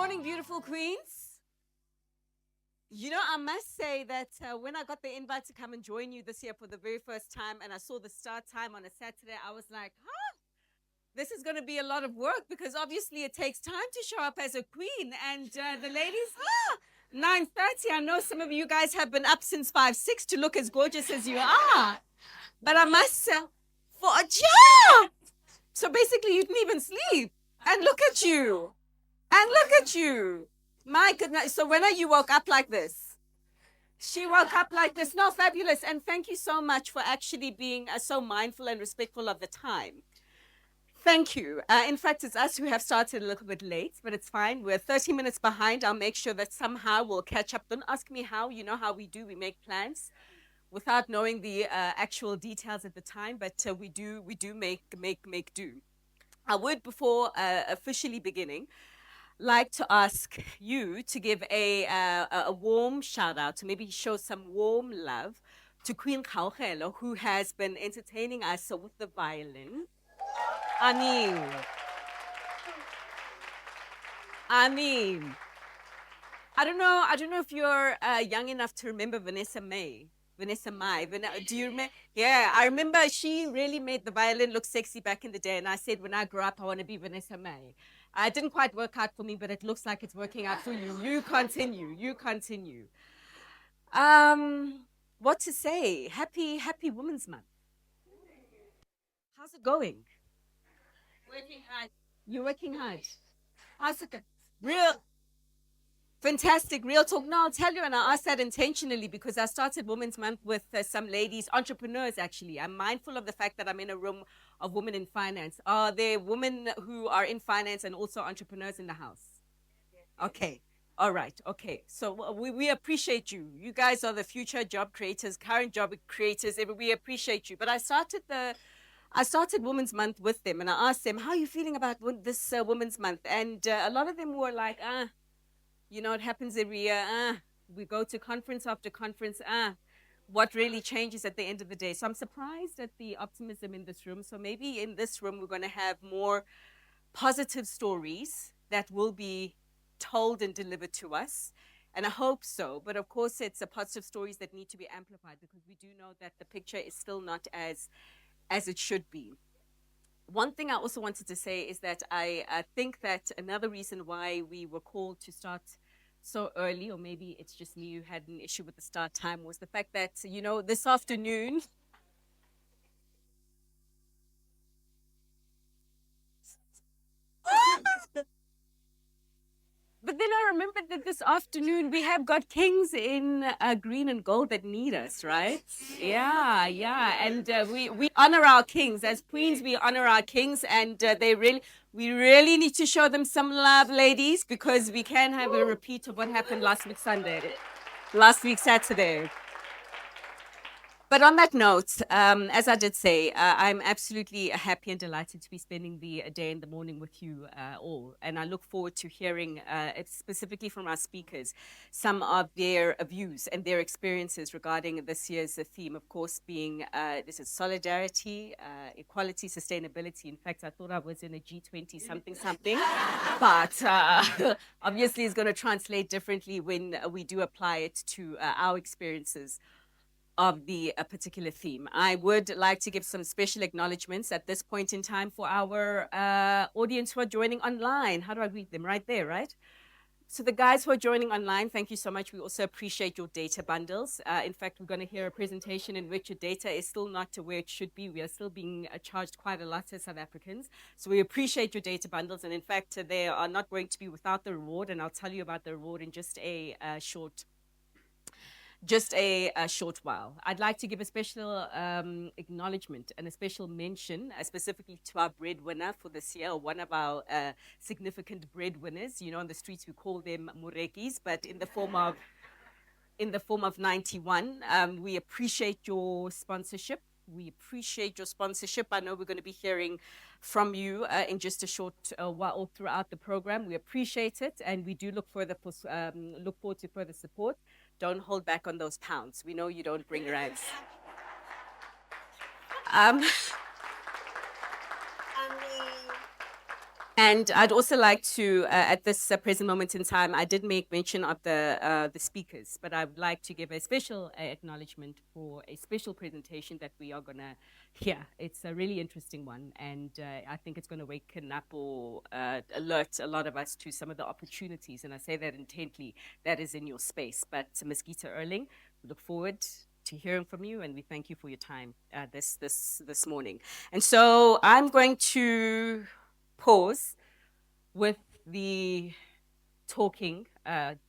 morning, beautiful queens. You know, I must say that when I got the invite to come and join you this year for the very first time and I saw the start time on a Saturday, I was like, huh, this is going to be a lot of work because obviously it takes time to show up as a queen. And the ladies, 9:30, I know some of you guys have been up since 5, 6 to look as gorgeous as you are. But I must for a job. So basically, you didn't even sleep. And look at you. And look at you. My goodness. So when you woke up like this? She woke up like this. No, fabulous. And thank you so much for actually being so mindful and respectful of the time. Thank you. In fact, it's us who have started a little bit late, but it's fine. We're 30 minutes behind. I'll make sure that somehow we'll catch up. Don't ask me how. You know how we do. We make plans without knowing the actual details at the time, but we do make do. I would, before officially beginning, like to ask you to give a warm shout out, to maybe show some warm love to Queen Kgaugelo, who has been entertaining us with the violin. I mean, I don't know if you're young enough to remember Vanessa Mai. Do you remember? Yeah, I remember she really made the violin look sexy back in the day. And I said, when I grow up, I want to be Vanessa Mai. It didn't quite work out for me, but it looks like it's working out for you. You continue. What to say? Happy Women's Month. How's it going? Working hard. You're working hard. How's it going? Real. Fantastic, real talk. No, I'll tell you, and I asked that intentionally because I started Women's Month with some ladies, entrepreneurs actually. I'm mindful of the fact that I'm in a room of women in finance. Are there women who are in finance and also entrepreneurs in the house? Okay, all right, okay. So we appreciate you. You guys are the future job creators, current job creators. We appreciate you. But I started Women's Month with them, and I asked them, how are you feeling about this Women's Month? And a lot of them were like, you know, it happens every year. We go to conference after conference. What really changes at the end of the day? So I'm surprised at the optimism in this room. So maybe in this room, we're going to have more positive stories that will be told and delivered to us. And I hope so. But of course, it's positive stories that need to be amplified because we do know that the picture is still not as it should be. One thing I also wanted to say is that I think that another reason why we were called to start so early, or maybe it's just me who had an issue with the start time, was the fact that, you know, this afternoon, but then I remembered that this afternoon we have got kings in green and gold that need us, right? Yeah. And we honor our kings. As queens, we honor our kings, and we really need to show them some love, ladies, because we can have a repeat of what happened last week Saturday. But on that note, as I did say, I'm absolutely happy and delighted to be spending the day in the morning with you all. And I look forward to hearing specifically from our speakers some of their views and their experiences regarding this year's theme, of course, being this is solidarity, equality, sustainability. In fact, I thought I was in a G20 something, but obviously it's going to translate differently when we do apply it to our experiences of the particular theme. I would like to give some special acknowledgements at this point in time for our audience who are joining online. How do I greet them? Right there, right? So the guys who are joining online, thank you so much. We also appreciate your data bundles. In fact, we're going to hear a presentation in which your data is still not to where it should be. We are still being charged quite a lot as South Africans. So we appreciate your data bundles. And in fact, they are not going to be without the reward. And I'll tell you about the reward in just a short while. I'd like to give a special acknowledgement and a special mention specifically to our breadwinner for this year, one of our significant breadwinners. You know, on the streets we call them murekis, but in the form of 91. We appreciate your sponsorship. I know we're going to be hearing from you in just a short while throughout the program. We appreciate it, and we do look forward to further support. Don't hold back on those pounds. We know you don't bring rands. And I'd also like to, at this present moment in time, I did make mention of the speakers, but I would like to give a special acknowledgement for a special presentation that we are going to hear. It's a really interesting one, and I think it's going to waken up or alert a lot of us to some of the opportunities, and I say that intently, that is in your space. But Ms. Gita Erling, we look forward to hearing from you, and we thank you for your time this morning. And so I'm going to pause with the talking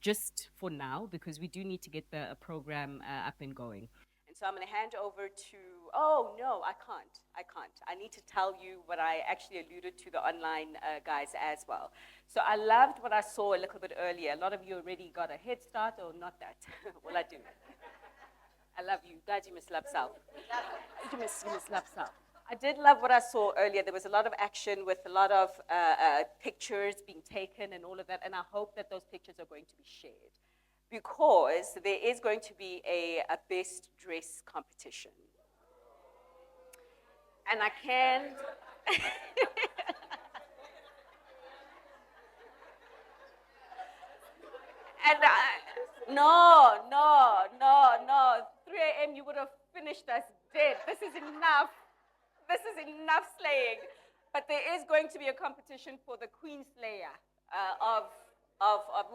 just for now, because we do need to get the program up and going. And so I'm going to hand over to, oh no, I can't. I need to tell you what I actually alluded to the online guys as well. So I loved what I saw a little bit earlier. A lot of you already got a head start, or not that. Well, I do. I love you. Guys, you must love South. You must love South. I did love what I saw earlier. There was a lot of action with a lot of pictures being taken and all of that, and I hope that those pictures are going to be shared, because there is going to be a best dress competition. And I can... And no. 3 a.m. you would have finished us dead. This is enough. This is enough slaying. But there is going to be a competition for the Queen Slayer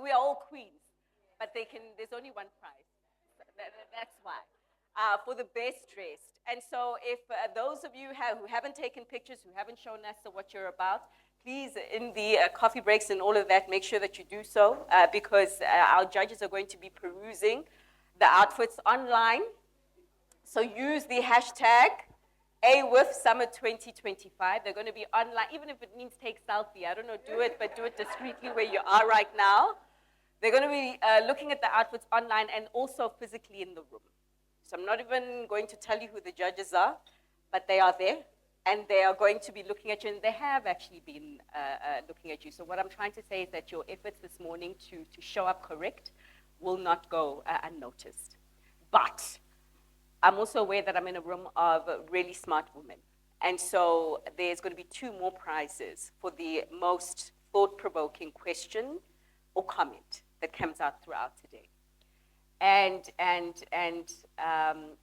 we are all queens, but there's only one prize. That's why. For the best dressed. And so if those of you who haven't taken pictures, who haven't shown us what you're about, please, in the coffee breaks and all of that, make sure that you do so, because our judges are going to be perusing the outfits online. So use the hashtag AWIF Summer 2025. They're going to be online, even if it means take selfie. I don't know, do it, but do it discreetly where you are right now. They're going to be looking at the outfits online and also physically in the room. So I'm not even going to tell you who the judges are, but they are there, and they are going to be looking at you, and they have actually been looking at you. So what I'm trying to say is that your efforts this morning to show up correct will not go unnoticed. But I'm also aware that I'm in a room of really smart women. And so there's going to be 2 more prizes for the most thought-provoking question or comment that comes out throughout today. And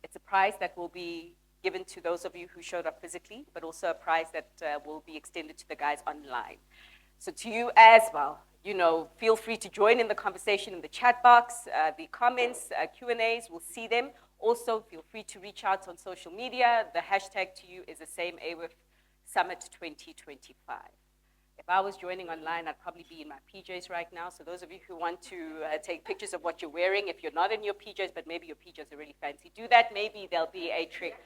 it's a prize that will be given to those of you who showed up physically, but also a prize that will be extended to the guys online. So to you as well, feel free to join in the conversation in the chat box, the comments, Q&As, we'll see them. Also, feel free to reach out on social media. The hashtag to you is the same, AWIF Summit 2025. If I was joining online, I'd probably be in my PJs right now. So those of you who want to take pictures of what you're wearing, if you're not in your PJs, but maybe your PJs are really fancy, do that. Maybe there'll be a trick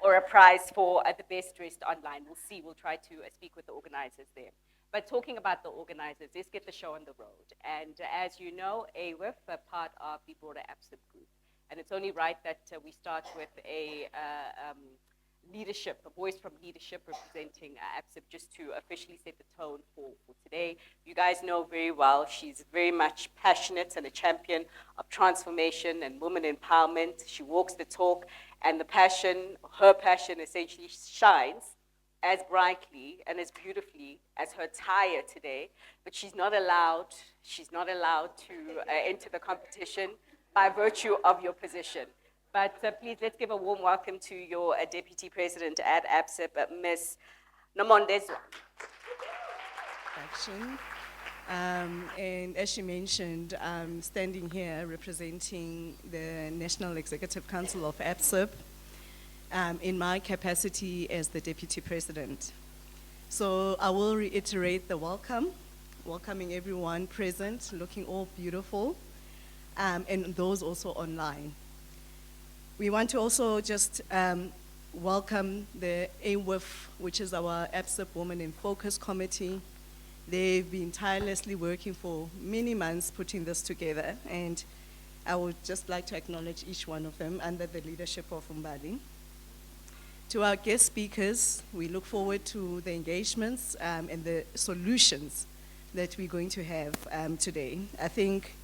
or a prize for the best dressed online. We'll see. We'll try to speak with the organizers there. But talking about the organizers, let's get the show on the road. And as you know, AWIF, a part of the broader ABSIP group. And it's only right that we start with a leadership, a voice from leadership representing ABSIP, just to officially set the tone for today. You guys know very well, she's very much passionate and a champion of transformation and women empowerment. She walks the talk, and her passion essentially shines as brightly and as beautifully as her attire today, but she's not allowed to enter the competition by virtue of your position. But please, let's give a warm welcome to your Deputy President at ABSIP, Ms. Nomondezwa. And as she mentioned, I'm standing here representing the National Executive Council of ABSIP in my capacity as the Deputy President. So I will reiterate the welcoming everyone present, looking all beautiful, and those also online. We want to also just welcome the AWIF, which is our ABSIP Women in Focus Committee. They've been tirelessly working for many months putting this together, and I would just like to acknowledge each one of them under the leadership of Umbali. To our guest speakers, we look forward to the engagements and the solutions that we're going to have today. I think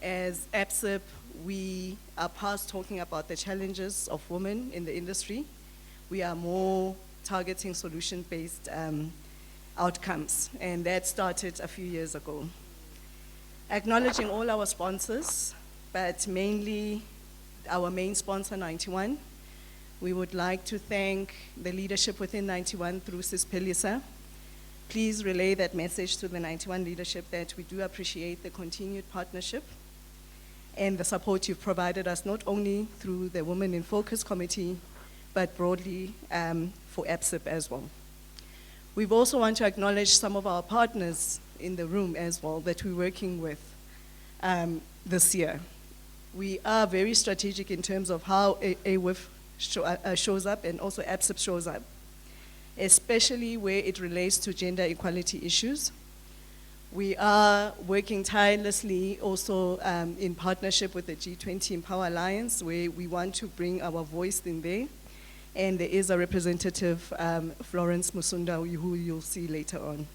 as ABSIP, we are past talking about the challenges of women in the industry. We are more targeting solution-based outcomes, and that started a few years ago. Acknowledging all our sponsors, but mainly our main sponsor, 91. We would like to thank the leadership within 91 through Sis Pelisa. Please relay that message to the 91 leadership that we do appreciate the continued partnership and the support you've provided us, not only through the Women in Focus Committee, but broadly for ABSIP as well. We also want to acknowledge some of our partners in the room as well that we're working with this year. We are very strategic in terms of how AWIF shows up and also ABSIP shows up, especially where it relates to gender equality issues. We are working tirelessly also in partnership with the G20 Empower Alliance, where we want to bring our voice in there. And there is a representative, Florence Musunda, who you'll see later on.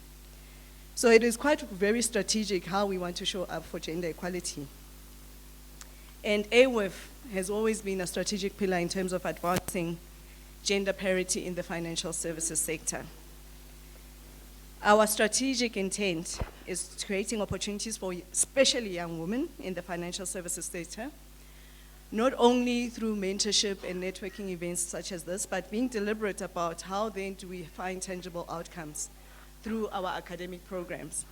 So it is quite very strategic how we want to show up for gender equality. And AWIF has always been a strategic pillar in terms of advancing gender parity in the financial services sector. Our strategic intent is creating opportunities for especially young women in the financial services sector, not only through mentorship and networking events such as this, but being deliberate about how then do we find tangible outcomes through our academic programs.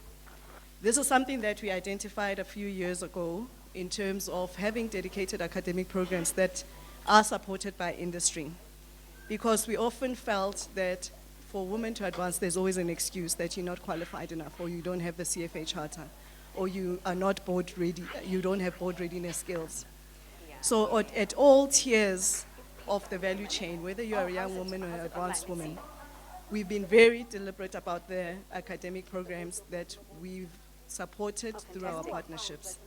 This is something that we identified a few years ago in terms of having dedicated academic programs that are supported by industry. Because we often felt that for women to advance, there's always an excuse that you're not qualified enough, or you don't have the CFA charter, or you are not board ready, you don't have board readiness skills. So at all tiers of the value chain, whether you're a young woman or an advanced woman, we've been very deliberate about the academic programs that we've supported through our partnerships.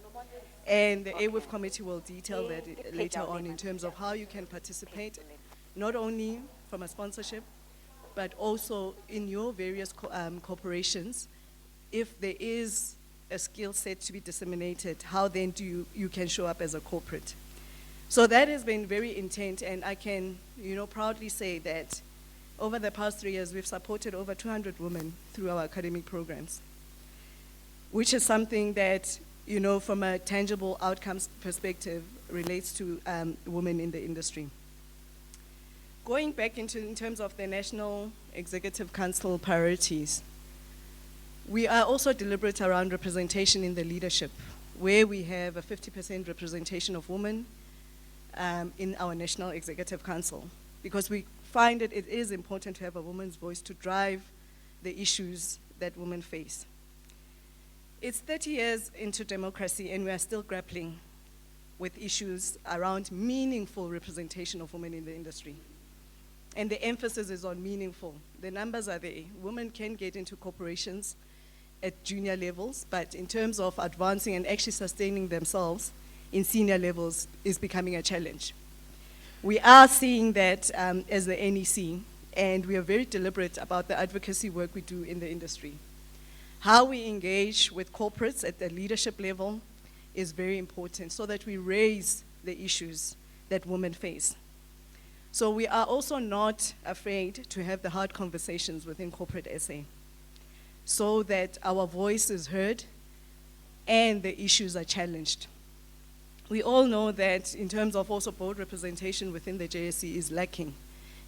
And the AWIF committee will detail that later on in terms of how you can participate, not only from a sponsorship, but also in your various corporations. If there is a skill set to be disseminated, how then do you can show up as a corporate? So that has been very intent, and I can proudly say that over the past 3 years, we've supported over 200 women through our academic programs, which is something that, from a tangible outcomes perspective, relates to women in the industry. Going back in terms of the National Executive Council priorities, we are also deliberate around representation in the leadership, where we have a 50% representation of women in our National Executive Council, because we find it is important to have a woman's voice to drive the issues that women face. It's 30 years into democracy, and we are still grappling with issues around meaningful representation of women in the industry. And the emphasis is on meaningful. The numbers are there. Women can get into corporations at junior levels, but in terms of advancing and actually sustaining themselves in senior levels is becoming a challenge. We are seeing that as the NEC, and we are very deliberate about the advocacy work we do in the industry. How we engage with corporates at the leadership level is very important so that we raise the issues that women face. So we are also not afraid to have the hard conversations within corporate SA so that our voice is heard and the issues are challenged. We all know that in terms of also board representation within the JSE is lacking.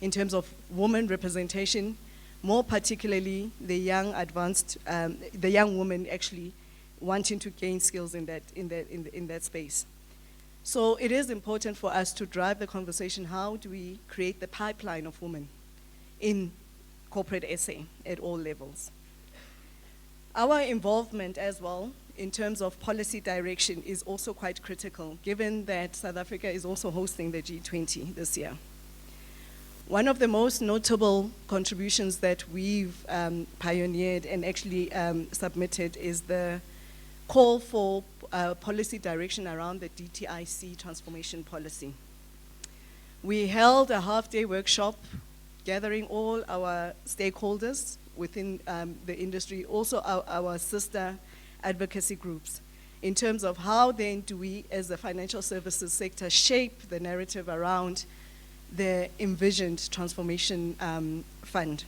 In terms of women representation, more particularly the young the young women actually wanting to gain skills in that space. So it is important for us to drive the conversation, how do we create the pipeline of women in corporate SA at all levels. Our involvement as well in terms of policy direction is also quite critical, given that South Africa is also hosting the G20 this year. One of the most notable contributions that we've pioneered and actually submitted is the call for policy direction around the DTIC transformation policy. We held a half-day workshop gathering all our stakeholders within the industry, also our sister advocacy groups, in terms of how then do we, as the financial services sector, shape the narrative around the envisioned transformation fund.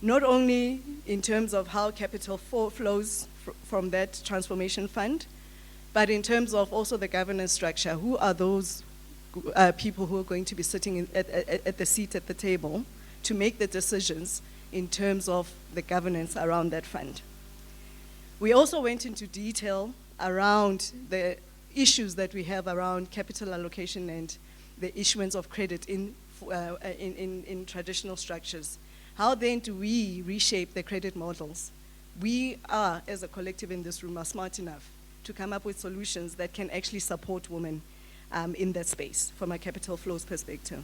not only in terms of how capital flows from that transformation fund, but in terms of also the governance structure. Who are those people who are going to be sitting at the seat at the table to make the decisions in terms of the governance around that fund? We also went into detail around the issues that we have around capital allocation and the issuance of credit in traditional structures. How then do we reshape the credit models? We are, as a collective in this room, are smart enough to come up with solutions that can actually support women in that space from a capital flows perspective.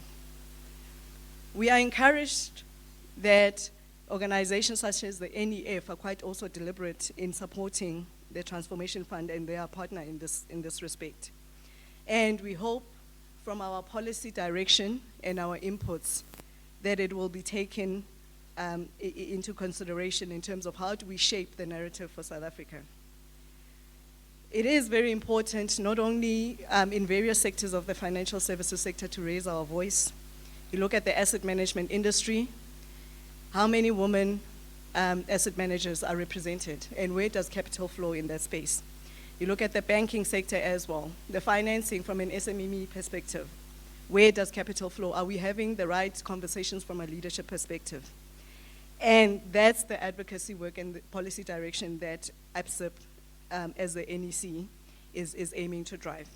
We are encouraged that organizations such as the NEF are quite also deliberate in supporting the Transformation Fund, and they are a partner in this respect. And we hope from our policy direction and our inputs that it will be taken into consideration in terms of how do we shape the narrative for South Africa. It is very important, not only in various sectors of the financial services sector, to raise our voice. You look at the asset management industry, how many women asset managers are represented, and where does capital flow in that space? You look at the banking sector as well, the financing from an SME perspective. Where does capital flow? Are we having the right conversations from a leadership perspective? And that's the advocacy work and the policy direction that ABSIP, as the NEC, is aiming to drive.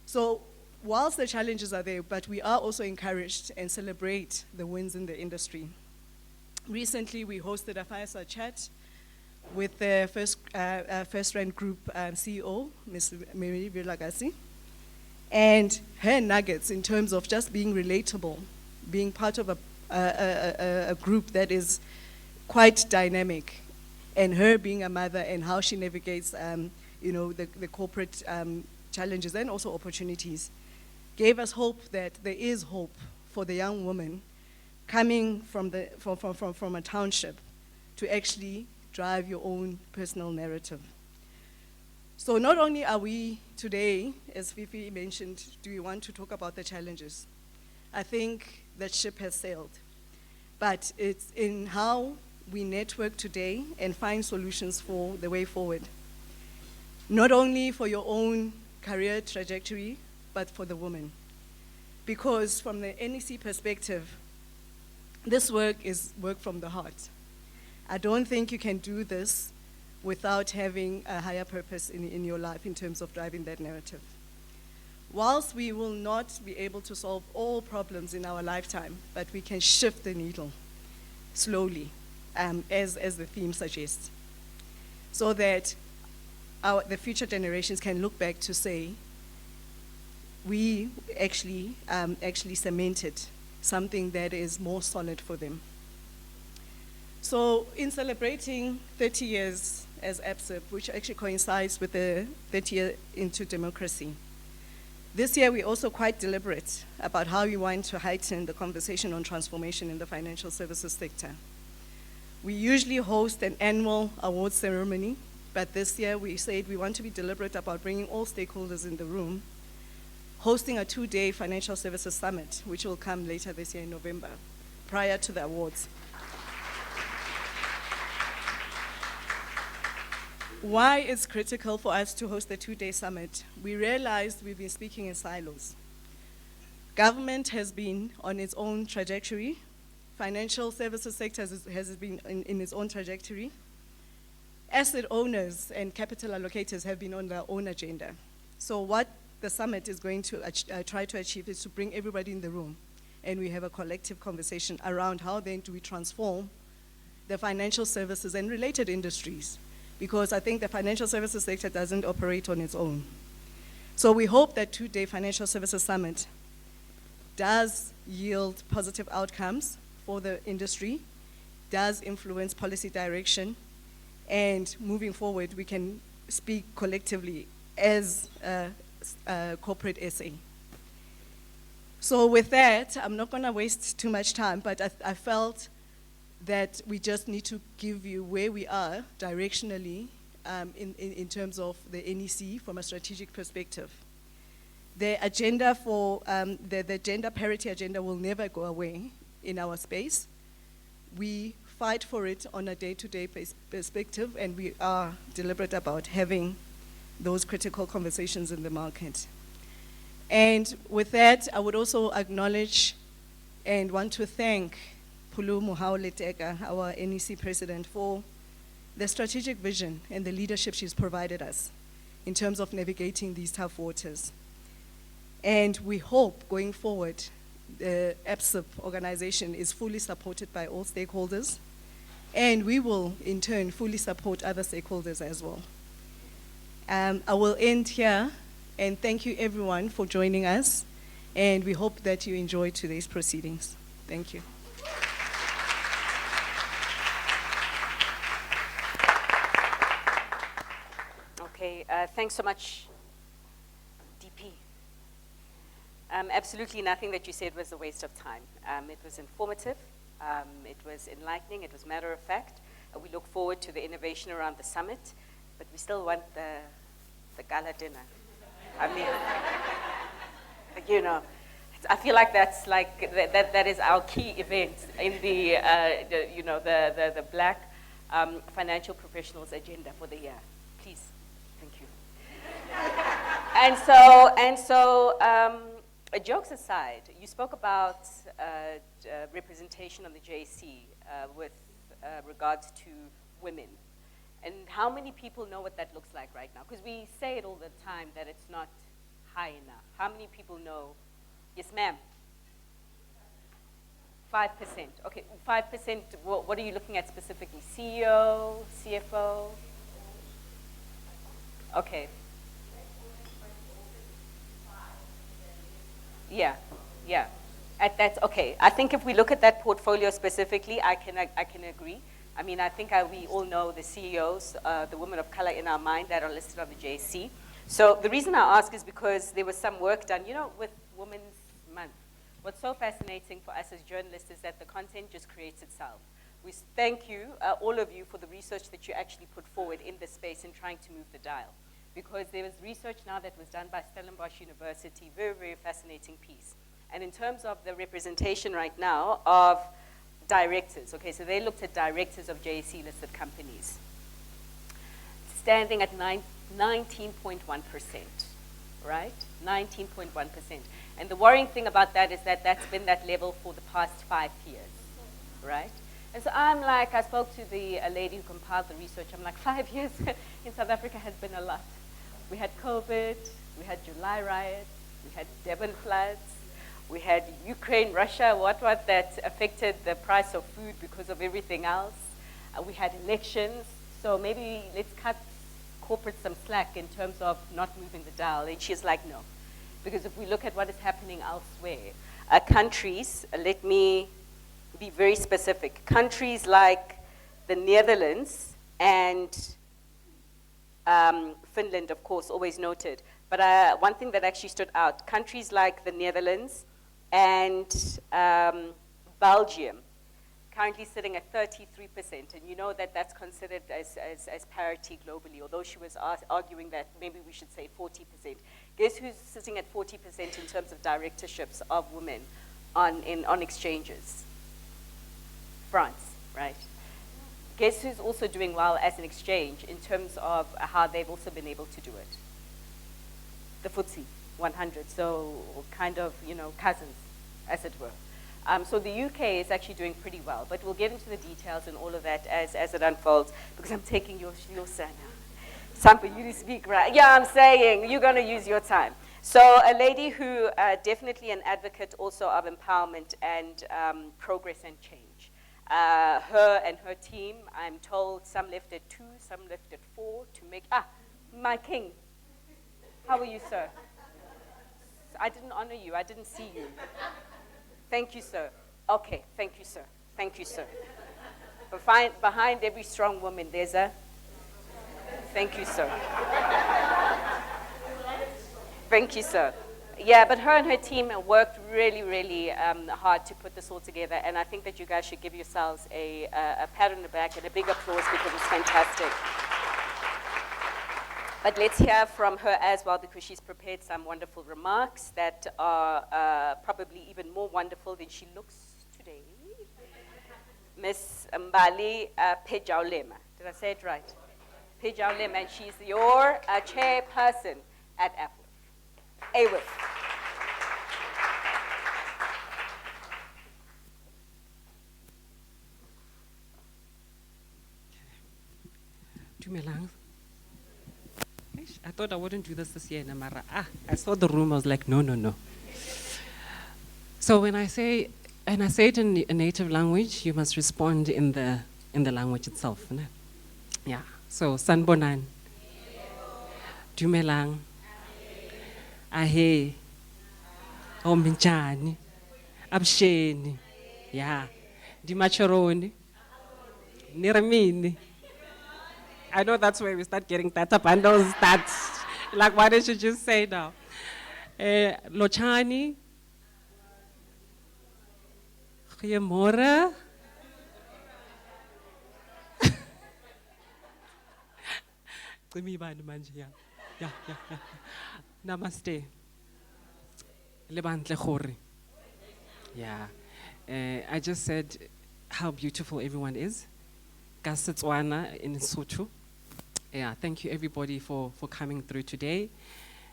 So whilst the challenges are there, but we are also encouraged and celebrate the wins in the industry. Recently, we hosted a fireside chat with the First Rand Group CEO, Ms. Mary Vilagasi, and her nuggets in terms of just being relatable, being part of a group that is quite dynamic, and her being a mother and how she navigates the corporate challenges and also opportunities, gave us hope that there is hope for the young woman coming from a township to actually drive your own personal narrative. So not only are we today, as Fifi mentioned, do we want to talk about the challenges? I think that ship has sailed. But it's in how we network today and find solutions for the way forward. Not only for your own career trajectory, but for the woman. Because from the NEC perspective, this work is work from the heart. I don't think you can do this without having a higher purpose in your life in terms of driving that narrative. Whilst we will not be able to solve all problems in our lifetime, but we can shift the needle slowly, as the theme suggests, so that the future generations can look back to say, we actually cemented something that is more solid for them. So in celebrating 30 years as ABSIP, which actually coincides with the 30 year into democracy, this year we're also quite deliberate about how we want to heighten the conversation on transformation in the financial services sector. We usually host an annual awards ceremony, but this year we said we want to be deliberate about bringing all stakeholders in the room, hosting a 2-day financial services summit, which will come later this year in November, prior to the awards. Why it's critical for us to host the 2-day summit? We realized we've been speaking in silos. Government has been on its own trajectory. Financial services sector has been in its own trajectory. Asset owners and capital allocators have been on their own agenda. So what the summit is going to try to achieve is to bring everybody in the room, and we have a collective conversation around how then do we transform the financial services and related industries, because I think the financial services sector doesn't operate on its own. So we hope that 2-day financial services summit does yield positive outcomes for the industry, does influence policy direction, and moving forward we can speak collectively as corporate SA. So with that, I'm not going to waste too much time, but I felt that we just need to give you where we are directionally in terms of the NEC from a strategic perspective. The agenda for the gender parity agenda will never go away in our space. We fight for it on a day-to-day perspective, and we are deliberate about having those critical conversations in the market. And with that, I would also acknowledge and want to thank Pulu Muhauleteka, our NEC president, for the strategic vision and the leadership she's provided us in terms of navigating these tough waters. And we hope going forward, the ABSIP organization is fully supported by all stakeholders, and we will in turn fully support other stakeholders as well. I will end here, and thank you everyone for joining us, and we hope that you enjoy today's proceedings. Thank you. Okay, thanks so much, DP. Absolutely nothing that you said was a waste of time. It was informative, it was enlightening, it was matter of fact. We look forward to the innovation around the summit, but we still want the gala dinner. I mean, you know, I feel like that's like, that is our key event in the Black financial professionals agenda for the year. Please, thank you. And so, jokes aside, you spoke about representation on the JC with regards to women. And how many people know what that looks like right now? Because we say it all the time that it's not high enough. How many people know? Yes, ma'am. 5%. Okay, 5%. What are you looking at specifically? CEO, CFO? Okay. Yeah, yeah. That's okay. I think if we look at that portfolio specifically, I can agree. I mean, I think we all know the CEOs, the women of color in our mind that are listed on the JC. So the reason I ask is because there was some work done, you know, with Women's Month. What's so fascinating for us as journalists is that the content just creates itself. We thank you, all of you, for the research that you actually put forward in this space in trying to move the dial. Because there was research now that was done by Stellenbosch University, very, very fascinating piece. And in terms of the representation right now of directors, okay, so they looked at directors of JSE listed companies, standing at 19.1%, right? 19.1%. And the worrying thing about that is that that's been that level for the past 5 years, right? And so I'm like, I spoke to a lady who compiled the research. I'm like, 5 years in South Africa has been a lot. We had COVID, we had July riots, we had Devon floods, we had Ukraine, Russia, what that affected the price of food because of everything else. We had elections, so maybe let's cut corporate some slack in terms of not moving the dial. And she's like, no. Because if we look at what is happening elsewhere, countries, let me be very specific, countries like the Netherlands and Finland, of course, always noted. But one thing that actually stood out, countries like the Netherlands and Belgium, currently sitting at 33%. And you know that that's considered as parity globally, although she was arguing that maybe we should say 40%. Guess who's sitting at 40% in terms of directorships of women on exchanges? France, right? Guess who's also doing well as an exchange in terms of how they've also been able to do it? The FTSE 100, so kind of, you know, cousins, as it were. So the UK is actually doing pretty well, but we'll get into the details and all of that as it unfolds, because I'm taking your say now. It's time for you to speak, right? Yeah, I'm saying, you're gonna use your time. So a lady who definitely an advocate also of empowerment and progress and change. Her and her team, I'm told some left at 2, some left at 4 to make, my king. How are you, sir? I didn't honor you, I didn't see you. Thank you, sir. Okay, thank you, sir. Thank you, sir. Behind every strong woman, there's a, thank you, sir. Thank you, sir. Yeah, but her and her team worked really, really hard to put this all together, and I think that you guys should give yourselves a pat on the back and a big applause because it's fantastic. But let's hear from her as well, because she's prepared some wonderful remarks that are probably even more wonderful than she looks today. Miss Mbali Pejaulema. Did I say it right? Pejaulema, and she's your chairperson at AWIF. Dumelang. I thought I wouldn't do this year, Namara. I saw the room, I was like, no. So when I say it in a native language, you must respond in the language itself. Ne? Yeah. So Sanbonan. Dumelang. Ahe. Ominchani. Absheni. Yeah. Dimachoroni. Niramini. I know that's where we start getting data bundles. That's like, why did you just say now? Lochani. Goeiemorgen. Yeah. Namaste. Lebantle khore. Yeah. I just said how beautiful everyone is. Ka Setswana in Sotho. Yeah, thank you everybody for coming through today.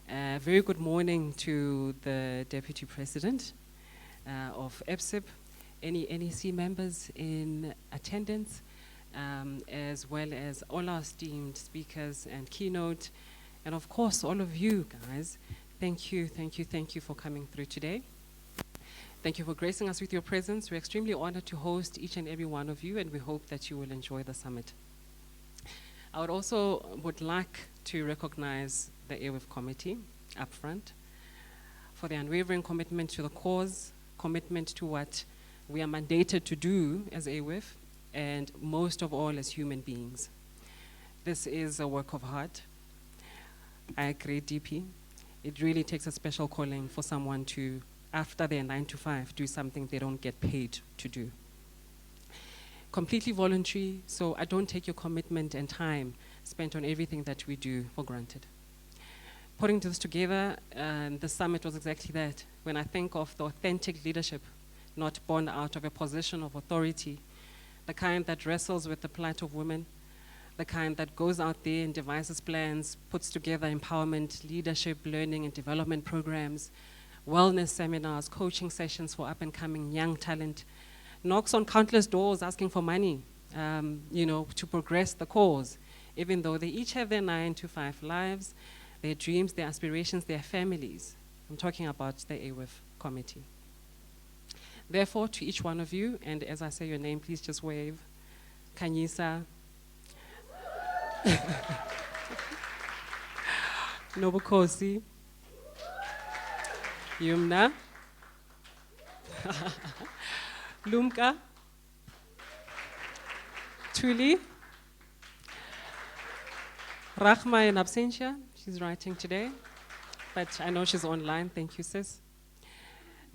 Very good morning to the Deputy President of ABSIP, any NEC members in attendance, as well as all our esteemed speakers and keynote, and of course all of you guys. Thank you for coming through today. Thank you for gracing us with your presence. We're extremely honored to host each and every one of you, and we hope that you will enjoy the summit. I would like to recognize the AWIF committee up front for their unwavering commitment to the cause, commitment to what we are mandated to do as AWIF, and most of all as human beings. This is a work of heart. I agree, DP. It really takes a special calling for someone to, after their 9 to 5, do something they don't get paid to do. Completely voluntary, so I don't take your commitment and time spent on everything that we do for granted. Putting this together, the summit was exactly that. When I think of the authentic leadership, not born out of a position of authority, the kind that wrestles with the plight of women, the kind that goes out there and devises plans, puts together empowerment, leadership, learning and development programs, wellness seminars, coaching sessions for up-and-coming young talent, knocks on countless doors asking for money, to progress the cause, even though they each have their 9 to 5 lives, their dreams, their aspirations, their families. I'm talking about the AWIF committee. Therefore, to each one of you, and as I say your name, please just wave. Kanyisa. Nobukosi. Yumna. Lumka. Tuli. Rahma in absentia. She's writing today, but I know she's online. Thank you, sis.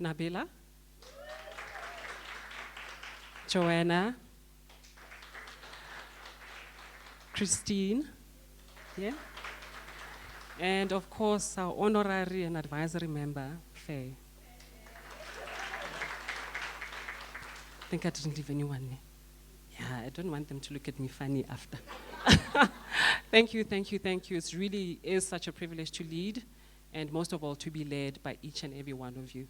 Nabila. Joanna. Christine. Yeah. And of course, our honorary and advisory member, Faye. I think I didn't leave anyone. Yeah, I don't want them to look at me funny after. Thank you. It really is such a privilege to lead, and most of all, to be led by each and every one of you.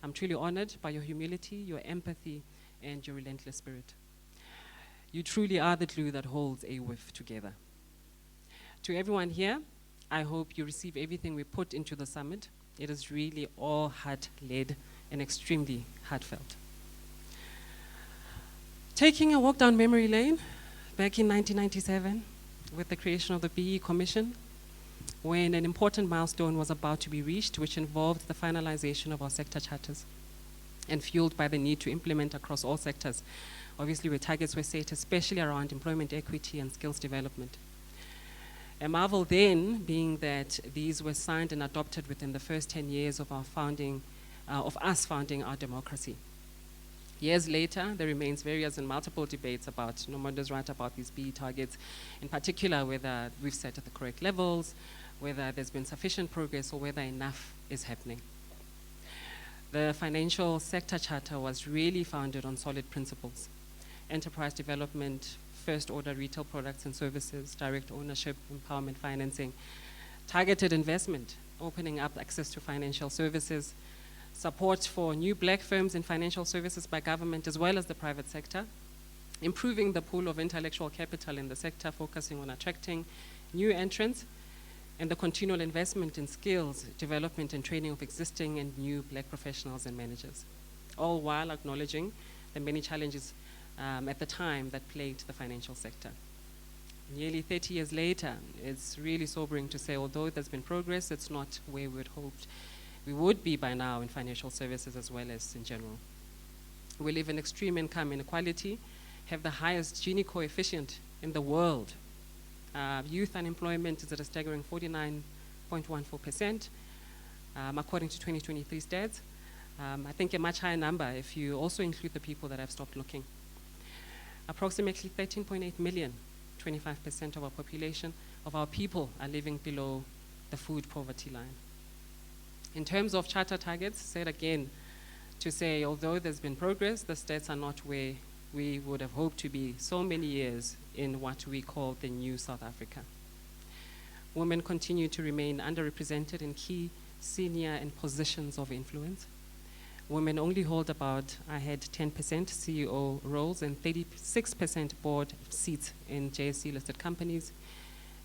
I'm truly honored by your humility, your empathy, and your relentless spirit. You truly are the glue that holds AWIF together. To everyone here, I hope you receive everything we put into the summit. It is really all heart-led and extremely heartfelt. Taking a walk down memory lane, back in 1997, with the creation of the BE Commission, when an important milestone was about to be reached, which involved the finalization of our sector charters, and fueled by the need to implement across all sectors, obviously where targets were set, especially around employment equity and skills development. A marvel then being that these were signed and adopted within the first 10 years of our founding, of us founding our democracy. Years later, there remains various and multiple debates about, Nomondo's right about these BE targets, in particular whether we've set at the correct levels, whether there's been sufficient progress, or whether enough is happening. The financial sector charter was really founded on solid principles enterprise development, first order retail products and services, direct ownership, empowerment financing, targeted investment, opening up access to financial services, support for new black firms in financial services by government as well as the private sector, improving the pool of intellectual capital in the sector, focusing on attracting new entrants, and the continual investment in skills, development and training of existing and new black professionals and managers, all while acknowledging the many challenges at the time that plagued the financial sector. Nearly 30 years later, it's really sobering to say, although there's been progress, it's not where we had hoped we would be by now in financial services as well as in general. We live in extreme income inequality, have the highest Gini coefficient in the world. Youth unemployment is at a staggering 49.14%, according to 2023 stats. I think a much higher number if you also include the people that have stopped looking. Approximately 13.8 million, 25% of our population, of our people are living below the food poverty line. In terms of charter targets, said again, to say although there's been progress, the stats are not where we would have hoped to be so many years in what we call the new South Africa. Women continue to remain underrepresented in key senior and positions of influence. Women only hold about, I had 10% CEO roles and 36% board seats in JSE-listed companies.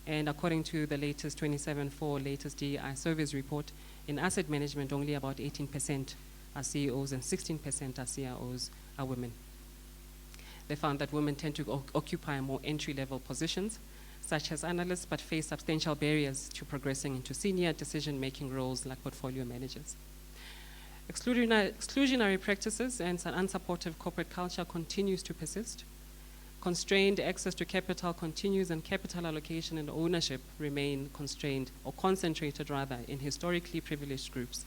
And according to the latest 27.4 latest DEI surveys report, in asset management, only about 18% are CEOs and 16% are CIOs are women. They found that women tend to occupy more entry-level positions, such as analysts, but face substantial barriers to progressing into senior decision-making roles like portfolio managers. Exclusionary practices and an unsupportive corporate culture continues to persist. Constrained access to capital continues, and capital allocation and ownership remain constrained, or concentrated rather, in historically privileged groups,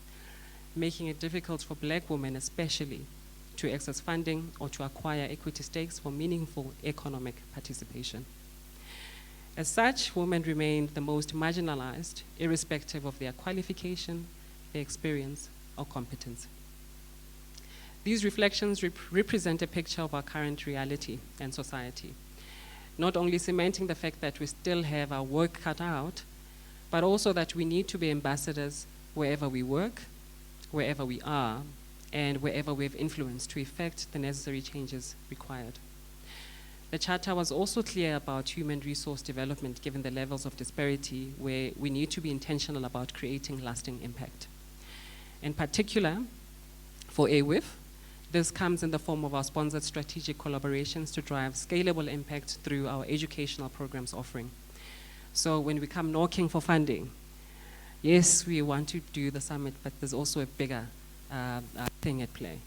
making it difficult for black women especially to access funding or to acquire equity stakes for meaningful economic participation. As such, women remain the most marginalized, irrespective of their qualification, their experience, or competence. These reflections represent a picture of our current reality and society, not only cementing the fact that we still have our work cut out, but also that we need to be ambassadors wherever we work, wherever we are, and wherever we have influence to effect the necessary changes required. The Charter was also clear about human resource development given the levels of disparity where we need to be intentional about creating lasting impact. In particular, for AWIF, this comes in the form of our sponsored strategic collaborations to drive scalable impact through our educational programs offering. So when we come knocking for funding, yes, we want to do the summit, but there's also a bigger thing at play.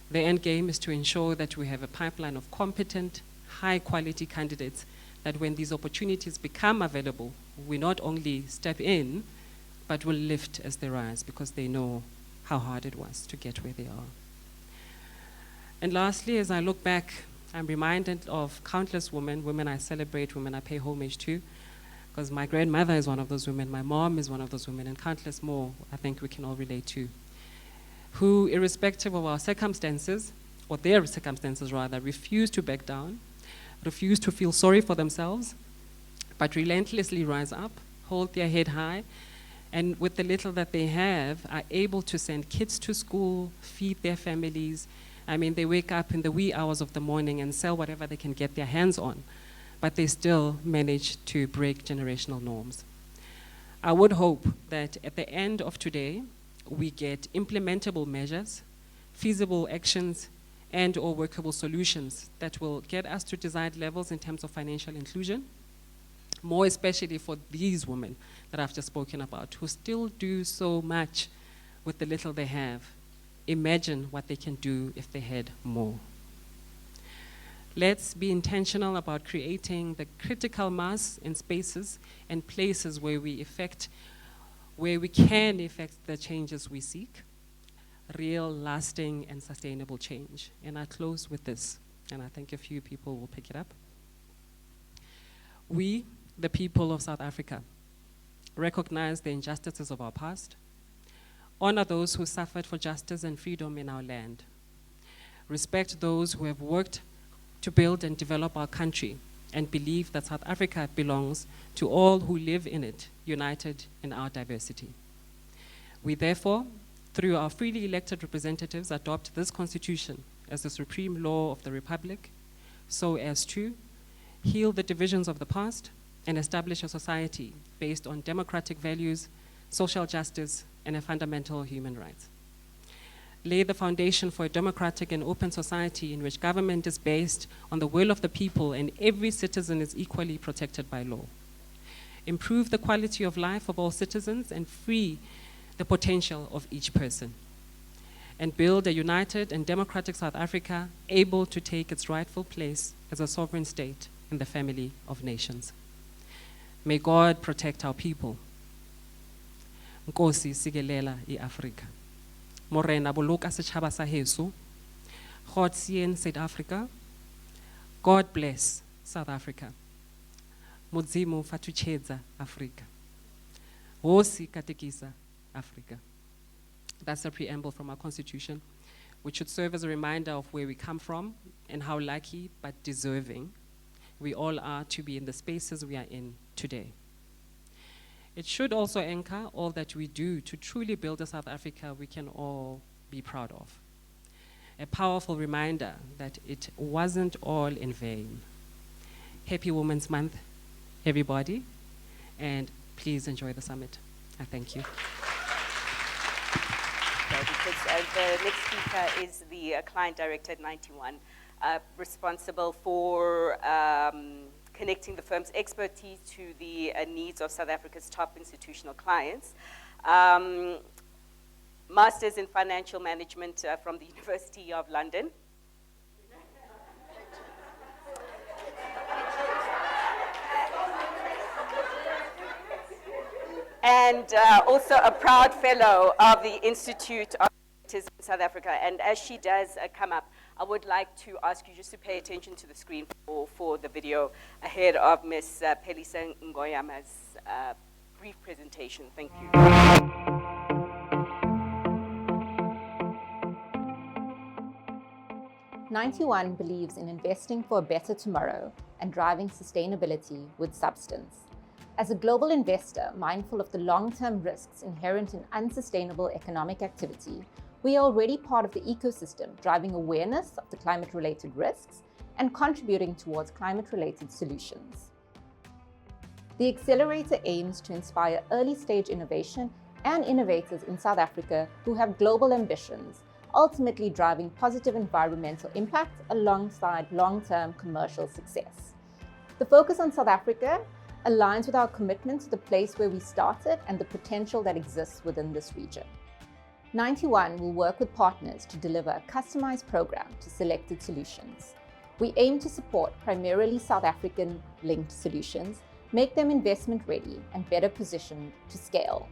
The end game is to ensure that we have a pipeline of competent, high-quality candidates that when these opportunities become available, we not only step in, but will lift as they rise because they know how hard it was to get where they are. And lastly, as I look back, I'm reminded of countless women I celebrate, women I pay homage to, because my grandmother is one of those women, my mom is one of those women, and countless more I think we can all relate to, who, irrespective of our circumstances, or their circumstances rather, refuse to back down, refuse to feel sorry for themselves, but relentlessly rise up, hold their head high, and with the little that they have, are able to send kids to school, feed their families. I mean, they wake up in the wee hours of the morning and sell whatever they can get their hands on, but they still manage to break generational norms. I would hope that at the end of today, we get implementable measures, feasible actions, and or workable solutions that will get us to desired levels in terms of financial inclusion, more especially for these women that I've just spoken about, who still do so much with the little they have. Imagine what they can do if they had more. Let's be intentional about creating the critical mass in spaces and places where we can effect the changes we seek, real, lasting, and sustainable change. And I close with this, and I think a few people will pick it up. We, the people of South Africa, recognize the injustices of our past, honor those who suffered for justice and freedom in our land, respect those who have worked to build and develop our country and believe that South Africa belongs to all who live in it, united in our diversity. We therefore, through our freely elected representatives, adopt this constitution as the supreme law of the Republic, so as to heal the divisions of the past and establish a society based on democratic values, social justice, and a fundamental human rights. Lay the foundation for a democratic and open society in which government is based on the will of the people and every citizen is equally protected by law. Improve the quality of life of all citizens and free the potential of each person. And build a united and democratic South Africa able to take its rightful place as a sovereign state in the family of nations. May God protect our people. Nkosi sigelela i-Afrika. Morena boloka setjhaba sa heso. God seën Suid-Afrika. God bless South Africa. Modimo fatutshedza Afrika. Hosi katekisa Africa. That's a preamble from our constitution, which should serve as a reminder of where we come from and how lucky but deserving we all are to be in the spaces we are in today. It should also anchor all that we do to truly build a South Africa we can all be proud of. A powerful reminder that it wasn't all in vain. Happy Women's Month, everybody, and please enjoy the summit. I thank you. Because the next speaker is the client director at 91, responsible for connecting the firm's expertise to the needs of South Africa's top institutional clients. Masters in Financial Management from the University of London. And also a proud fellow of the Institute of Executives in South Africa. And as she does come up, I would like to ask you just to pay attention to the screen for the video ahead of Ms. Pelisa Ngoyama's brief presentation. Thank you. 91 believes in investing for a better tomorrow and driving sustainability with substance. As a global investor mindful of the long-term risks inherent in unsustainable economic activity, we are already part of the ecosystem driving awareness of the climate-related risks and contributing towards climate-related solutions. The accelerator aims to inspire early-stage innovation and innovators in South Africa who have global ambitions, ultimately driving positive environmental impact alongside long-term commercial success. The focus on South Africa aligns with our commitment to the place where we started and the potential that exists within this region. 91 will work with partners to deliver a customized program to selected solutions. We aim to support primarily South African-linked solutions, make them investment-ready and better positioned to scale.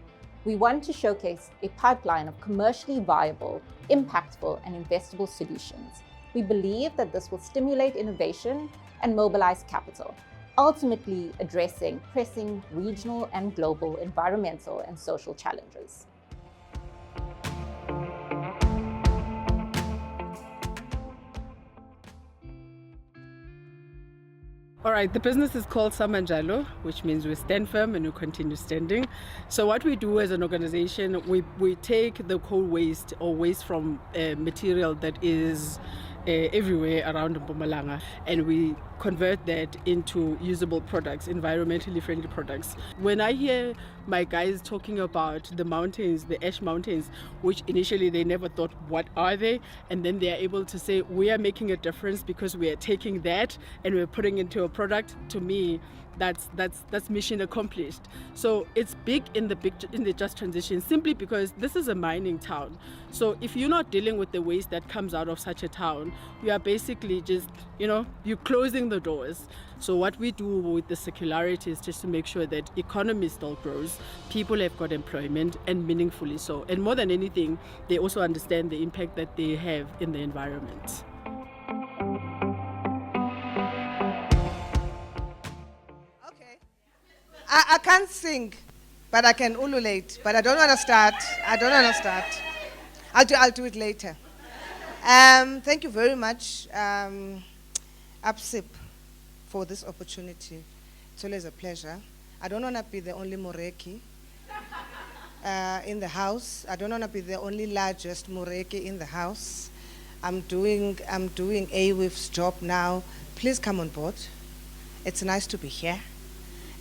We want to showcase a pipeline of commercially viable, impactful, and investable solutions. We believe that this will stimulate innovation and mobilize capital, ultimately addressing pressing regional and global environmental and social challenges. All right, the business is called Samanjalo, which means we stand firm and we continue standing. So what we do as an organization, we take the coal waste or waste from material that is everywhere around Mpumalanga, and we convert that into usable products, environmentally friendly products. When I hear my guys talking about the mountains, the ash mountains, which initially they never thought, what are they? And then they are able to say, we are making a difference because we are taking that and we're putting it into a product. To me, that's mission accomplished. So it's big in the just transition, simply because this is a mining town. So if you're not dealing with the waste that comes out of such a town, you are basically just, you're closing the doors. So what we do with the circularity is just to make sure that economy still grows, people have got employment, and meaningfully so. And more than anything, they also understand the impact that they have in the environment. I can't sing, but I can ululate. But I don't want to start. I'll do it later. Thank you very much. ABSIP for this opportunity. It's always a pleasure. I don't want to be the only Moreki in the house. I don't want to be the only largest Moreki in the house. I'm doing AWIF's job now. Please come on board. It's nice to be here.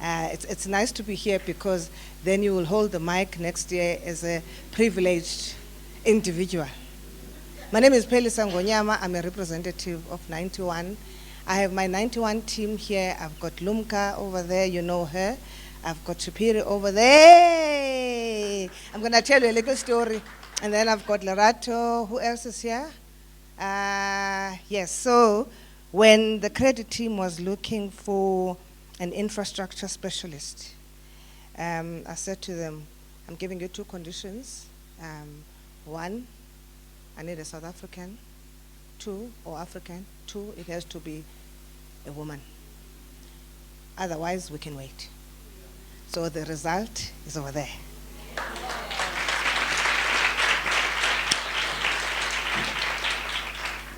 It's nice to be here because then you will hold the mic next year as a privileged individual. My name is Peli Sangonyama. I'm a representative of 91. I have my 91 team here. I've got Lumka over there, you know her. I've got Chipiri over there. I'm going to tell you a little story. And then I've got Lerato. Who else is here? Yes, so when the credit team was looking for an infrastructure specialist, I said to them, I'm giving you 2 conditions. One, I need a South African. 2, or African. 2, it has to be a woman. Otherwise, we can wait. So the result is over there.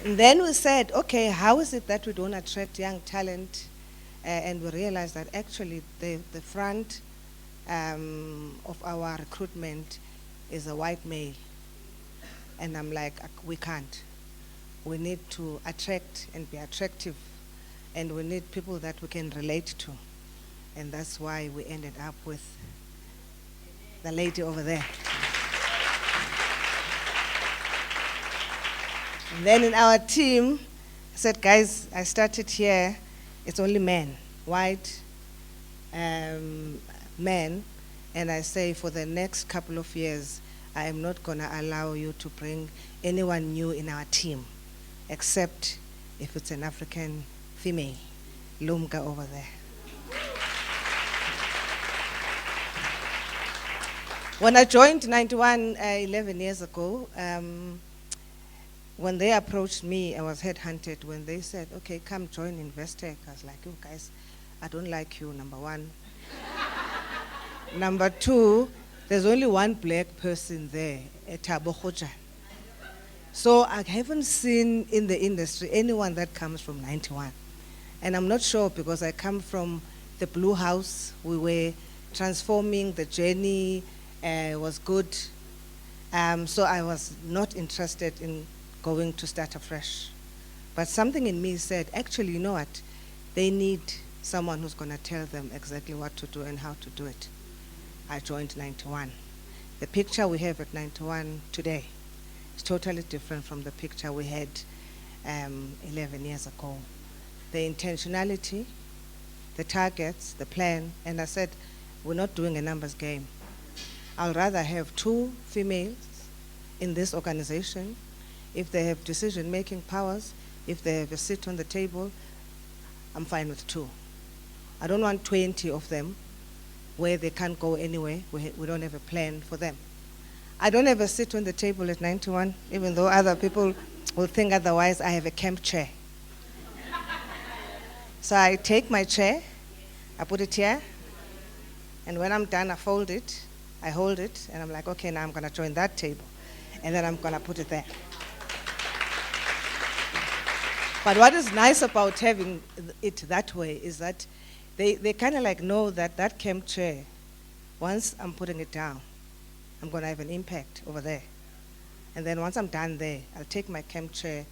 And then we said, okay, how is it that we don't attract young talent? And we realized that actually the front of our recruitment is a white male. And I'm like, we can't. We need to attract and be attractive. And we need people that we can relate to. And that's why we ended up with the lady over there. And then in our team, I said, guys, I started here, it's only men, white men. And I say for the next couple of years, I am not going to allow you to bring anyone new in our team, except if it's an African female, Lumka over there. When I joined 91 11 years ago, when they approached me, I was headhunted. When they said, okay, come join Investec, I was like, you guys, I don't like you, number 1. Number 2, there's only one black person there, Thabo Khoja. So I haven't seen in the industry anyone that comes from 91. And I'm not sure because I come from the Blue House. We were transforming, the journey was good. So I was not interested in going to start afresh. But something in me said, actually, you know what? They need someone who's going to tell them exactly what to do and how to do it. I joined 91. The picture we have at 91 today is totally different from the picture we had 11 years ago. The intentionality, the targets, the plan, and I said, we're not doing a numbers game. I'll rather have 2 females in this organization. If they have decision-making powers, if they have a seat on the table, I'm fine with 2. I don't want 20 of them where they can't go anywhere. We don't have a plan for them. I don't have a seat on the table at 91, even though other people will think otherwise. I have a camp chair. So I take my chair, I put it here, and when I'm done, I fold it, I hold it, and I'm like, okay, now I'm going to join that table. And then I'm going to put it there. But what is nice about having it that way is that they kind of like know that that camp chair, once I'm putting it down, I'm going to have an impact over there. And then once I'm done there, I'll take my camp chair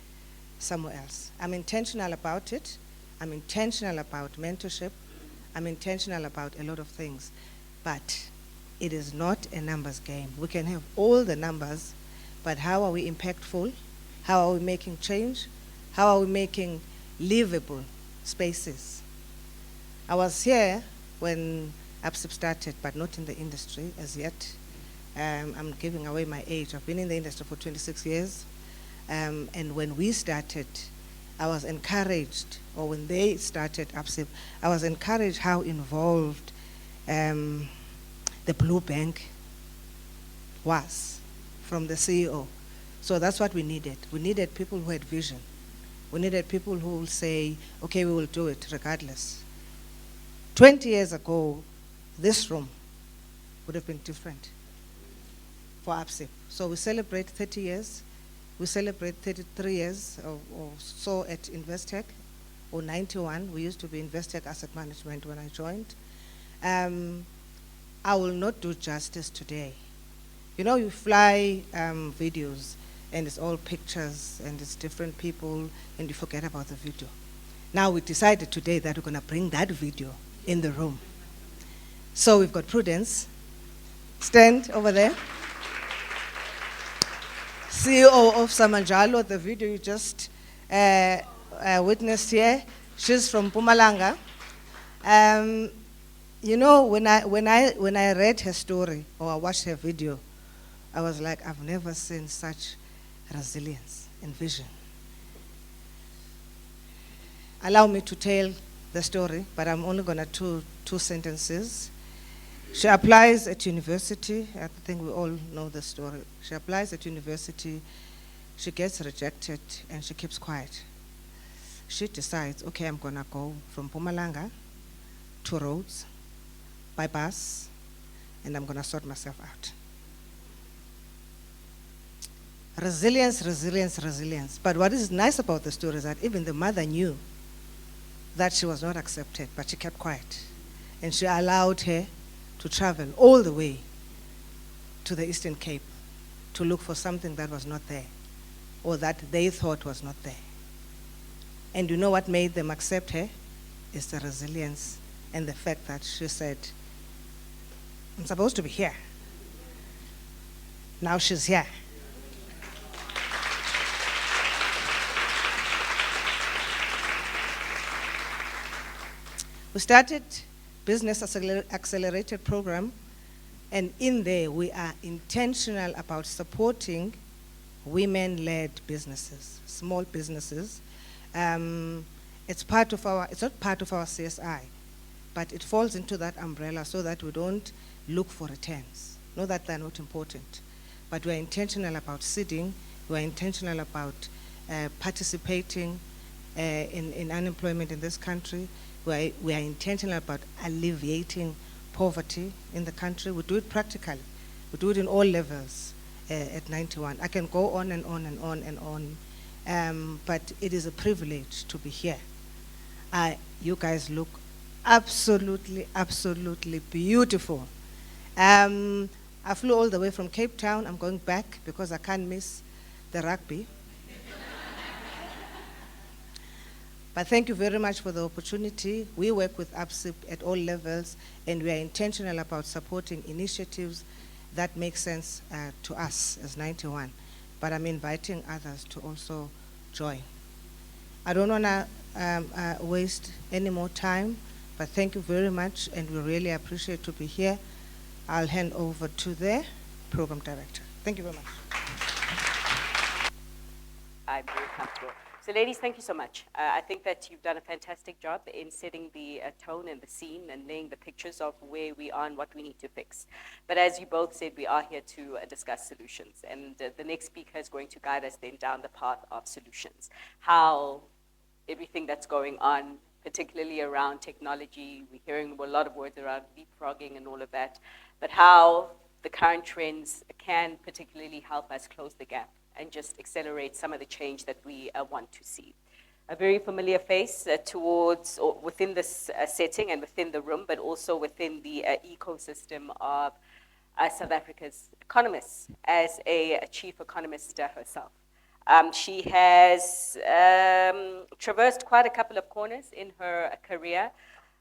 somewhere else. I'm intentional about it. I'm intentional about mentorship. I'm intentional about a lot of things. But it is not a numbers game. We can have all the numbers, but how are we impactful? How are we making change? How are we making livable spaces? I was here when ABSIP started, but not in the industry as yet. I'm giving away my age. I've been in the industry for 26 years. And when we started, I was encouraged, or when they started ABSIP, I was encouraged how involved the Blue Bank was from the CEO. So that's what we needed. We needed people who had vision. We needed people who will say, okay, we will do it regardless. 20 years ago, this room would have been different for ABSIP. So we celebrate 30 years. We celebrate 33 years or so at Investec. or 91. We used to be Investec Asset Management when I joined. I will not do justice today. You know, you fly videos and it's all pictures and it's different people and you forget about the video. Now we decided today that we're going to bring that video in the room. So we've got Prudence, stand over there. CEO of Samanjalo, the video you just witnessed here. She's from Mpumalanga. You know, when I read her story or I watched her video, I was like, I've never seen such resilience and vision. Allow me to tell the story, but I'm only going to two sentences. She applies at university. I think we all know the story. She applies at university, she gets rejected, and she keeps quiet. She decides, okay, I'm going to go from Mpumalanga to Rhodes by bus, and I'm going to sort myself out. Resilience, resilience, resilience. But what is nice about the story is that even the mother knew that she was not accepted, but she kept quiet. And she allowed her to travel all the way to the Eastern Cape to look for something that was not there, or that they thought was not there. And you know what made them accept her? Is the resilience and the fact that she said, I'm supposed to be here. Now she's here. We started Business Accelerated Program, and in there we are intentional about supporting women-led businesses, small businesses. It's not part of our CSI, but it falls into that umbrella so that we don't look for returns. Not that they're not important, but we're intentional about seeding, we're intentional about participating in unemployment in this country. We are intentional about alleviating poverty in the country. We do it practically. We do it in all levels at 91. I can go on and on and on and on, but it is a privilege to be here. You guys look absolutely, absolutely beautiful. I flew all the way from Cape Town. I'm going back because I can't miss the rugby. But thank you very much for the opportunity. We work with ABSIP at all levels, and we are intentional about supporting initiatives that make sense to us as 91. But I'm inviting others to also join. I don't want to waste any more time, but thank you very much, and we really appreciate to be here. I'll hand over to the program director. Thank you very much. I'm very comfortable. So ladies, thank you so much. I think that you've done a fantastic job in setting the tone and the scene and laying the pictures of where we are and what we need to fix. But as you both said, we are here to discuss solutions. And the next speaker is going to guide us then down the path of solutions. How everything that's going on, particularly around technology, we're hearing a lot of words around leapfrogging and all of that, but how the current trends can particularly help us close the gap and just accelerate some of the change that we want to see. A very familiar face towards or within this setting and within the room, but also within the ecosystem of South Africa's economists as a chief economist herself. She has traversed quite a couple of corners in her career,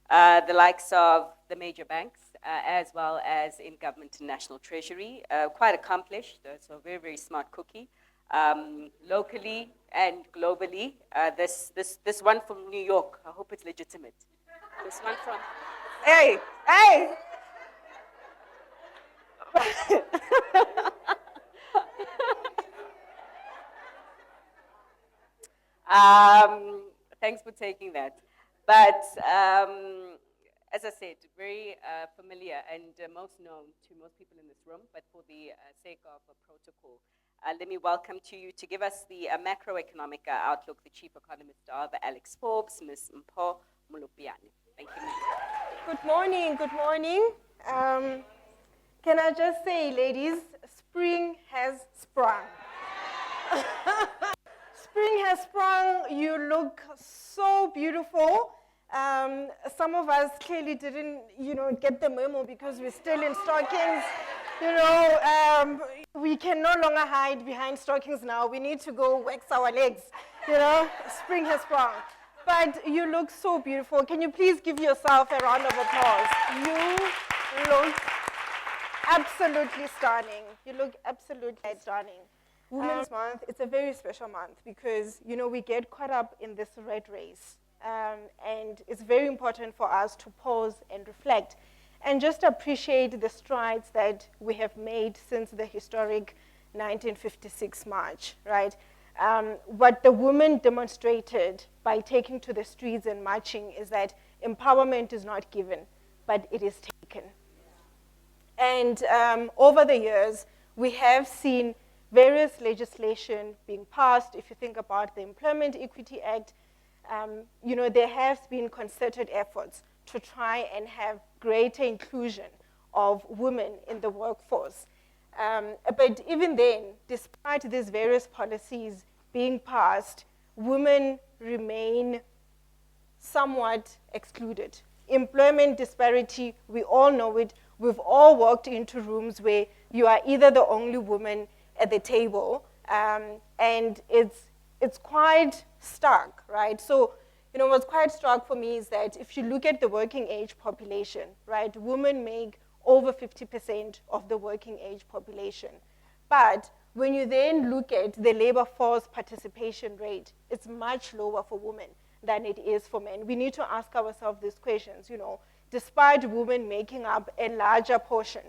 the likes of the major banks, as well as in government and national treasury. Quite accomplished, so a very, very smart cookie. Locally and globally. This one from New York, I hope it's legitimate. This one from, hey! Thanks for taking that. But as I said, very familiar and most known to most people in this room, but for the sake of a protocol, let me welcome to you to give us the macroeconomic outlook, the chief economist of Alex Forbes, Ms. Mpho Mulupiane. Thank you, Ms. Good morning, good morning. Can I just say, ladies, spring has sprung. Spring Hesprong, you look so beautiful. Some of us clearly didn't, get the memo because we're still in stockings. We can no longer hide behind stockings now. We need to go wax our legs, Spring Hesprong. But you look so beautiful. Can you please give yourself a round of applause? You look absolutely stunning. You look absolutely stunning. Women's Month, it's a very special month because, we get caught up in this red race. And it's very important for us to pause and reflect and just appreciate the strides that we have made since the historic 1956 march, right? What the women demonstrated by taking to the streets and marching is that empowerment is not given, but it is taken. And over the years, we have seen various legislation being passed. If you think about the Employment Equity Act, there have been concerted efforts to try and have greater inclusion of women in the workforce. But even then, despite these various policies being passed, women remain somewhat excluded. Employment disparity, we all know it. We've all walked into rooms where you are either the only woman at the table, and it's quite stark, right? So, what's quite stark for me is that if you look at the working age population, right, women make over 50% of the working age population. But when you then look at the labor force participation rate, it's much lower for women than it is for men. We need to ask ourselves these questions, despite women making up a larger portion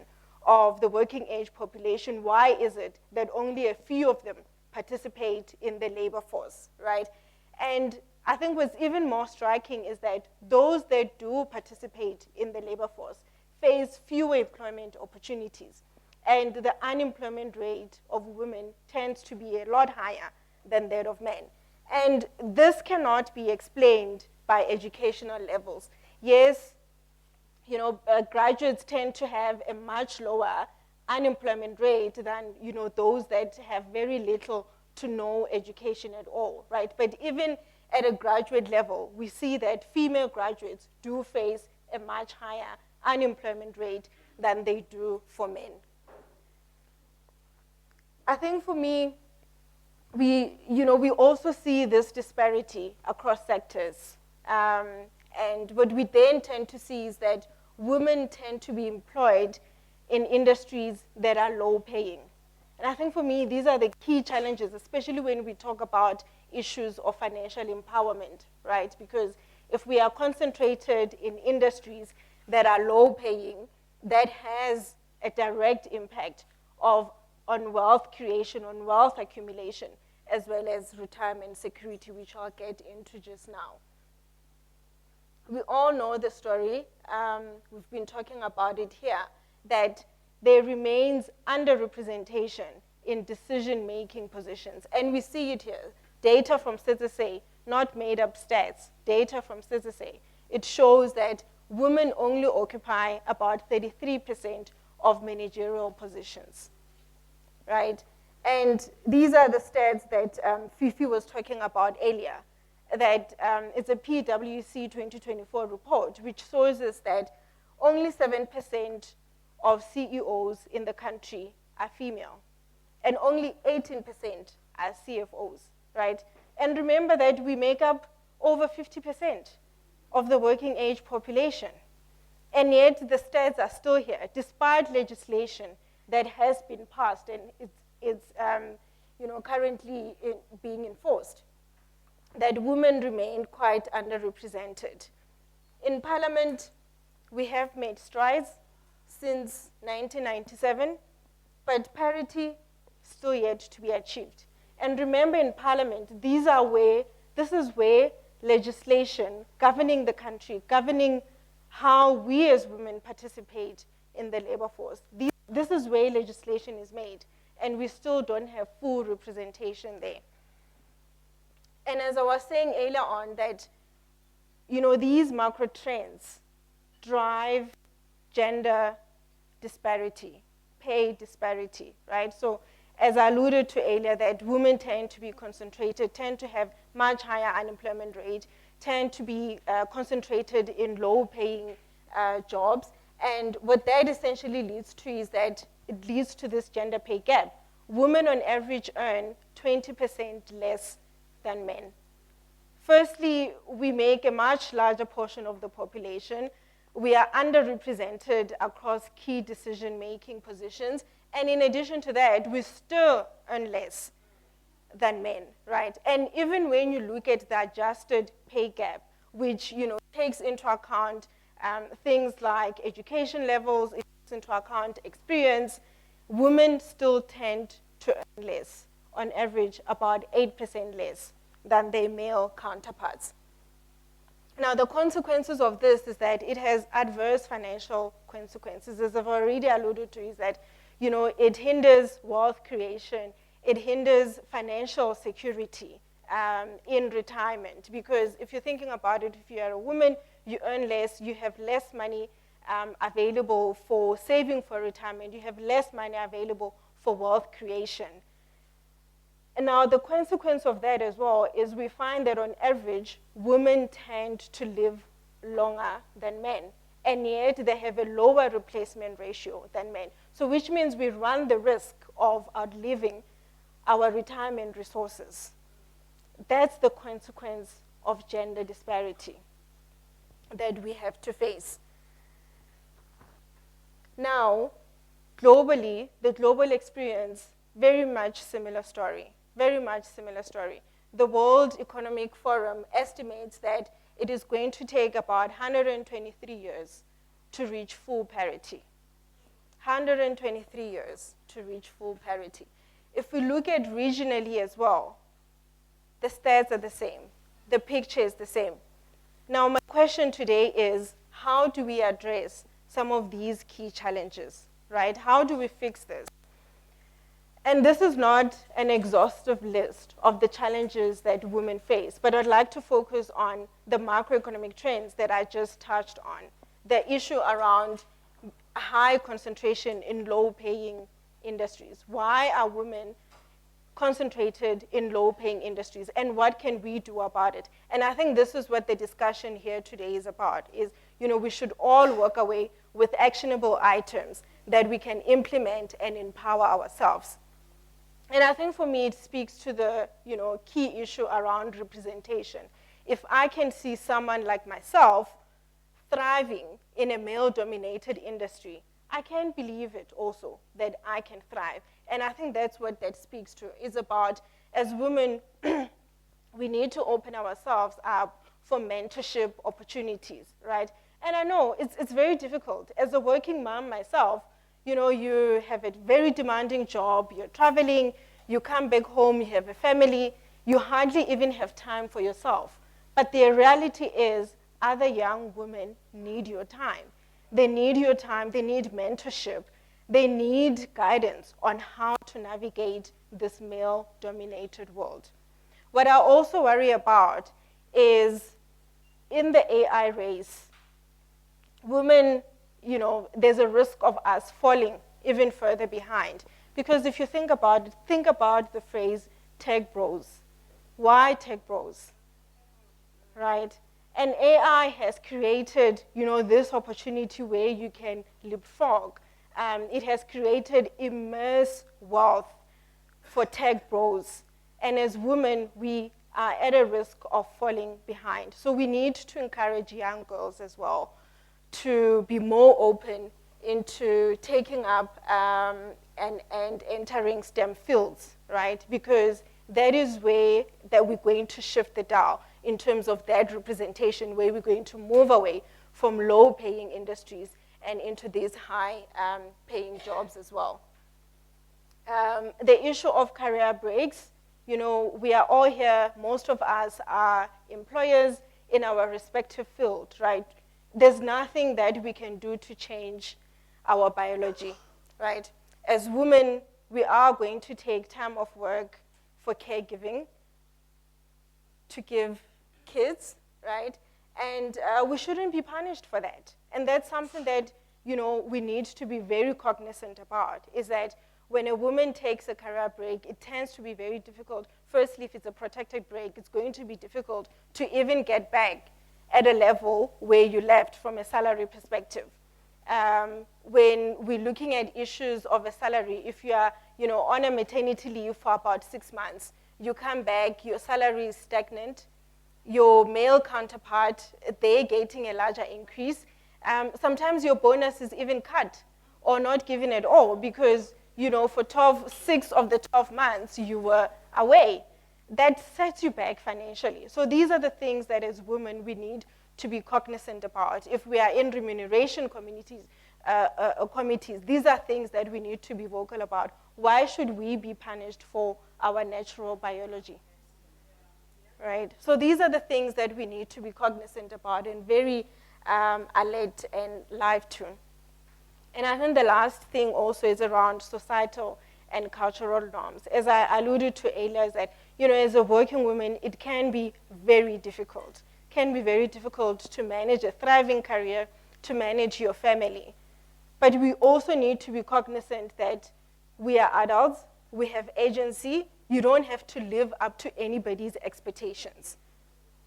of the working age population, why is it that only a few of them participate in the labor force, right? And I think what's even more striking is that those that do participate in the labor force face fewer employment opportunities. And the unemployment rate of women tends to be a lot higher than that of men. And this cannot be explained by educational levels. Yes, graduates tend to have a much lower unemployment rate than, those that have very little to no education at all, right? But even at a graduate level, we see that female graduates do face a much higher unemployment rate than they do for men. I think for me, we also see this disparity across sectors. And what we then tend to see is that women tend to be employed in industries that are low paying. And I think for me, these are the key challenges, especially when we talk about issues of financial empowerment, right? Because if we are concentrated in industries that are low paying, that has a direct impact on wealth creation, on wealth accumulation, as well as retirement security, which I'll get into just now. We all know the story. We've been talking about it here, that there remains underrepresentation in decision-making positions. And we see it here. Data from CISA, not made-up stats, data from CISA. It shows that women only occupy about 33% of managerial positions, right? And these are the stats that Fifi was talking about earlier, that it's a PwC 2024 report, which shows us that only 7% of CEOs in the country are female, and only 18% are CFOs, right? And remember that we make up over 50% of the working age population. And yet the stats are still here, despite legislation that has been passed and it's currently being enforced, that women remain quite underrepresented. In Parliament, we have made strides since 1997, but parity still yet to be achieved. And remember, in Parliament, this is where legislation governing the country, governing how we as women participate in the labor force, this is where legislation is made, and we still don't have full representation there. And as I was saying earlier on, that these macro trends drive gender disparity, pay disparity, right? So as I alluded to earlier, that women tend to be concentrated, tend to have much higher unemployment rate, tend to be concentrated in low-paying jobs. And what that essentially leads to is that it leads to this gender pay gap. Women on average earn 20% less than men. Firstly, we make a much larger portion of the population. We are underrepresented across key decision-making positions. And in addition to that, we still earn less than men, right? And even when you look at the adjusted pay gap, which takes into account things like education levels, it takes into account experience, women still tend to earn less, on average about 8% less than their male counterparts. Now, the consequences of this is that it has adverse financial consequences. As I've already alluded to, is that it hinders wealth creation, it hinders financial security in retirement. Because if you're thinking about it, if you're a woman, you earn less, you have less money available for saving for retirement, you have less money available for wealth creation. And now the consequence of that as well is we find that on average, women tend to live longer than men, and yet they have a lower replacement ratio than men. So which means we run the risk of outliving our retirement resources. That's the consequence of gender disparity that we have to face. Now, globally, the global experience, very much similar story. Very much similar story. The World Economic Forum estimates that it is going to take about 123 years to reach full parity. 123 years to reach full parity. If we look at regionally as well, the stats are the same. The picture is the same. Now, my question today is, how do we address some of these key challenges, right? How do we fix this? And this is not an exhaustive list of the challenges that women face, but I'd like to focus on the macroeconomic trends that I just touched on. The issue around high concentration in low-paying industries. Why are women concentrated in low-paying industries, and what can we do about it? And I think this is what the discussion here today is about, is we should all work away with actionable items that we can implement and empower ourselves. And I think for me, it speaks to the key issue around representation. If I can see someone like myself thriving in a male-dominated industry, I can believe it also that I can thrive. And I think that's what that speaks to, is about, as women, we need to open ourselves up for mentorship opportunities, right? And I know it's very difficult. As a working mom myself, you have a very demanding job, you're traveling, you come back home, you have a family, you hardly even have time for yourself. But the reality is, other young women need your time. They need your time, they need mentorship, they need guidance on how to navigate this male-dominated world. What I also worry about is, in the AI race, women, there's a risk of us falling even further behind. Because if you think about it, think about the phrase tech bros. Why tech bros, right? And AI has created, this opportunity where you can leapfrog. It has created immense wealth for tech bros. And as women, we are at a risk of falling behind. So we need to encourage young girls as well to be more open into taking up and entering STEM fields, right? Because that is where that we're going to shift the dial in terms of that representation, where we're going to move away from low-paying industries and into these high-paying jobs as well. The issue of career breaks, we are all here, most of us are employers in our respective field, right? There's nothing that we can do to change our biology, right? As women, we are going to take time off work for caregiving, to give kids, right? And we shouldn't be punished for that. And that's something that, we need to be very cognizant about, is that when a woman takes a career break, it tends to be very difficult. Firstly, if it's a protected break, it's going to be difficult to even get back at a level where you left from a salary perspective. When we're looking at issues of a salary, if you are on a maternity leave for about 6 months, you come back, your salary is stagnant, your male counterpart, they're getting a larger increase. Sometimes your bonus is even cut or not given at all because for 6 of the 12 months you were away. That sets you back financially. So these are the things that as women we need to be cognizant about. If we are in remuneration committees, these are things that we need to be vocal about. Why should we be punished for our natural biology? Right? So these are the things that we need to be cognizant about and very alert and live to. And I think the last thing also is around societal and cultural norms. As I alluded to earlier, is that as a working woman, it can be very difficult. Can be very difficult to manage a thriving career, to manage your family. But we also need to be cognizant that we are adults, we have agency, you don't have to live up to anybody's expectations.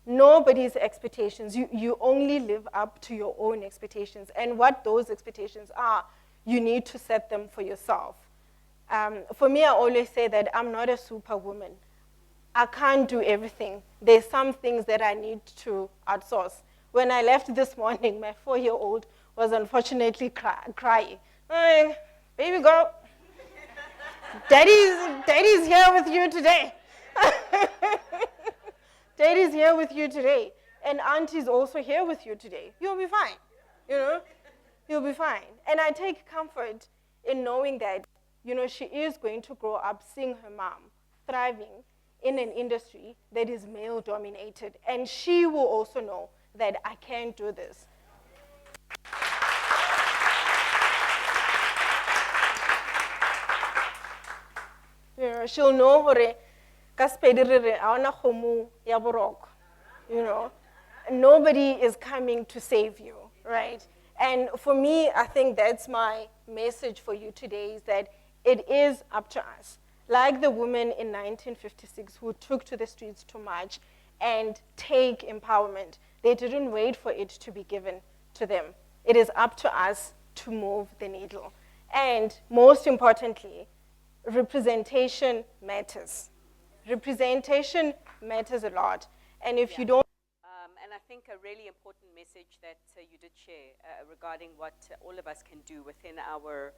Nobody's expectations, you only live up to your own expectations. And what those expectations are, you need to set them for yourself. For me, I always say that I'm not a superwoman. I can't do everything. There's some things that I need to outsource. When I left this morning, my 4-year-old was unfortunately crying. Hey, baby girl, daddy's here with you today. Daddy's here with you today. And auntie's also here with you today. You'll be fine, You'll be fine. And I take comfort in knowing that, she is going to grow up seeing her mom thriving in an industry that is male-dominated. And she will also know that I can do this. She'll know hore ka Sepedi re re ha ona kgomo ya boroko. Nobody is coming to save you, right? And for me, I think that's my message for you today, is that it is up to us. Like the women in 1956 who took to the streets to march and take empowerment. They didn't wait for it to be given to them. It is up to us to move the needle. And most importantly, representation matters. Representation matters a lot. And if you don't... And I think a really important message that you did share regarding what all of us can do within our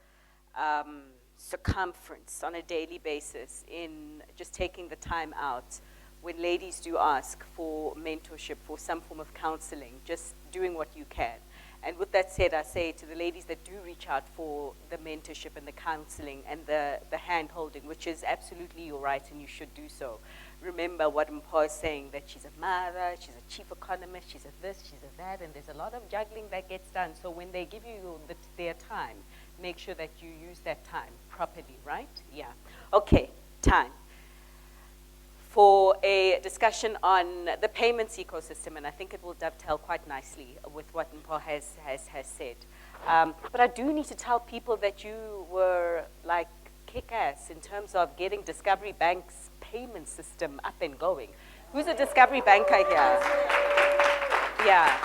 circumference on a daily basis in just taking the time out when ladies do ask for mentorship, for some form of counseling, just doing what you can. And with that said, I say to the ladies that do reach out for the mentorship and the counseling and the hand-holding, which is absolutely your right and you should do so. Remember what Mpho is saying, that she's a mother, she's a chief economist, she's a this, she's a that, and there's a lot of juggling that gets done. So when they give you their time, make sure that you use that time properly, right? Yeah. Okay, time for a discussion on the payments ecosystem, and I think it will dovetail quite nicely with what Mpho has said. But I do need to tell people that you were like kick-ass in terms of getting Discovery Bank's payment system up and going. Who's a Discovery banker here? Yeah.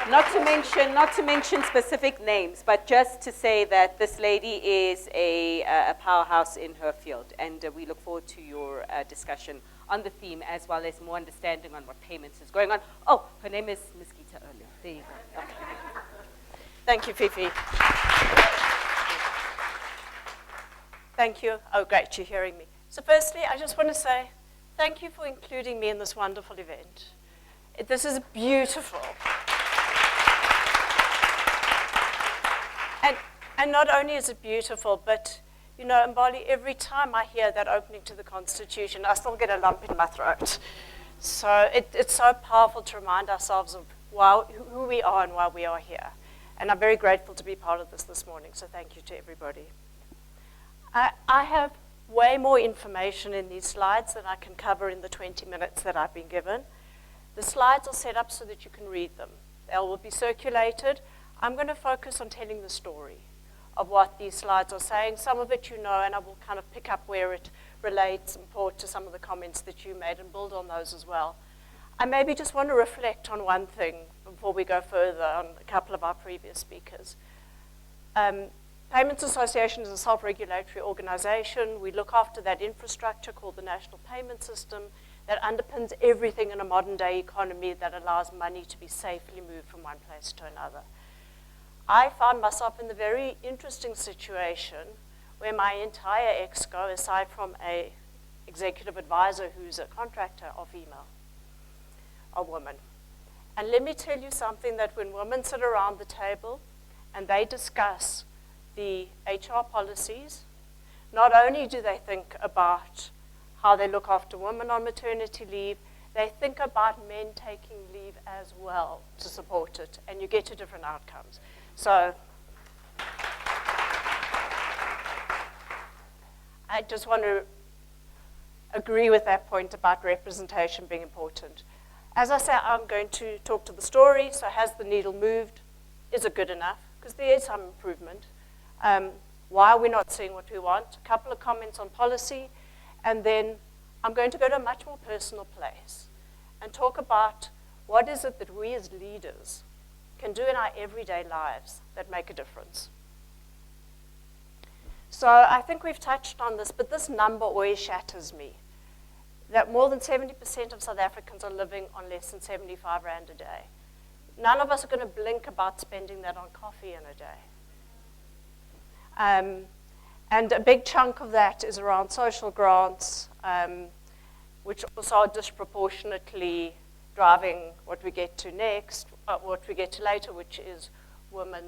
Not to mention specific names, but just to say that this lady is a powerhouse in her field, and we look forward to your discussion on the theme, as well as more understanding on what payments is going on. Oh, her name is Ms. Gita Early. There you go. Okay. Thank you, Fifi. Thank you. Oh, great, you're hearing me. So firstly, I just want to say thank you for including me in this wonderful event. This is beautiful. And not only is it beautiful, but, Mbali, every time I hear that opening to the Constitution, I still get a lump in my throat. So it's so powerful to remind ourselves of who we are and why we are here. And I'm very grateful to be part of this morning, so thank you to everybody. I have way more information in these slides than I can cover in the 20 minutes that I've been given. The slides are set up so that you can read them. They will be circulated. I'm going to focus on telling the story of what these slides are saying. Some of it you know, and I will kind of pick up where it relates and point to some of the comments that you made and build on those as well. I maybe just want to reflect on one thing before we go further on a couple of our previous speakers. Payments Association is a self-regulatory organization. We look after that infrastructure called the National Payment System that underpins everything in a modern day economy that allows money to be safely moved from one place to another. I found myself in the very interesting situation where my entire exco, aside from a executive advisor who's a contractor, are female, are women. And let me tell you something, that when women sit around the table and they discuss the HR policies, not only do they think about how they look after women on maternity leave, they think about men taking leave as well to support it, and you get to different outcomes. So I just want to agree with that point about representation being important. As I say, I'm going to talk to the story, so has the needle moved? Is it good enough? Because there is some improvement. Why are we not seeing what we want? A couple of comments on policy, and then I'm going to go to a much more personal place and talk about what is it that we as leaders can do in our everyday lives that make a difference. So I think we've touched on this, but this number always shatters me, that more than 70% of South Africans are living on less than 75 Rand a day. None of us are going to blink about spending that on coffee in a day. And a big chunk of that is around social grants, which also are disproportionately driving what we get to next, what we get to later, which is women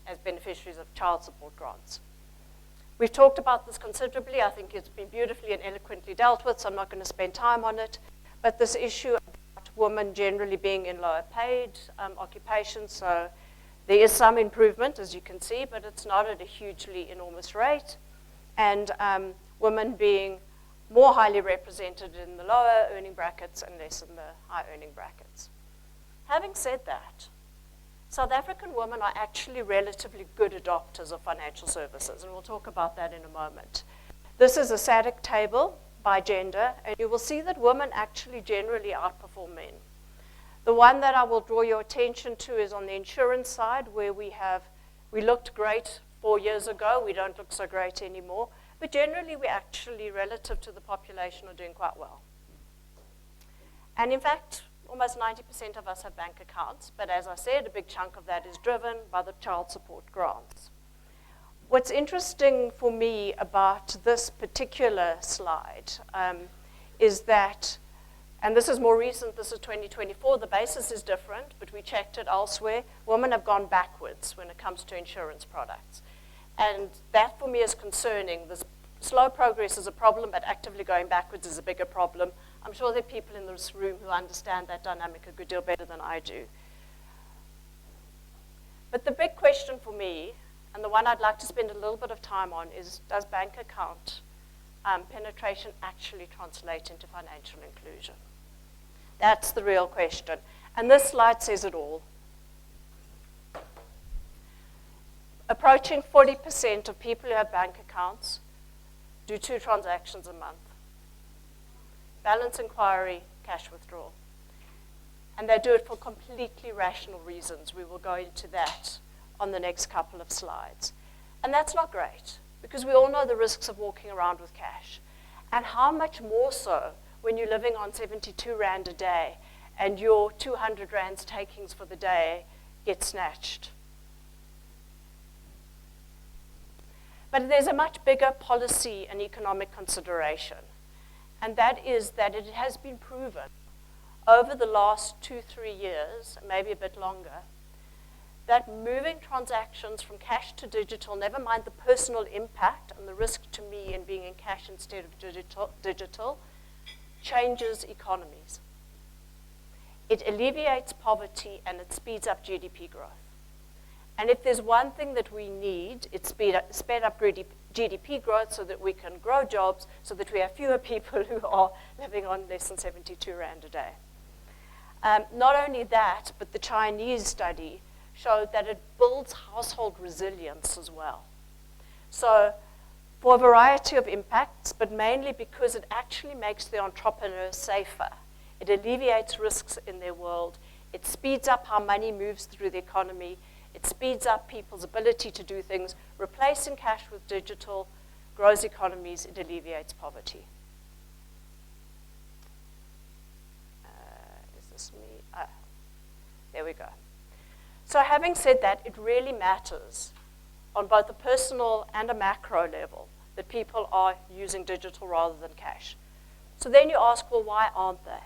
as beneficiaries of child support grants. We've talked about this considerably. I think it's been beautifully and eloquently dealt with, so I'm not going to spend time on it. But this issue about women generally being in lower paid occupations, so there is some improvement, as you can see, but it's not at a hugely enormous rate. And women being more highly represented in the lower earning brackets and less in the high earning brackets. Having said that, South African women are actually relatively good adopters of financial services, and we'll talk about that in a moment. This is a SADC table by gender, and you will see that women actually generally outperform men. The one that I will draw your attention to is on the insurance side, where we looked great 4 years ago. We don't look so great anymore. But generally, we actually, relative to the population, are doing quite well. And in fact, almost 90% of us have bank accounts. But as I said, a big chunk of that is driven by the child support grants. What's interesting for me about this particular slide is that, and this is more recent, this is 2024, the basis is different, but we checked it elsewhere. Women have gone backwards when it comes to insurance products. And that for me is concerning. This slow progress is a problem, but actively going backwards is a bigger problem. I'm sure there are people in this room who understand that dynamic a good deal better than I do. But the big question for me, and the one I'd like to spend a little bit of time on, is does bank account penetration actually translate into financial inclusion? That's the real question. And this slide says it all. Approaching 40% of people who have bank accounts do 2 transactions a month. Balance inquiry, cash withdrawal. And they do it for completely rational reasons. We will go into that on the next couple of slides. And that's not great, because we all know the risks of walking around with cash. And how much more so when you're living on 72 Rand a day and your 200 Rands takings for the day get snatched. But there's a much bigger policy and economic consideration, and that is that it has been proven over the last 2-3 years, maybe a bit longer, that moving transactions from cash to digital, never mind the personal impact and the risk to me in being in cash instead of digital, changes economies. It alleviates poverty and it speeds up GDP growth. And if there's one thing that we need, it's sped up GDP growth so that we can grow jobs, so that we have fewer people who are living on less than 72 Rand a day. Not only that, but the Chinese study showed that it builds household resilience as well. So for a variety of impacts, but mainly because it actually makes the entrepreneur safer. It alleviates risks in their world. It speeds up how money moves through the economy. It speeds up people's ability to do things. Replacing cash with digital grows economies. It alleviates poverty. Is this me? Ah, there we go. So having said that, it really matters on both a personal and a macro level that people are using digital rather than cash. So then you ask, well, why aren't they?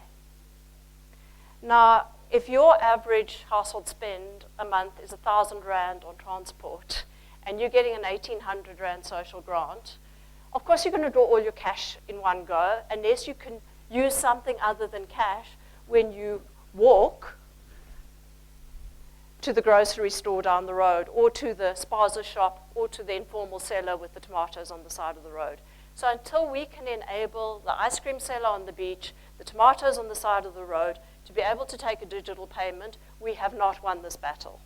Now, if your average household spend a month is 1,000 Rand on transport, and you're getting an 1,800 Rand social grant, of course you're going to draw all your cash in one go, unless you can use something other than cash when you walk to the grocery store down the road, or to the spaza shop, or to the informal seller with the tomatoes on the side of the road. So until we can enable the ice cream seller on the beach, the tomatoes on the side of the road, to be able to take a digital payment, we have not won this battle.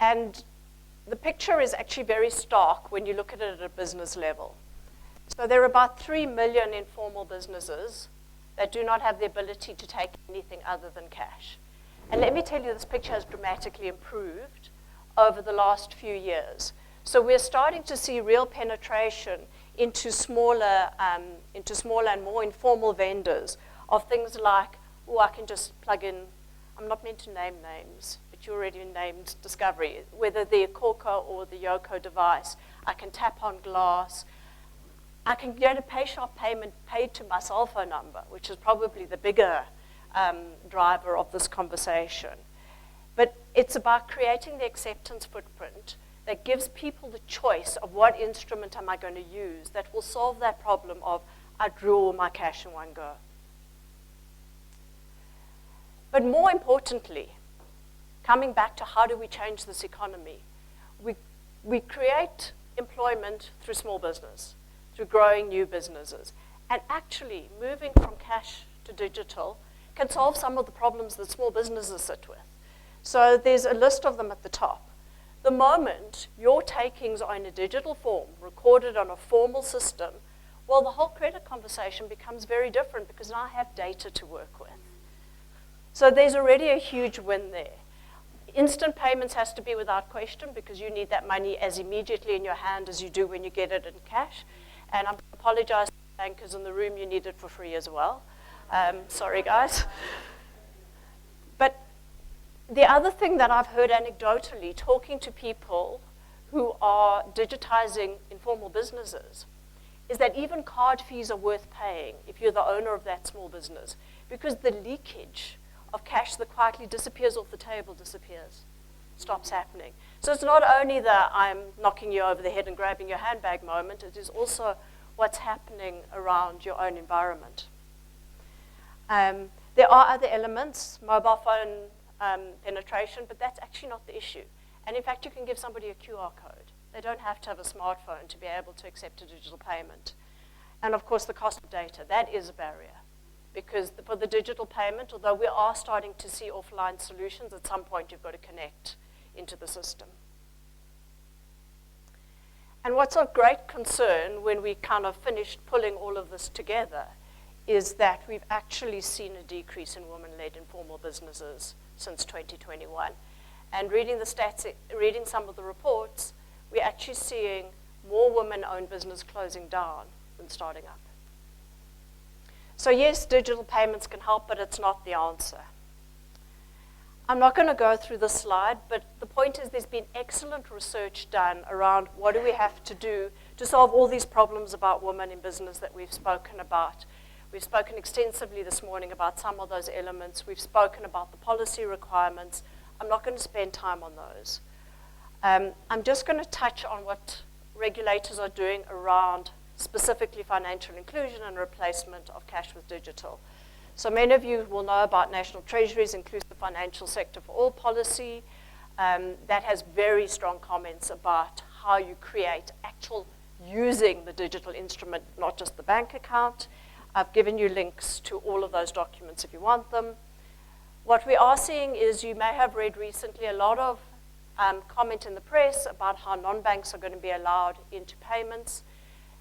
And the picture is actually very stark when you look at it at a business level. So there are about 3 million informal businesses that do not have the ability to take anything other than cash. And let me tell you, this picture has dramatically improved over the last few years. So we're starting to see real penetration into smaller and more informal vendors of things like, oh, I can just plug in, I'm not meant to name names, but you already named Discovery, whether the Corco or the Yoko device. I can tap on glass. I can get a pay-shop payment paid to my cell phone number, which is probably the bigger driver of this conversation. But it's about creating the acceptance footprint that gives people the choice of what instrument am I going to use that will solve that problem of I draw all my cash in one go. But more importantly, coming back to how do we change this economy, we create employment through small business, through growing new businesses. And actually, moving from cash to digital can solve some of the problems that small businesses sit with. So there's a list of them at the top. The moment your takings are in a digital form, recorded on a formal system, well, the whole credit conversation becomes very different because now I have data to work with. So there's already a huge win there. Instant payments has to be without question because you need that money as immediately in your hand as you do when you get it in cash. And I apologize to the bankers in the room, you need it for free as well. Sorry, guys. But the other thing that I've heard anecdotally, talking to people who are digitizing informal businesses, is that even card fees are worth paying if you're the owner of that small business, because the leakage of cash that quietly disappears off the table stops happening. So it's not only the I'm knocking you over the head and grabbing your handbag moment, it is also what's happening around your own environment. There are other elements, mobile phone penetration, but that's actually not the issue. And in fact, you can give somebody a QR code. They don't have to have a smartphone to be able to accept a digital payment. And of course, the cost of data, that is a barrier. Because for the digital payment, although we are starting to see offline solutions, at some point you've got to connect into the system. And what's of great concern when we kind of finished pulling all of this together is that we've actually seen a decrease in women-led informal businesses since 2021. And reading the stats, reading some of the reports, we're actually seeing more women-owned business closing down than starting up. So yes, digital payments can help, but it's not the answer. I'm not going to go through this slide, but the point is there's been excellent research done around what do we have to do to solve all these problems about women in business that we've spoken about. We've spoken extensively this morning about some of those elements. We've spoken about the policy requirements. I'm not going to spend time on those. I'm just going to touch on what regulators are doing around specifically financial inclusion and replacement of cash with digital. So many of you will know about National Treasury's Inclusive Financial Sector for All policy. That has very strong comments about how you create actual using the digital instrument, not just the bank account. I've given you links to all of those documents if you want them. What we are seeing is, you may have read recently a lot of comment in the press about how non-banks are going to be allowed into payments.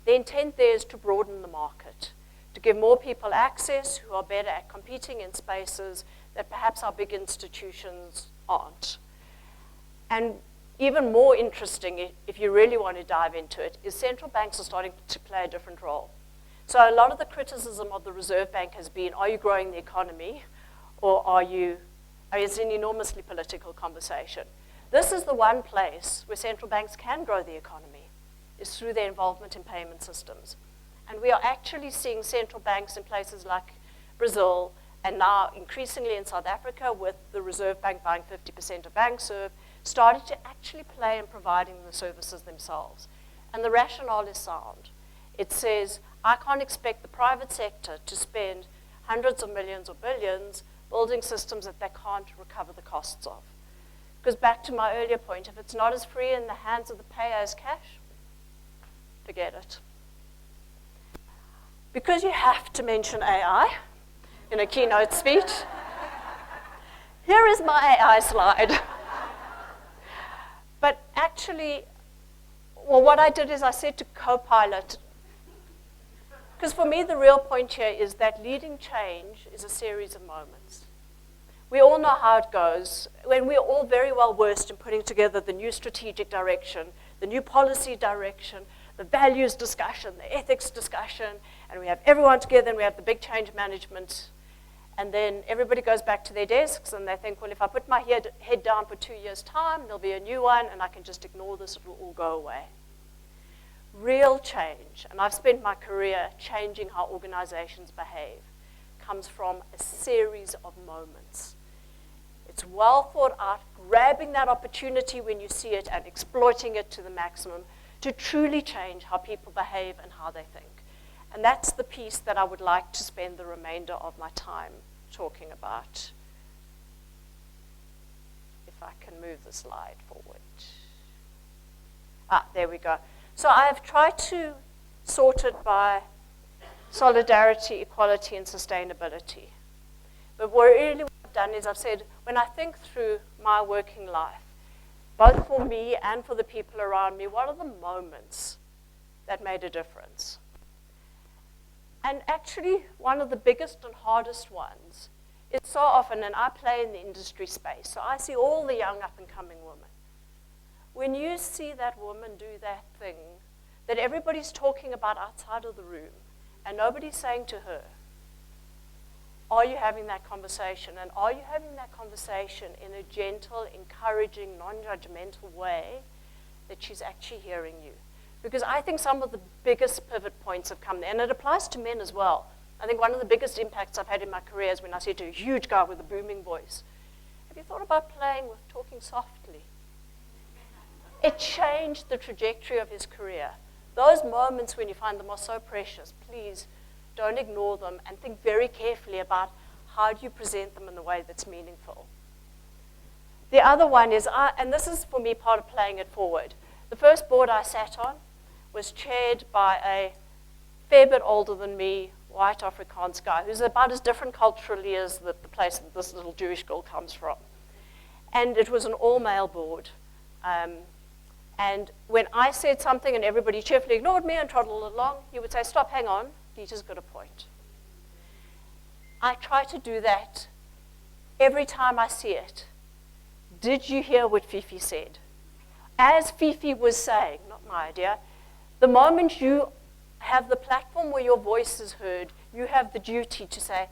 The intent there is to broaden the market, to give more people access who are better at competing in spaces that perhaps our big institutions aren't. And even more interesting, if you really want to dive into it, is central banks are starting to play a different role. So a lot of the criticism of the Reserve Bank has been, are you growing the economy, or it's an enormously political conversation. This is the one place where central banks can grow the economy, is through their involvement in payment systems. And we are actually seeing central banks in places like Brazil, and now increasingly in South Africa, with the Reserve Bank buying 50% of BankServe, started to actually play in providing the services themselves. And the rationale is sound. It says, I can't expect the private sector to spend hundreds of millions or billions building systems that they can't recover the costs of. Because back to my earlier point, if it's not as free in the hands of the payer as cash, forget it. Because you have to mention AI in a keynote speech, here is my AI slide. But actually, well, what I did is I said to Copilot, because for me the real point here is that leading change is a series of moments. We all know how it goes, when we're all very well versed in putting together the new strategic direction, the new policy direction, the values discussion, the ethics discussion, and we have everyone together and we have the big change management. And then everybody goes back to their desks and they think, well, if I put my head down for 2 years' time, there'll be a new one and I can just ignore this, it will all go away. Real change, and I've spent my career changing how organizations behave, comes from a series of moments. It's well thought out, grabbing that opportunity when you see it and exploiting it to the maximum to truly change how people behave and how they think. And that's the piece that I would like to spend the remainder of my time talking about. If I can move the slide forward. There we go. So I have tried to sort it by solidarity, equality, and sustainability. But what I've done is I've said, when I think through my working life, both for me and for the people around me, what are the moments that made a difference? And actually, one of the biggest and hardest ones is so often, and I play in the industry space, so I see all the young up-and-coming women. When you see that woman do that thing that everybody's talking about outside of the room, and nobody's saying to her, are you having that conversation? And are you having that conversation in a gentle, encouraging, non-judgmental way that she's actually hearing you? Because I think some of the biggest pivot points have come there, and it applies to men as well. I think one of the biggest impacts I've had in my career is when I said to a huge guy with a booming voice, have you thought about playing with talking softly? It changed the trajectory of his career. Those moments when you find them are so precious. Please don't ignore them and think very carefully about how do you present them in a way that's meaningful. The other one is, and this is for me part of playing it forward. The first board I sat on was chaired by a fair bit older than me, white Afrikaans guy, who's about as different culturally as the place that this little Jewish girl comes from. And it was an all-male board. And when I said something and everybody cheerfully ignored me and trotted along, he would say, stop, hang on, Dieter's got a point. I try to do that every time I see it. Did you hear what Fifi said? As Fifi was saying, not my idea, the moment you have the platform where your voice is heard, you have the duty to say,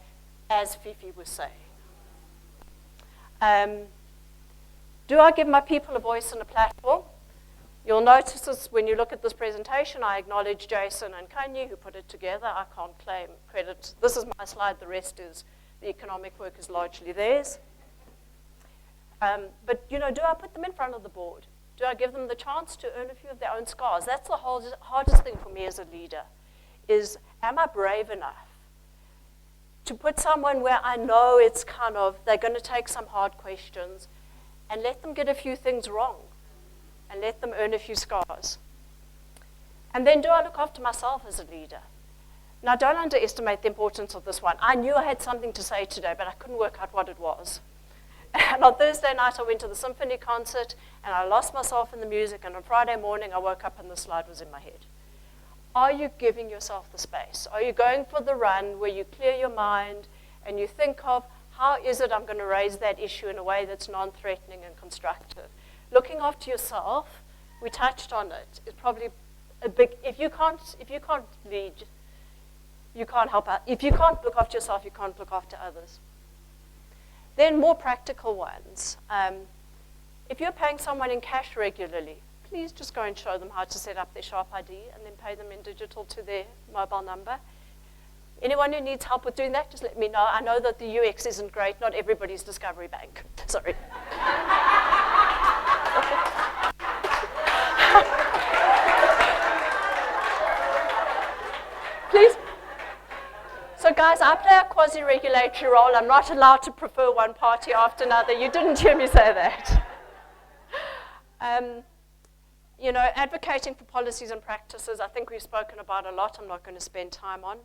as Fifi was saying. Do I give my people a voice and a platform? You'll notice this when you look at this presentation, I acknowledge Jason and Kanye who put it together. I can't claim credit. This is my slide, the rest is, the economic work is largely theirs. But do I put them in front of the board? Do I give them the chance to earn a few of their own scars? That's the hardest thing for me as a leader, is am I brave enough to put someone where I know it's they're going to take some hard questions and let them get a few things wrong and let them earn a few scars. And then do I look after myself as a leader? Now, don't underestimate the importance of this one. I knew I had something to say today, but I couldn't work out what it was. And on Thursday night, I went to the symphony concert, and I lost myself in the music, and on Friday morning, I woke up and the slide was in my head. Are you giving yourself the space? Are you going for the run where you clear your mind and you think of, how is it I'm going to raise that issue in a way that's non-threatening and constructive? Looking after yourself, we touched on it, is probably a big, if you can't lead, you can't help out. If you can't look after yourself, you can't look after others. Then more practical ones. If you're paying someone in cash regularly, please just go and show them how to set up their Sharp ID and then pay them in digital to their mobile number. Anyone who needs help with doing that, just let me know. I know that the UX isn't great. Not everybody's Discovery Bank. Sorry. Please. So guys, I play a quasi-regulatory role. I'm not allowed to prefer one party after another. You didn't hear me say that. You know, advocating for policies and practices, I think we've spoken about a lot. I'm not going to spend time on.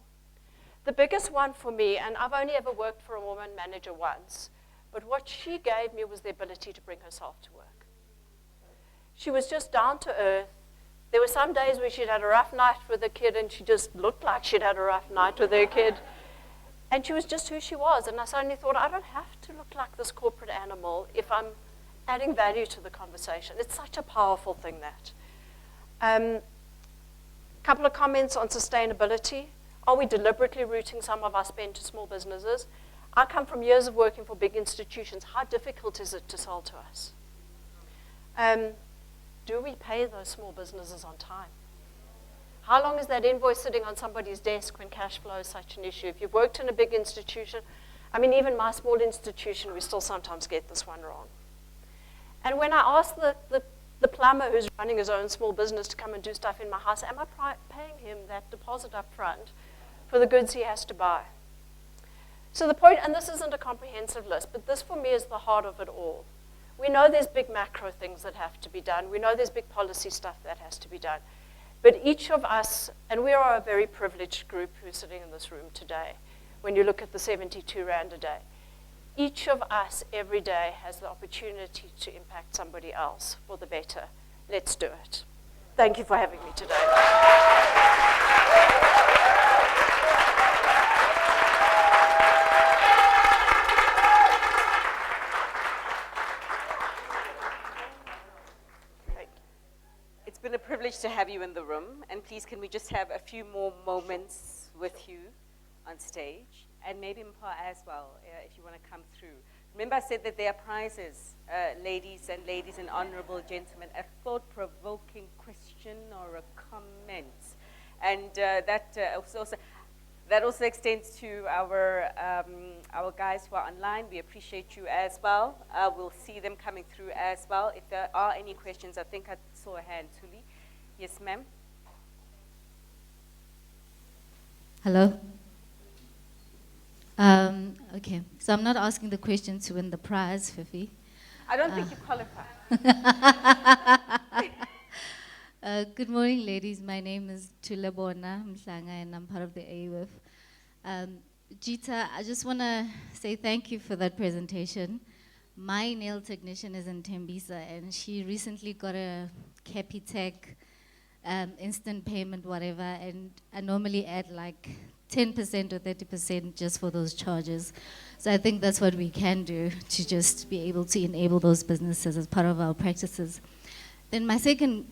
The biggest one for me, and I've only ever worked for a woman manager once, but what she gave me was the ability to bring herself to work. She was just down to earth. There were some days where she'd had a rough night with a kid and she just looked like she'd had a rough night with her kid. And she was just who she was. And I suddenly thought, I don't have to look like this corporate animal if I'm adding value to the conversation. It's such a powerful thing, that. Couple of comments on sustainability. Are we deliberately routing some of our spend to small businesses? I come from years of working for big institutions. How difficult is it to sell to us? Do we pay those small businesses on time? How long is that invoice sitting on somebody's desk when cash flow is such an issue? If you've worked in a big institution, I mean, even my small institution, we still sometimes get this one wrong. And when I ask the plumber who's running his own small business to come and do stuff in my house, am I paying him that deposit up front for the goods he has to buy? So the point, and this isn't a comprehensive list, but this for me is the heart of it all. We know there's big macro things that have to be done. We know there's big policy stuff that has to be done. But each of us, and we are a very privileged group who's sitting in this room today, when you look at the 72 Rand a day, each of us every day has the opportunity to impact somebody else for the better. Let's do it. Thank you for having me today. It's been a privilege to have you in the room, and please can we just have a few more moments with you on stage, and maybe Mpa as well, if you want to come through. Remember I said that there are prizes, ladies and honorable gentlemen, a thought-provoking question or a comment, and that also extends to our guys who are online. We appreciate you as well. We'll see them coming through as well. If there are any questions, I think I saw a hand, Tuli. Yes, ma'am. Hello. Okay, so I'm not asking the question to win the prize, Fifi. I don't think you qualify. Good morning, ladies. My name is Tulebona Mhlanga, and I'm part of the AWIF. Jita, I just want to say thank you for that presentation. My nail technician is in Tembisa, and she recently got a Capitec instant payment, whatever, and I normally add like 10% or 30% just for those charges. So I think that's what we can do to just be able to enable those businesses as part of our practices. Then my second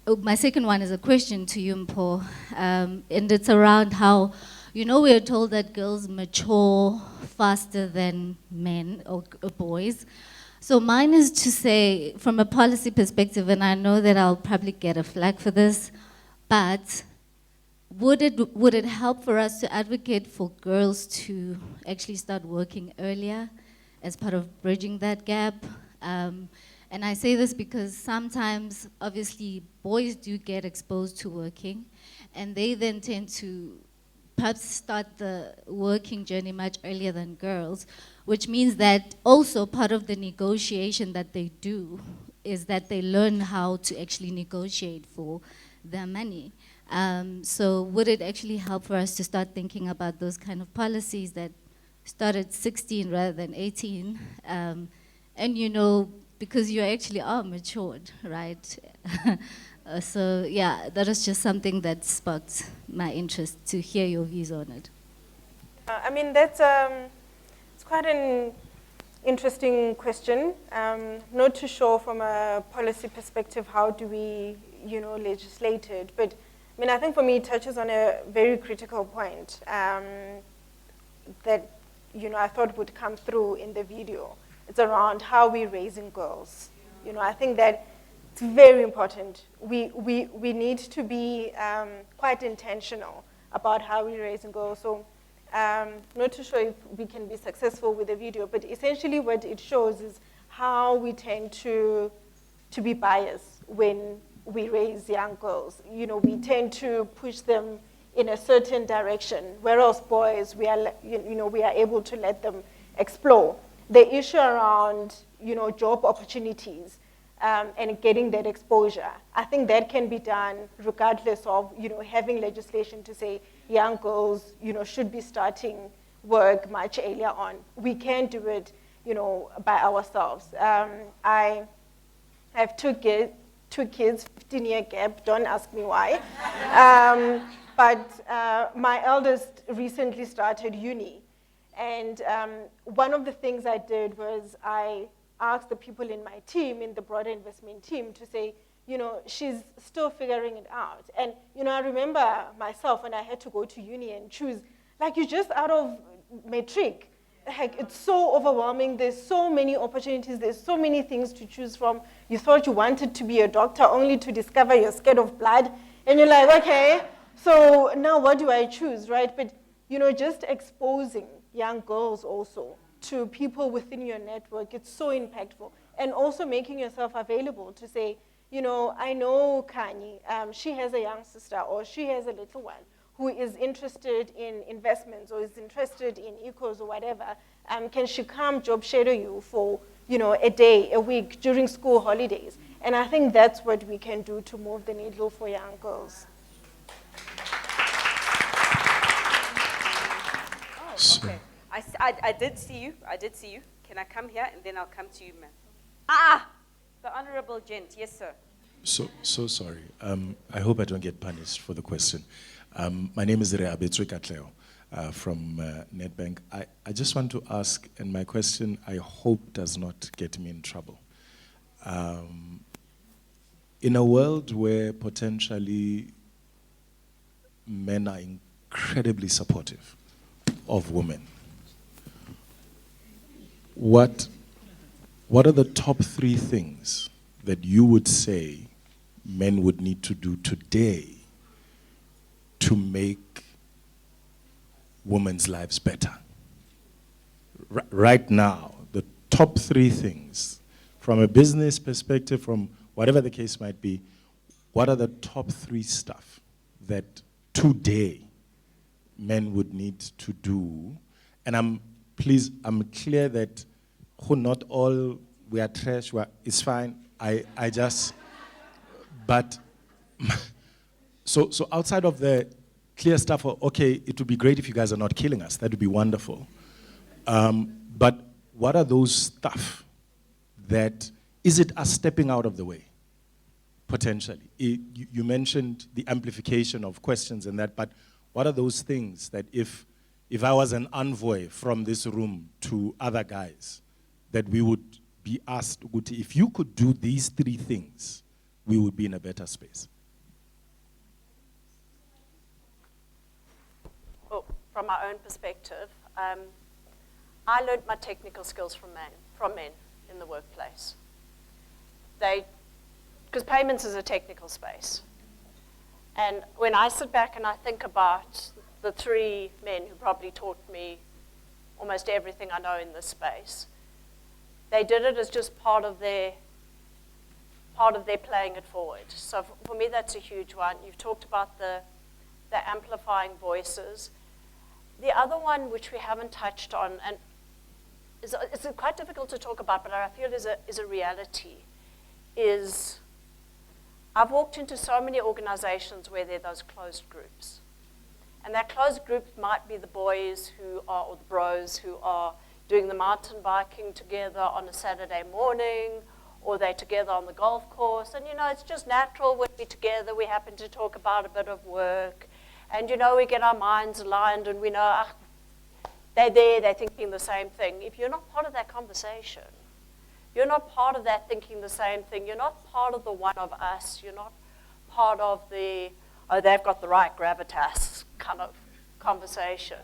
one is a question to you, Mpo, and it's around how, you know, we are told that girls mature faster than men or boys. So mine is to say, from a policy perspective, and I know that I'll probably get a flag for this, but would it help for us to advocate for girls to actually start working earlier as part of bridging that gap? And I say this because sometimes, obviously, boys do get exposed to working, and they then tend to perhaps start the working journey much earlier than girls, which means that also part of the negotiation that they do is that they learn how to actually negotiate for their money. So would it actually help for us to start thinking about those kind of policies that start at 16 rather than 18? And you know, because you actually are matured, right? So yeah, that is just something that sparked my interest to hear your views on it. I mean, that's it's quite an interesting question. Not too sure from a policy perspective how do we, you know, legislate it. But I mean, I think for me it touches on a very critical point that, you know, I thought would come through in the video. It's around how we're raising girls. You know, I think that it's very important. We need to be quite intentional about how we're raising girls. So not too sure if we can be successful with the video, but essentially what it shows is how we tend to be biased when we raise young girls. You know, we tend to push them in a certain direction, whereas boys, we are able to let them explore. The issue around, you know, job opportunities and getting that exposure, I think that can be done regardless of, you know, having legislation to say young girls, you know, should be starting work much earlier on. We can do it, you know, by ourselves. I have two kids, 15-year gap, don't ask me why. But my eldest recently started uni. And one of the things I did was I asked the people in my team, in the broader investment team, to say, you know, she's still figuring it out. And, you know, I remember myself when I had to go to uni and choose, like, you're just out of matric. Like, it's so overwhelming. There's so many opportunities. There's so many things to choose from. You thought you wanted to be a doctor only to discover you're scared of blood. And you're like, okay, so now what do I choose, right? But, you know, just exposing young girls also to people within your network, it's so impactful. And also making yourself available to say, you know, I know Kanye, she has a young sister or she has a little one who is interested in investments or is interested in ecos or whatever. Can she come job shadow you for, you know, a day, a week during school holidays? And I think that's what we can do to move the needle for young girls. Oh, okay. I did see you. I did see you. Can I come here and then I'll come to you, ma'am? The honorable gent. Yes, sir. So sorry. I hope I don't get punished for the question. My name is ABSIP from Nedbank. I just want to ask, and my question I hope does not get me in trouble. In a world where potentially men are incredibly supportive of women, what are the top 3 things that you would say men would need to do today to make women's lives better? Right now, the top 3 things, from a business perspective, from whatever the case might be, what are the top 3 stuff that today men would need to do? And I'm clear that not all we are trash, it's fine. I just, but, so outside of the clear stuff, okay, it would be great if you guys are not killing us. That would be wonderful. But what are those stuff that, is it us stepping out of the way, potentially? You mentioned the amplification of questions and that, but what are those things that if I was an envoy from this room to other guys, that we would be asked, if you could do these 3 things, we would be in a better space? Well, from my own perspective, I learned my technical skills from men in the workplace. Because payments is a technical space. And when I sit back and I think about the 3 men who probably taught me almost everything I know in this space, they did it as just part of their playing it forward. So for me, that's a huge one. You've talked about the amplifying voices. The other one, which we haven't touched on, and it's quite difficult to talk about, but I feel is a reality, is I've walked into so many organizations where there are those closed groups. And that closed group might be the boys who are, or the bros who are doing the mountain biking together on a Saturday morning, or they're together on the golf course. And, you know, it's just natural when we're together, we happen to talk about a bit of work. And, you know, we get our minds aligned and we know, they're there, they're thinking the same thing. If you're not part of that conversation, you're not part of that thinking the same thing. You're not part of the one of us. You're not part of the, oh, they've got the right gravitas kind of conversation.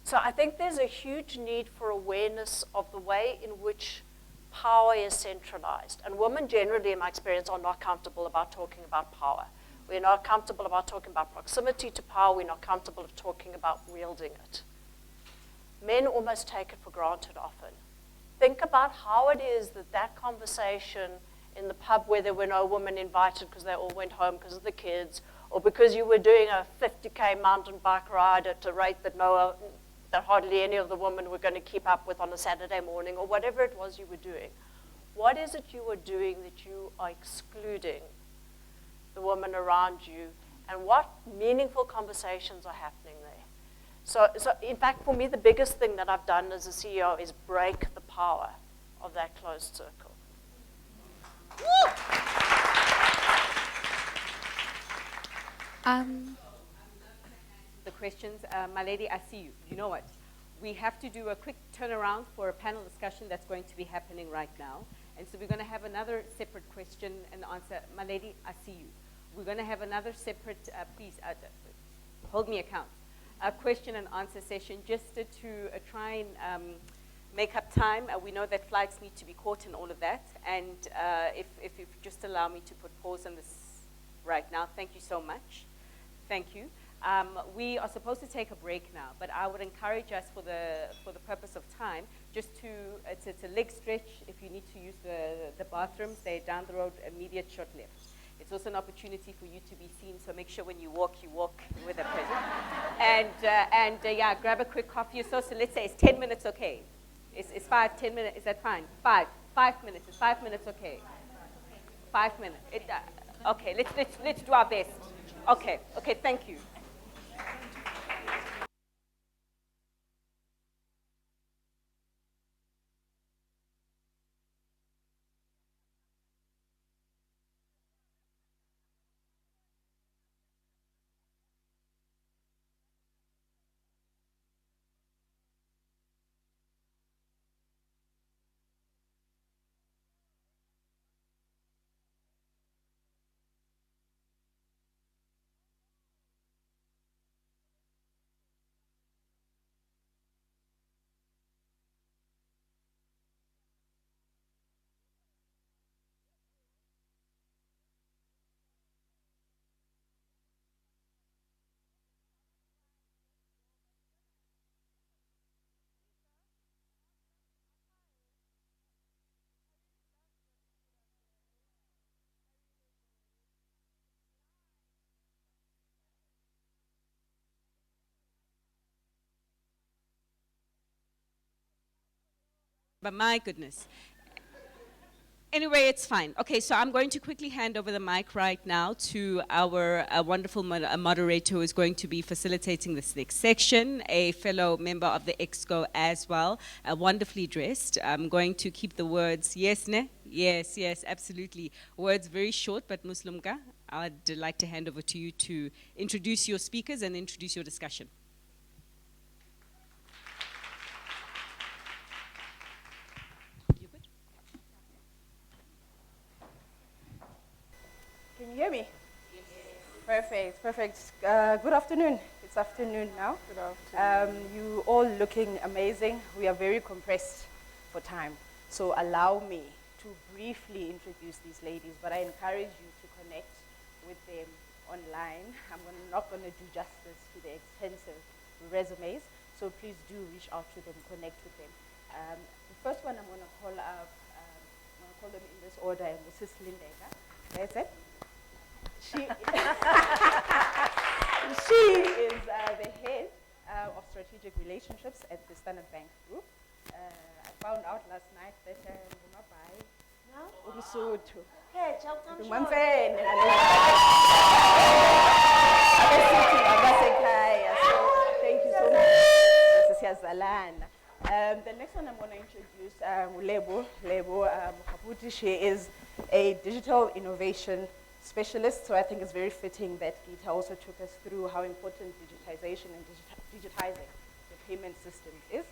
So I think there's a huge need for awareness of the way in which power is centralized. And women generally, in my experience, are not comfortable about talking about power. We're not comfortable about talking about proximity to power. We're not comfortable of talking about wielding it. Men almost take it for granted often. Think about how it is that that conversation in the pub where there were no women invited because they all went home because of the kids, or because you were doing a 50K mountain bike ride at a rate that hardly any of the women were going to keep up with on a Saturday morning, or whatever it was you were doing. What is it you are doing that you are excluding the women around you, and what meaningful conversations are happening there? So in fact, for me, the biggest thing that I've done as a CEO is break the power of that closed circle. The questions, my lady, I see you. You know what? We have to do a quick turnaround for a panel discussion that's going to be happening right now. And so we're going to have another separate question and answer. My lady, I see you. We're going to have another separate, please, hold me account, a question and answer session just to try and make up time. We know that flights need to be caught and all of that. And if you just allow me to put pause on this right now, thank you so much. Thank you. We are supposed to take a break now, but I would encourage us for the purpose of time, just it's a leg stretch. If you need to use the bathrooms, they're down the road, immediate short left. It's also an opportunity for you to be seen, so make sure when you walk with a present. And yeah, grab a quick coffee or so. So let's say it's 10 minutes okay. Is 10 minutes, is that fine? 5 minutes, is 5 minutes okay? 5 minutes, okay, let's do our best. Okay, thank you. But my goodness. Anyway, it's fine. Okay, so I'm going to quickly hand over the mic right now to our wonderful moderator who is going to be facilitating this next section, a fellow member of the EXCO as well, wonderfully dressed. I'm going to keep the words, yes, ne? Yes, absolutely. Words very short, but Muslimka, I'd like to hand over to you to introduce your speakers and introduce your discussion. Can you hear me? Yes. Perfect. Good afternoon. It's afternoon now. Good afternoon. You all looking amazing. We are very compressed for time. So allow me to briefly introduce these ladies, but I encourage you to connect with them online. Not going to do justice to their extensive resumes, so please do reach out to them, connect with them. The first one I'm going to call up, I'm going to call them in this order, Mrs. Lindega. That's it. She is the head of strategic relationships at the Standard Bank Group. I found out last night that Umsuthu. Thank you so much. The next one I'm going to introduce Lebo Mukhabuti. She is a digital innovation specialist, so I think it's very fitting that Geeta also took us through how important digitization and digitizing the payment systems is.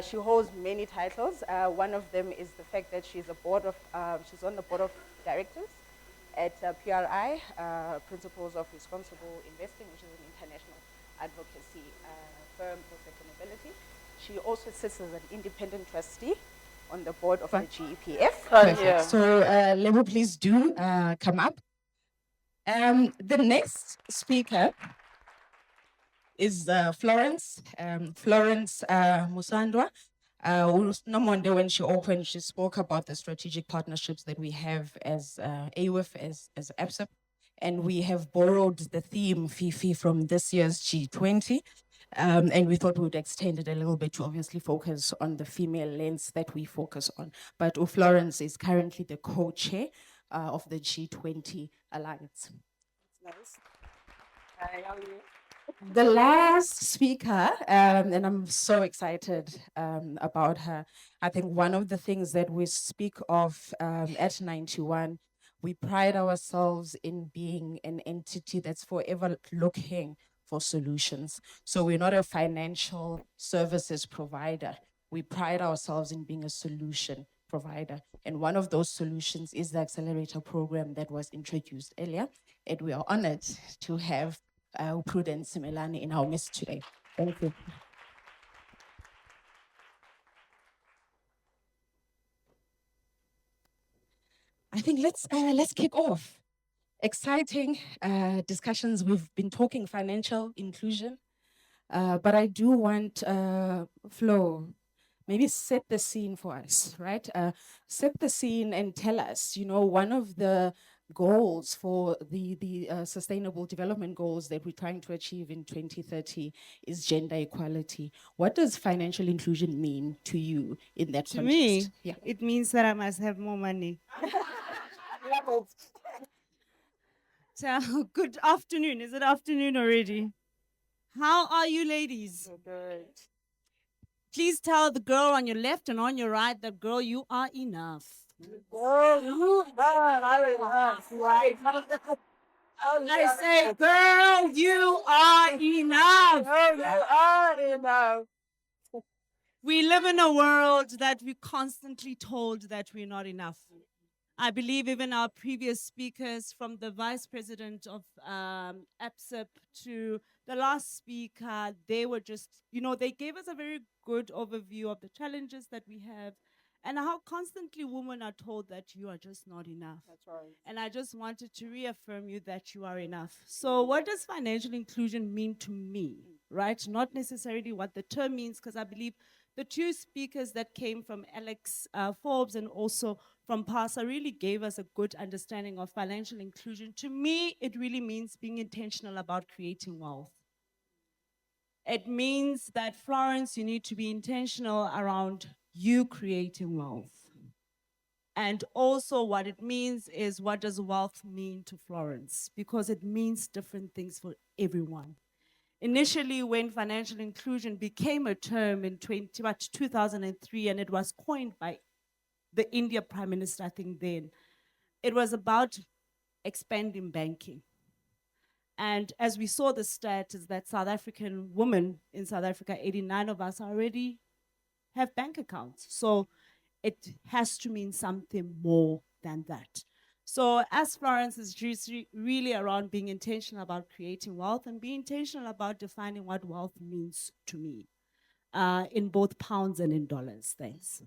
She holds many titles. One of them is the fact that she's on the board of directors at PRI, Principles of Responsible Investing, which is an international advocacy firm for sustainability. She also sits as an independent trustee on the board of the GEPF. Perfect. So, Lebo, please do come up. The next speaker is Florence. Florence Musandwa. No wonder when she opened, she spoke about the strategic partnerships that we have as AWIF, as ABSIP. And we have borrowed the theme FIFI from this year's G20. And we thought we would extend it a little bit to obviously focus on the female lens that we focus on. But Florence is currently the co-chair of the G20 Alliance. That's nice. Hi, how are you? The last speaker, and I'm so excited about her. I think one of the things that we speak of at 91, we pride ourselves in being an entity that's forever looking for solutions. So we're not a financial services provider. We pride ourselves in being a solution provider. And one of those solutions is the accelerator program that was introduced earlier. And we are honored to have Prudence Melani in our midst today. Thank you. I think let's kick off. Exciting discussions. We've been talking financial inclusion, but I do want Flo, maybe set the scene for us, right? Set the scene and tell us, one of the goals for the sustainable development goals that we're trying to achieve in 2030 is gender equality. What does financial inclusion mean to you in that to context? me, it means that I must have more money. So, good afternoon. Is it afternoon already? How are you, ladies? Good. Please tell the girl on your left and on your right that, girl, you are enough. Girl, you are enough, right? I say, girl, you are enough. Girl, you are enough. We live in a world that we constantly told that we're not enough. I believe even our previous speakers, from the vice president of ABSIP to the last speaker, they were just, they gave us a very good overview of the challenges that we have and how constantly women are told that you are just not enough. That's right. And I just wanted to reaffirm you that you are enough. So what does financial inclusion mean to me, right? Not necessarily what the term means, because I believe the two speakers that came from Alex Forbes and also from PASA really gave us a good understanding of financial inclusion. To me, it really means being intentional about creating wealth. It means that, Florence, you need to be intentional around you creating wealth. And also what it means is, what does wealth mean to Florence? Because it means different things for everyone. Initially, when financial inclusion became a term in 2003, and it was coined by the India Prime Minister, I think then, it was about expanding banking. And as we saw the stat is that South African women in South Africa, 89 of us already have bank accounts. So it has to mean something more than that. So as Florence is just really around being intentional about creating wealth and being intentional about defining what wealth means to me in both pounds and in dollars. Thanks.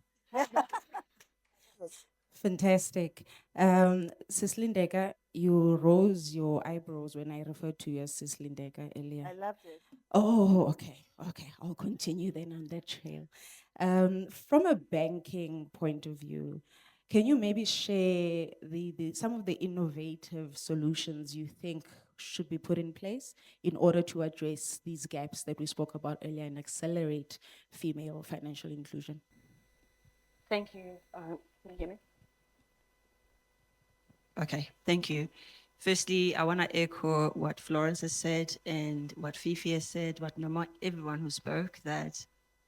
Fantastic. Sislindeka, you rose your eyebrows when I referred to you as Sislindeka earlier. I loved it. Oh, okay. I'll continue then on that trail. From a banking point of view, can you maybe share some of the innovative solutions you think should be put in place in order to address these gaps that we spoke about earlier and accelerate female financial inclusion? Thank you. Can you hear me? Okay, thank you. Firstly, I want to echo what Florence has said and what Fifi has said, what everyone who spoke, that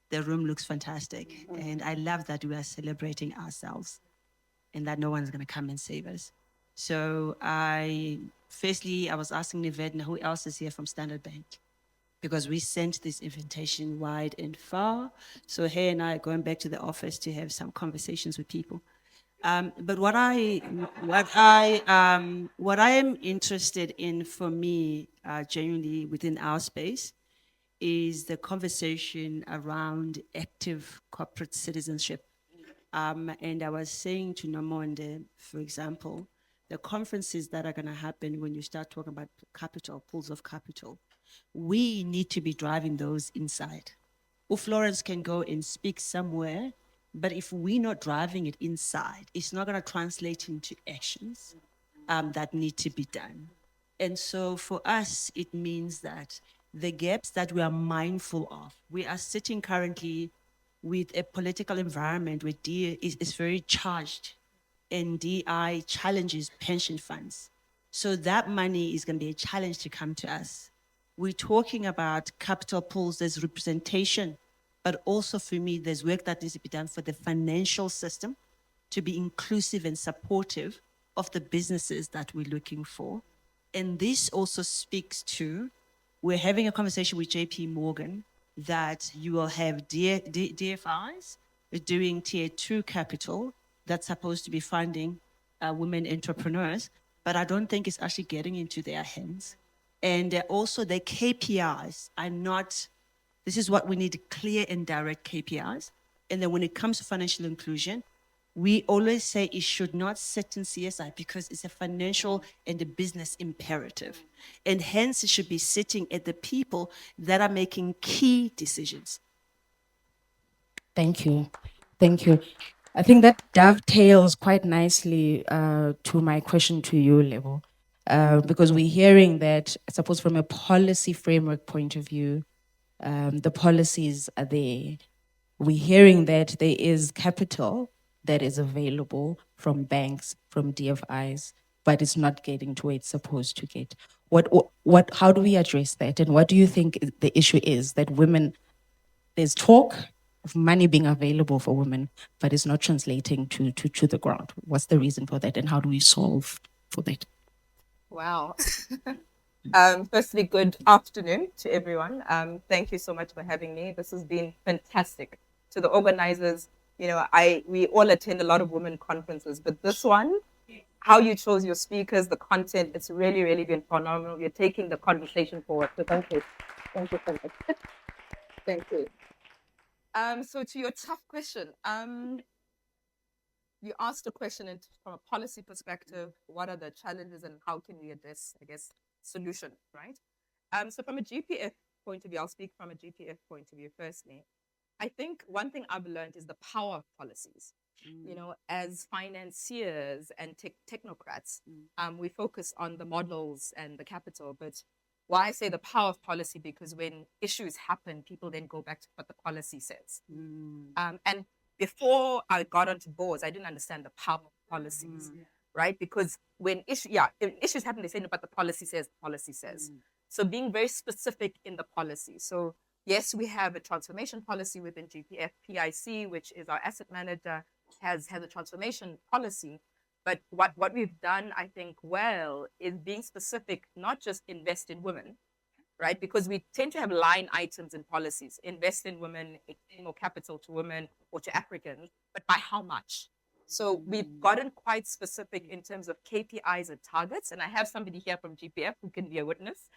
the room looks fantastic. And I love that we are celebrating ourselves and that no one's going to come and save us. So firstly, I was asking Nivedna, who else is here from Standard Bank? Because we sent this invitation wide and far. So her and I are going back to the office to have some conversations with people. But what I am interested in, for me, genuinely within our space, is the conversation around active corporate citizenship. And I was saying to Namonde, for example, the conferences that are going to happen when you start talking about capital, pools of capital, we need to be driving those inside. Or Florence can go and speak somewhere, but if we're not driving it inside, it's not going to translate into actions that need to be done. And so for us, it means that the gaps that we are mindful of, we are sitting currently with a political environment where DI is very charged, and DI challenges pension funds. So that money is going to be a challenge to come to us. We're talking about capital pools, there's representation, but also for me, there's work that needs to be done for the financial system to be inclusive and supportive of the businesses that we're looking for. And this also speaks to, we're having a conversation with JP Morgan that you will have DFIs doing tier 2 capital that's supposed to be funding women entrepreneurs, but I don't think it's actually getting into their hands. And also the KPIs are not, this is what we need, clear and direct KPIs. And then when it comes to financial inclusion, we always say it should not sit in CSI because it's a financial and a business imperative. And hence it should be sitting at the people that are making key decisions. Thank you. Thank you. I think that dovetails quite nicely to my question to you, Lebo, because we're hearing that, I suppose from a policy framework point of view, the policies are there. We're hearing that there is capital that is available from banks, from DFIs, but it's not getting to where it's supposed to get. How do we address that? And what do you think the issue is that women, there's talk of money being available for women, but it's not translating to the ground? What's the reason for that, and how do we solve for that? Wow. Firstly, good afternoon to everyone. Thank you so much for having me. This has been fantastic. To the organizers, we all attend a lot of women conferences, but this one, how you chose your speakers, the content, it's really, really been phenomenal. You're taking the conversation forward. So thank you. Thank you so much. Thank you. So to your tough question, you asked a question from a policy perspective, what are the challenges and how can we address, I guess, solution, right? So from a GPF point of view, I'll speak from a GPF point of view firstly. I think one thing I've learned is the power of policies. As financiers and technocrats, we focus on the models and the capital, but why I say the power of policy, because when issues happen, people then go back to what the policy says. And before I got onto boards, I didn't understand the power of policies, right? Because when issues happen, they say, no, but the policy says. So being very specific in the policy. So yes, we have a transformation policy within GPF. PIC, which is our asset manager, has a transformation policy. But what we've done, I think, well, is being specific, not just invest in women, right? Because we tend to have line items in policies, invest in women, more capital to women or to Africans, but by how much? So we've gotten quite specific in terms of KPIs and targets. And I have somebody here from GPF who can be a witness,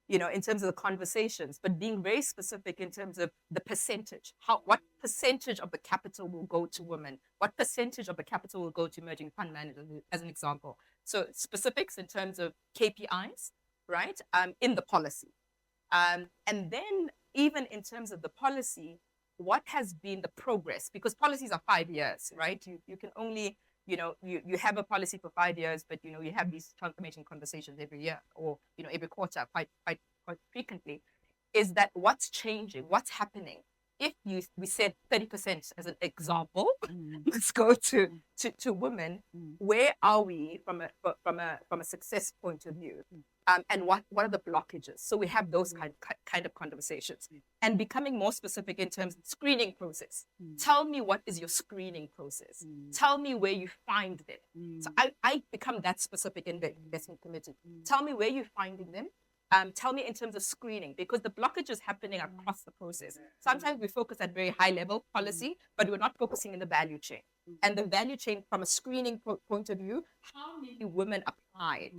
in terms of the conversations, but being very specific in terms of the percentage. What percentage of the capital will go to women? What percentage of the capital will go to emerging fund managers, as an example? So specifics in terms of KPIs, right, in the policy. And then even in terms of the policy, what has been the progress? Because policies are 5 years, right? You can only, you have a policy for 5 years, but, you have these transformation conversations every year or, every quarter quite frequently. Is that what's changing? What's happening? if we said 30% as an example, let's go to women. Where are we from a success point of view? And what are the blockages? So we have those kind of conversations, and becoming more specific in terms of screening process. Tell me, what is your screening process? Tell me where you find them. So I become that specific in the investment committee. Tell me where you're finding them. Tell me in terms of screening, because the blockage is happening across the process. Sometimes we focus at very high level policy, but we're not focusing in the value chain. And the value chain, from a screening point of view, how many women applied?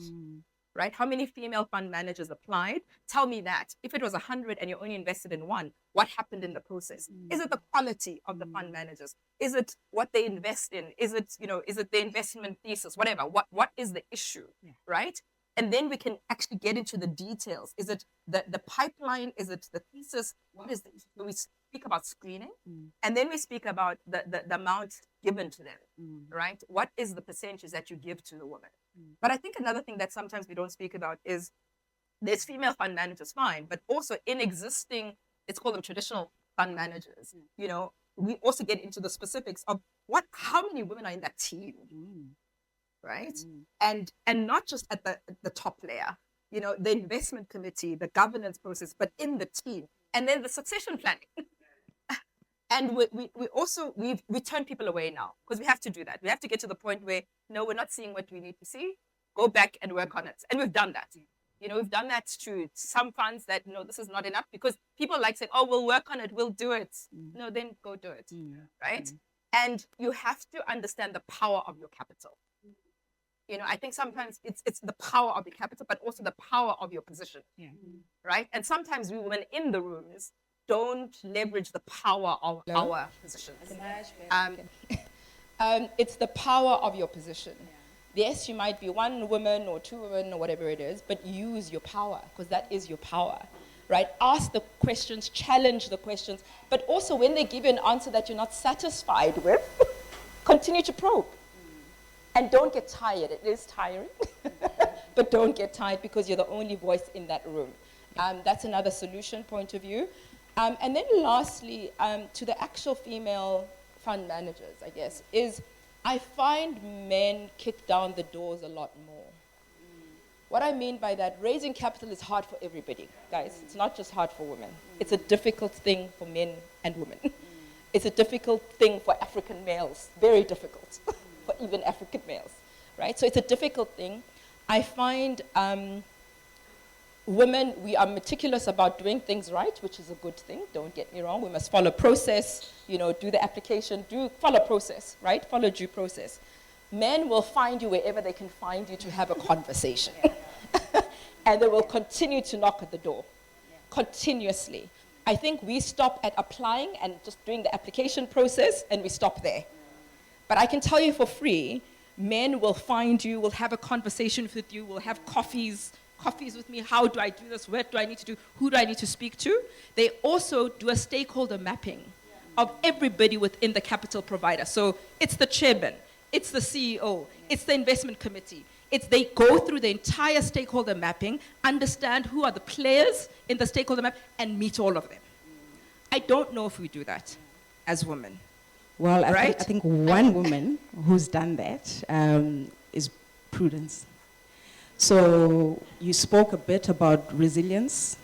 Right? How many female fund managers applied? Tell me that. If it was 100 and you only invested in one, what happened in the process? Is it the quality of the fund managers? Is it what they invest in? Is it, is it the investment thesis? Whatever. What is the issue? Right? And then we can actually get into the details. Is it the pipeline? Is it the thesis? What is the issue? So we speak about screening, and then we speak about the amount given to them, right? What is the percentage that you give to the woman? But I think another thing that sometimes we don't speak about is there's female fund managers, fine, but also in existing, let's call them traditional fund managers, we also get into the specifics of how many women are in that team, right? And not just at the top layer, the investment committee, the governance process, but in the team, and then the succession planning. And we also turn people away now, because we have to do that. We have to get to the point where, no, we're not seeing what we need to see. Go back and work on it. And we've done that. We've done that to some funds that, no, this is not enough, because people like saying, oh, we'll work on it, we'll do it. No, then go do it, right? And you have to understand the power of your capital. I think sometimes it's the power of the capital, but also the power of your position, right? And sometimes we women in the rooms don't leverage the power of our positions. It's the power of your position. Yes, you might be one woman or two women or whatever it is, but use your power, because that is your power, right? Ask the questions, challenge the questions, but also when they give you an answer that you're not satisfied with, continue to probe. And don't get tired. It is tiring, but don't get tired, because you're the only voice in that room. That's another solution point of view. And then lastly, to the actual female fund managers, I guess, is I find men kick down the doors a lot more. What I mean by that, raising capital is hard for everybody, guys. It's not just hard for women. It's a difficult thing for men and women. It's a difficult thing for African males, very difficult for even African males, right? So it's a difficult thing. I find women, we are meticulous about doing things right, which is a good thing, don't get me wrong. We must follow process, do the application, follow process, right? Follow due process. Men will find you wherever they can find you to have a conversation. And they will continue to knock at the door, continuously. I think we stop at applying and just doing the application process, and we stop there. But I can tell you for free, men will find you, will have a conversation with you, will have coffees with me. How do I do this? What do I need to do? Who do I need to speak to? They also do a stakeholder mapping of everybody within the capital provider. So it's the chairman, it's the CEO, it's the investment committee. They go through the entire stakeholder mapping, understand who are the players in the stakeholder map, and meet all of them. I don't know if we do that as women. Well, right? I think one woman who's done that is Prudence. So you spoke a bit about resilience.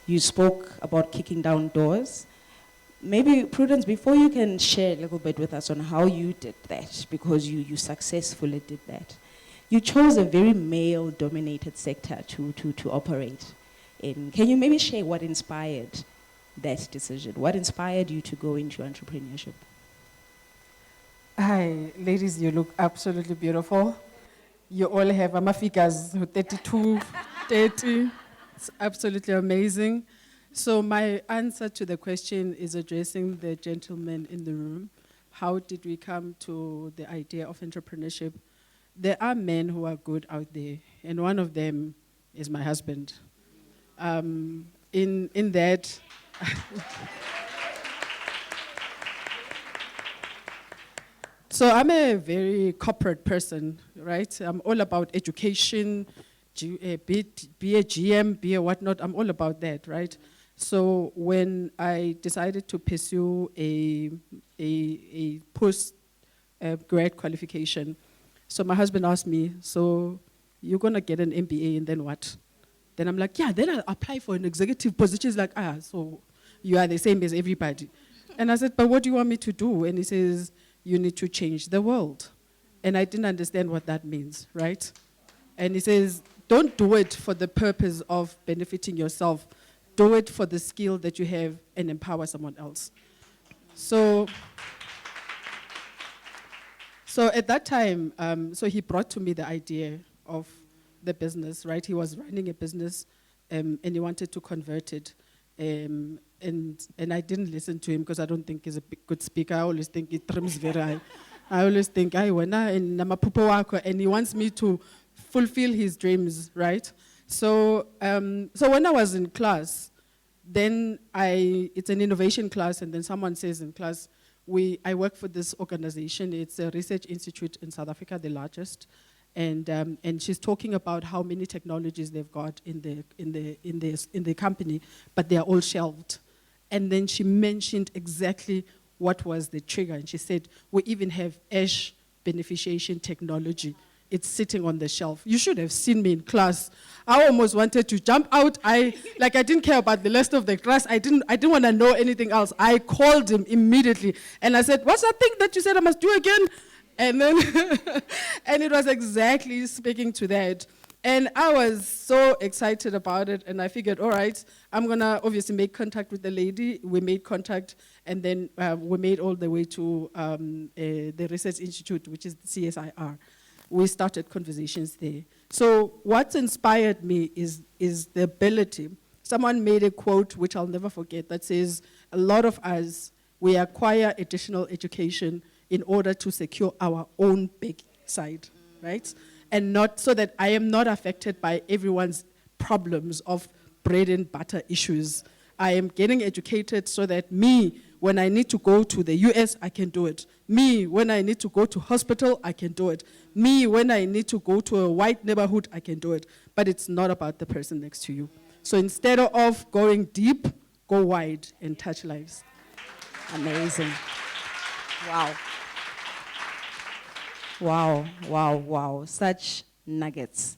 You spoke about kicking down doors. Maybe, Prudence, before you can share a little bit with us on how you did that, because you successfully did that. You chose a very male-dominated sector to operate in. Can you maybe share what inspired that decision? What inspired you to go into entrepreneurship? Hi, ladies, you look absolutely beautiful. You all have figures, 32, 30. It's absolutely amazing. So my answer to the question is addressing the gentleman in the room. How did we come to the idea of entrepreneurship? There are men who are good out there, and one of them is my husband. In that... So I'm a very corporate person, right? I'm all about education, be a GM, be a whatnot. I'm all about that, right? So when I decided to pursue a post grad qualification, so my husband asked me, so you're gonna get an MBA and then what? Then I'm like, yeah, then I'll apply for an executive position. He's like, so you are the same as everybody. And I said, but what do you want me to do? And he says, you need to change the world. And I didn't understand what that means, right? And he says, don't do it for the purpose of benefiting yourself. Do it for the skill that you have and empower someone else. So at that time, so he brought to me the idea of the business, right? He was running a business and he wanted to convert it. And I didn't listen to him because I don't think he's a good speaker. I always think he trims very high. I always think, and he wants me to fulfill his dreams, right? So when I was in class, then it's an innovation class, and then someone says in class, I work for this organization. It's a research institute in South Africa, the largest, and she's talking about how many technologies they've got in the company, but they are all shelved. And then she mentioned exactly what was the trigger, and she said, we even have ash beneficiation technology. It's sitting on the shelf. You should have seen me in class. I almost wanted to jump out. I didn't care about the rest of the class. I didn't want to know anything else. I called him immediately and I said, what's that thing that you said I must do again? And then, and it was exactly speaking to that. And I was so excited about it, and I figured, all right, I'm gonna obviously make contact with the lady. We made contact, and then we made all the way to the Research Institute, which is the CSIR. We started conversations there. So what's inspired me is the ability. Someone made a quote, which I'll never forget, that says, a lot of us, we acquire additional education in order to secure our own big side, right? And not so that I am not affected by everyone's problems of bread and butter issues. I am getting educated so that me, when I need to go to the US, I can do it. Me, when I need to go to hospital, I can do it. Me, when I need to go to a white neighborhood, I can do it. But it's not about the person next to you. So instead of going deep, go wide and touch lives. Amazing. Wow. Wow, wow, wow. Such nuggets.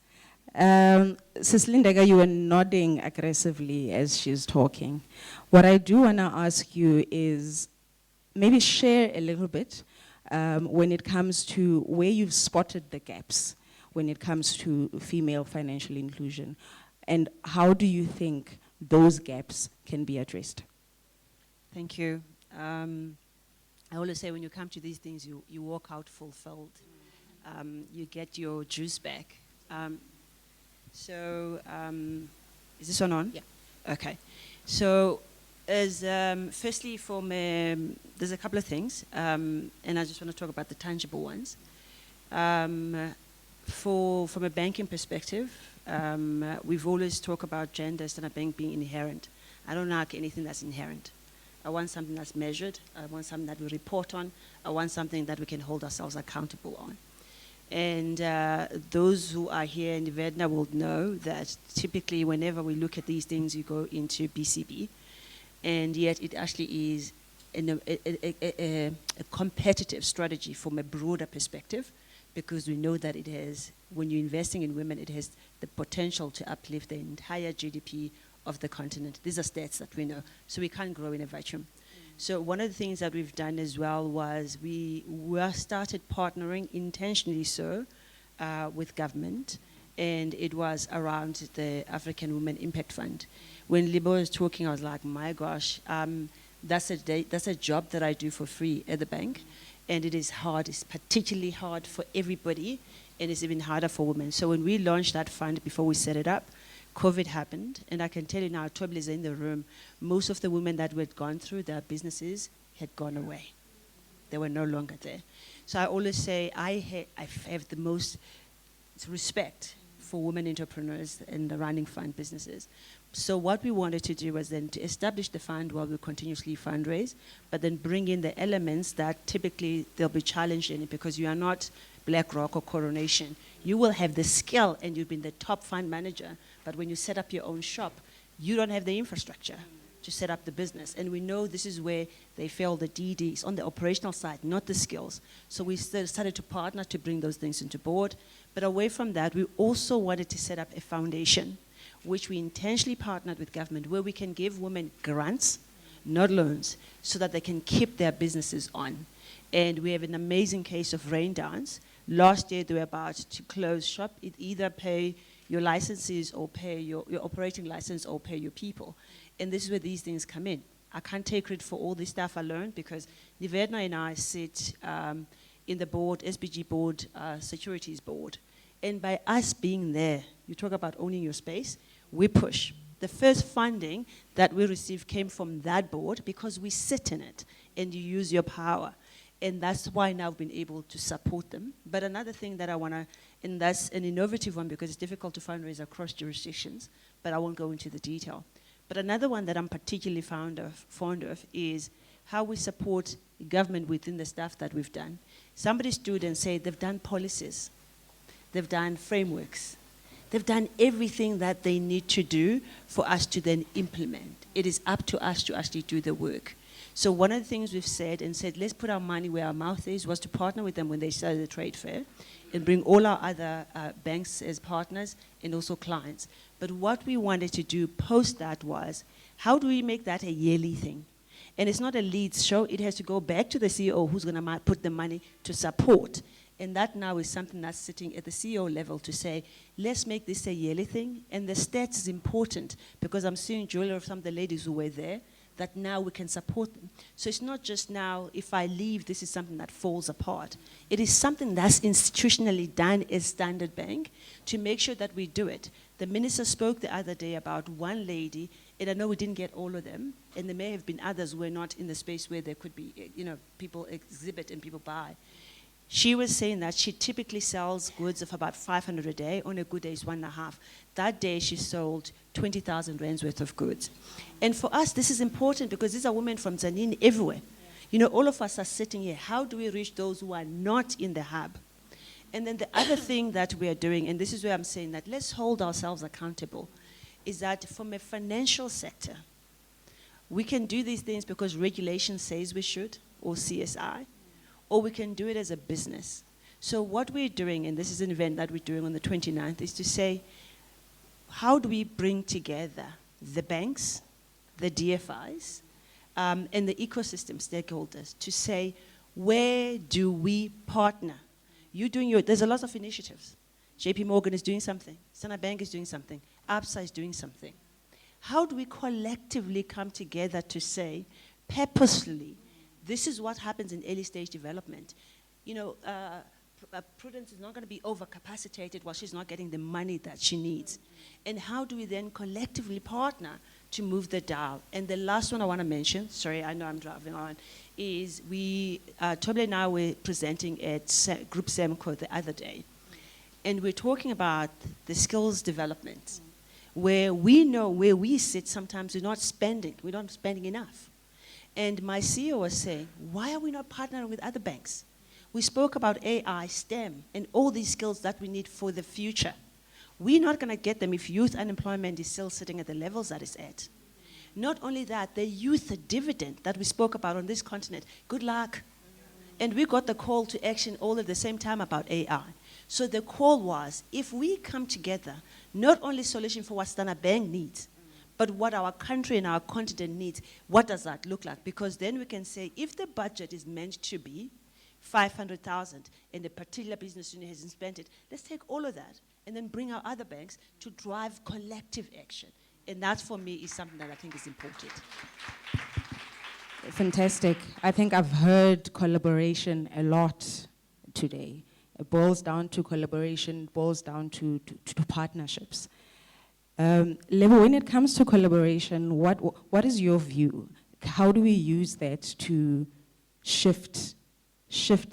Sis Lindega, you were nodding aggressively as she's talking. What I do want to ask you is maybe share a little bit when it comes to where you've spotted the gaps when it comes to female financial inclusion, and how do you think those gaps can be addressed? Thank you. I always say when you come to these things, you walk out fulfilled. You get your juice back. Is this one on? Yeah. Okay. So, firstly, there's a couple of things, and I just want to talk about the tangible ones. From a banking perspective, we've always talked about gender standard bank being inherent. I don't like anything that's inherent. I want something that's measured. I want something that we report on. I want something that we can hold ourselves accountable on. And those who are here in the Vedna will know that typically whenever we look at these things, you go into BCB. And yet it actually is a competitive strategy from a broader perspective, because we know that it has, when you're investing in women, it has the potential to uplift the entire GDP of the continent. These are stats that we know. So we can't grow in a vacuum. So one of the things that we've done as well was we started partnering intentionally with government, and it was around the African Women Impact Fund. When Libo was talking, I was like, my gosh, that's a job that I do for free at the bank, and it is hard. It's particularly hard for everybody, and it's even harder for women. So when we launched that fund, before we set it up, COVID happened, and I can tell you now, Toby is in the room, most of the women that we had gone through, their businesses had gone away. They were no longer there. So I always say I have the most respect for women entrepreneurs and the running fund businesses. So what we wanted to do was then to establish the fund while we continuously fundraise, but then bring in the elements that typically they'll be challenged in it, because you are not BlackRock or Coronation. You will have the skill and you've been the top fund manager, but when you set up your own shop, you don't have the infrastructure. to set up the business. And we know this is where they fail the DDs, on the operational side, not the skills. So we started to partner to bring those things into board. But away from that, we also wanted to set up a foundation, which we intentionally partnered with government, where we can give women grants, not loans, so that they can keep their businesses on. And we have an amazing case of Rain Dance. Last year, they were about to close shop. It either pay your licenses or pay your operating license or pay your people. And this is where these things come in. I can't take credit for all this stuff I learned because Nivedna and I sit in the board, SBG board, securities board. And by us being there, you talk about owning your space, we push. The first funding that we received came from that board because we sit in it and you use your power. And that's why now we've been able to support them. But another thing that I want to, and that's an innovative one because it's difficult to fundraise across jurisdictions, but I won't go into the detail. But another one that I'm particularly fond of is how we support government within the stuff that we've done. Somebody stood and said they've done policies, they've done frameworks, they've done everything that they need to do for us to then implement. It is up to us to actually do the work. So one of the things we've said, let's put our money where our mouth is, was to partner with them when they started the trade fair and bring all our other banks as partners and also clients. But what we wanted to do post that was, how do we make that a yearly thing? And it's not a leads show, it has to go back to the CEO who's going to put the money to support. And that now is something that's sitting at the CEO level to say, let's make this a yearly thing. And the stats is important because I'm seeing Julia of some of the ladies who were there, that now we can support them. So it's not just now, if I leave, this is something that falls apart. It is something that's institutionally done as Standard Bank to make sure that we do it. The minister spoke the other day about one lady, and I know we didn't get all of them, and there may have been others who were not in the space where there could be, people exhibit and people buy. She was saying that she typically sells goods of about 500 a day. On a good day, it's 1.5. That day, she sold 20,000 rands worth of goods. And for us, this is important because these are women from Zanini everywhere. All of us are sitting here. How do we reach those who are not in the hub? And then the other thing that we are doing, and this is where I'm saying that let's hold ourselves accountable, is that from a financial sector, we can do these things because regulation says we should, or CSI, or we can do it as a business. So what we're doing, and this is an event that we're doing on the 29th, is to say, how do we bring together the banks, the DFIs, and the ecosystem stakeholders to say, where do we partner? There's a lot of initiatives. JP Morgan is doing something, Standard Bank is doing something, ABSIP is doing something. How do we collectively come together to say, purposefully, this is what happens in early stage development. Prudence is not going to be overcapacitated while she's not getting the money that she needs. And how do we then collectively partner to move the dial? And the last one I want to mention, sorry, I know I'm driving on, is Toble and I were presenting at Group Semco the other day. And we're talking about the skills development, where we know where we sit, sometimes we're not spending enough. And my CEO was saying, why are we not partnering with other banks? We spoke about AI, STEM, and all these skills that we need for the future. We're not going to get them if youth unemployment is still sitting at the levels that it's at. Not only that, the youth dividend that we spoke about on this continent, good luck. And we got the call to action all at the same time about AI. So the call was, if we come together, not only solution for what Standard Bank needs, but what our country and our continent needs, what does that look like? Because then we can say, if the budget is meant to be 500,000 and a particular business unit hasn't spent it, let's take all of that and then bring our other banks to drive collective action. And that, for me, is something that I think is important. Fantastic. I think I've heard collaboration a lot today. It boils down to collaboration, it boils down to partnerships. Lebo, when it comes to collaboration, what is your view? How do we use that to shift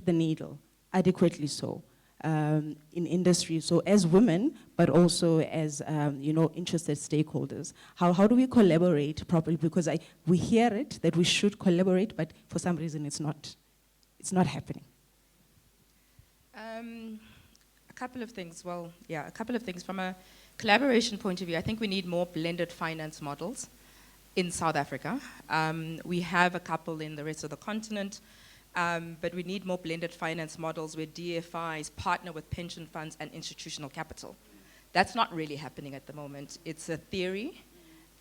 the needle adequately so in industry? So as women, but also as interested stakeholders, how do we collaborate properly? Because we hear it that we should collaborate, but for some reason it's not happening. A couple of things. Well, yeah, a couple of things from a collaboration point of view. I think we need more blended finance models. in South Africa. We have a couple in the rest of the continent, but we need more blended finance models where DFIs partner with pension funds and institutional capital. That's not really happening at the moment. It's a theory,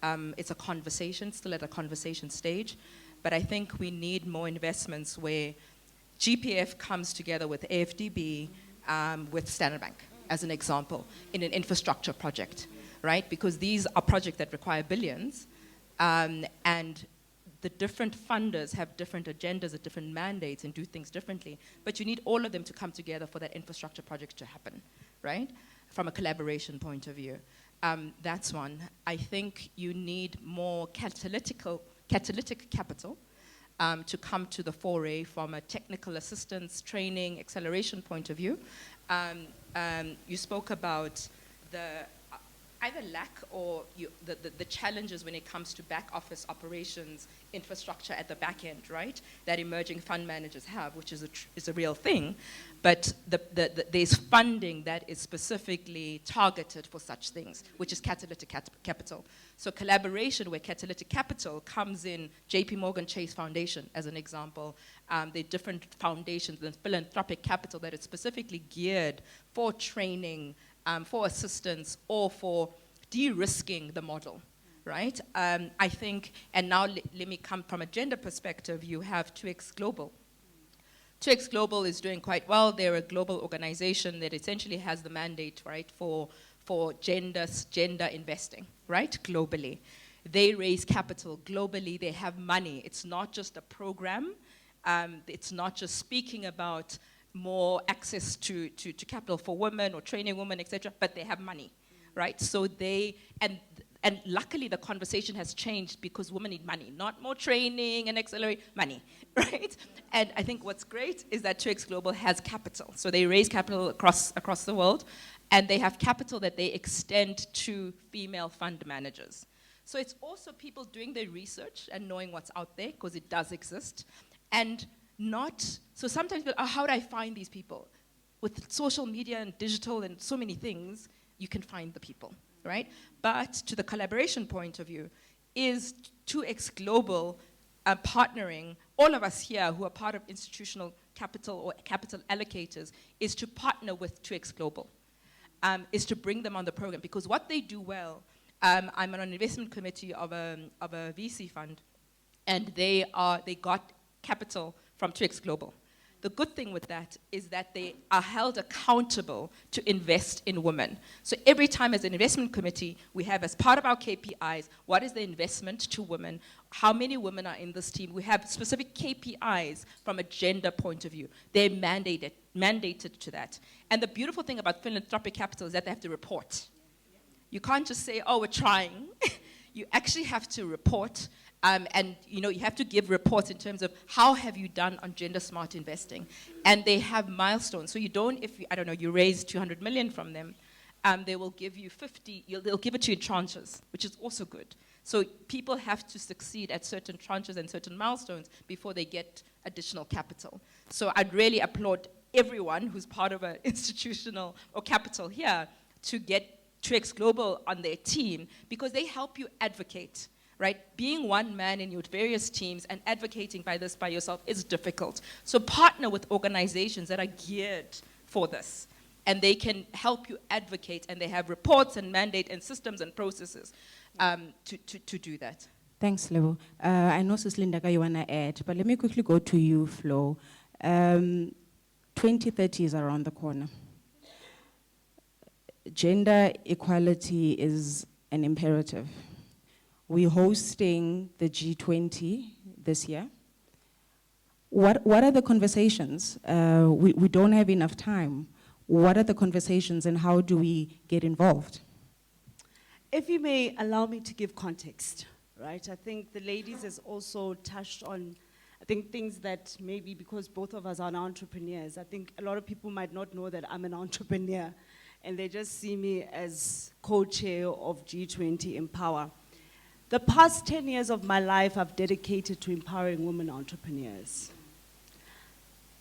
it's a conversation, still at a conversation stage, but I think we need more investments where GPF comes together with AFDB, with Standard Bank, as an example, in an infrastructure project, right? Because these are projects that require billions, and the different funders have different agendas and different mandates and do things differently, but you need all of them to come together for that infrastructure project to happen, right? From a collaboration point of view. That's one. I think you need more catalytic capital to come to the foray from a technical assistance, training, acceleration point of view. You spoke about the either lack or the challenges when it comes to back office operations, infrastructure at the back end, right? That emerging fund managers have, which is a real thing. But there's funding that is specifically targeted for such things, which is catalytic capital. So collaboration where catalytic capital comes in, JP Morgan Chase Foundation as an example. There are different foundations and philanthropic capital that is specifically geared for training, for assistance, or for de-risking the model, right? I think, and now let me come from a gender perspective, you have 2X Global. 2X Global is doing quite well. They're a global organization that essentially has the mandate, right, for gender investing, right, globally. They raise capital globally. They have money. It's not just a program. It's not just speaking about more access to capital for women or training women, etc., but they have money, right? So and luckily the conversation has changed because women need money, not more training and accelerate, money, right? And I think what's great is that 2X Global has capital. So they raise capital across the world, and they have capital that they extend to female fund managers. So it's also people doing their research and knowing what's out there, because it does exist, and so sometimes people, how do I find these people? With social media and digital and so many things, you can find the people, right? But to the collaboration point of view, is 2X Global partnering, all of us here who are part of institutional capital or capital allocators, is to partner with 2X Global, is to bring them on the program. Because what they do well, I'm on an investment committee of a VC fund, and they got capital from 2X Global. The good thing with that is that they are held accountable to invest in women. So every time as an investment committee, we have as part of our KPIs, what is the investment to women? How many women are in this team? We have specific KPIs from a gender point of view. They're mandated to that. And the beautiful thing about philanthropic capital is that they have to report. You can't just say, oh, we're trying. You actually have to report. And you have to give reports in terms of how have you done on gender smart investing, and they have milestones. So you don't, you raise 200 million from them, they will give you 50. They'll give it to you in tranches, which is also good. So people have to succeed at certain tranches and certain milestones before they get additional capital. So I'd really applaud everyone who's part of an institutional or capital here to get 2X Global on their team, because they help you advocate. Right? Being one man in your various teams and advocating by yourself is difficult. So partner with organizations that are geared for this, and they can help you advocate, and they have reports and mandate and systems and processes to do that. Thanks, Lebo. I know Sis Lindaka you want to add, but let me quickly go to you, Flo. 2030 is around the corner. Gender equality is an imperative. We're hosting the G20 this year. What are the conversations? We don't have enough time. What are the conversations, and how do we get involved? If you may allow me to give context, right? I think the ladies has also touched on, I think, things that maybe because both of us are entrepreneurs, I think a lot of people might not know that I'm an entrepreneur, and they just see me as co-chair of G20 Empower. The past 10 years of my life I've dedicated to empowering women entrepreneurs.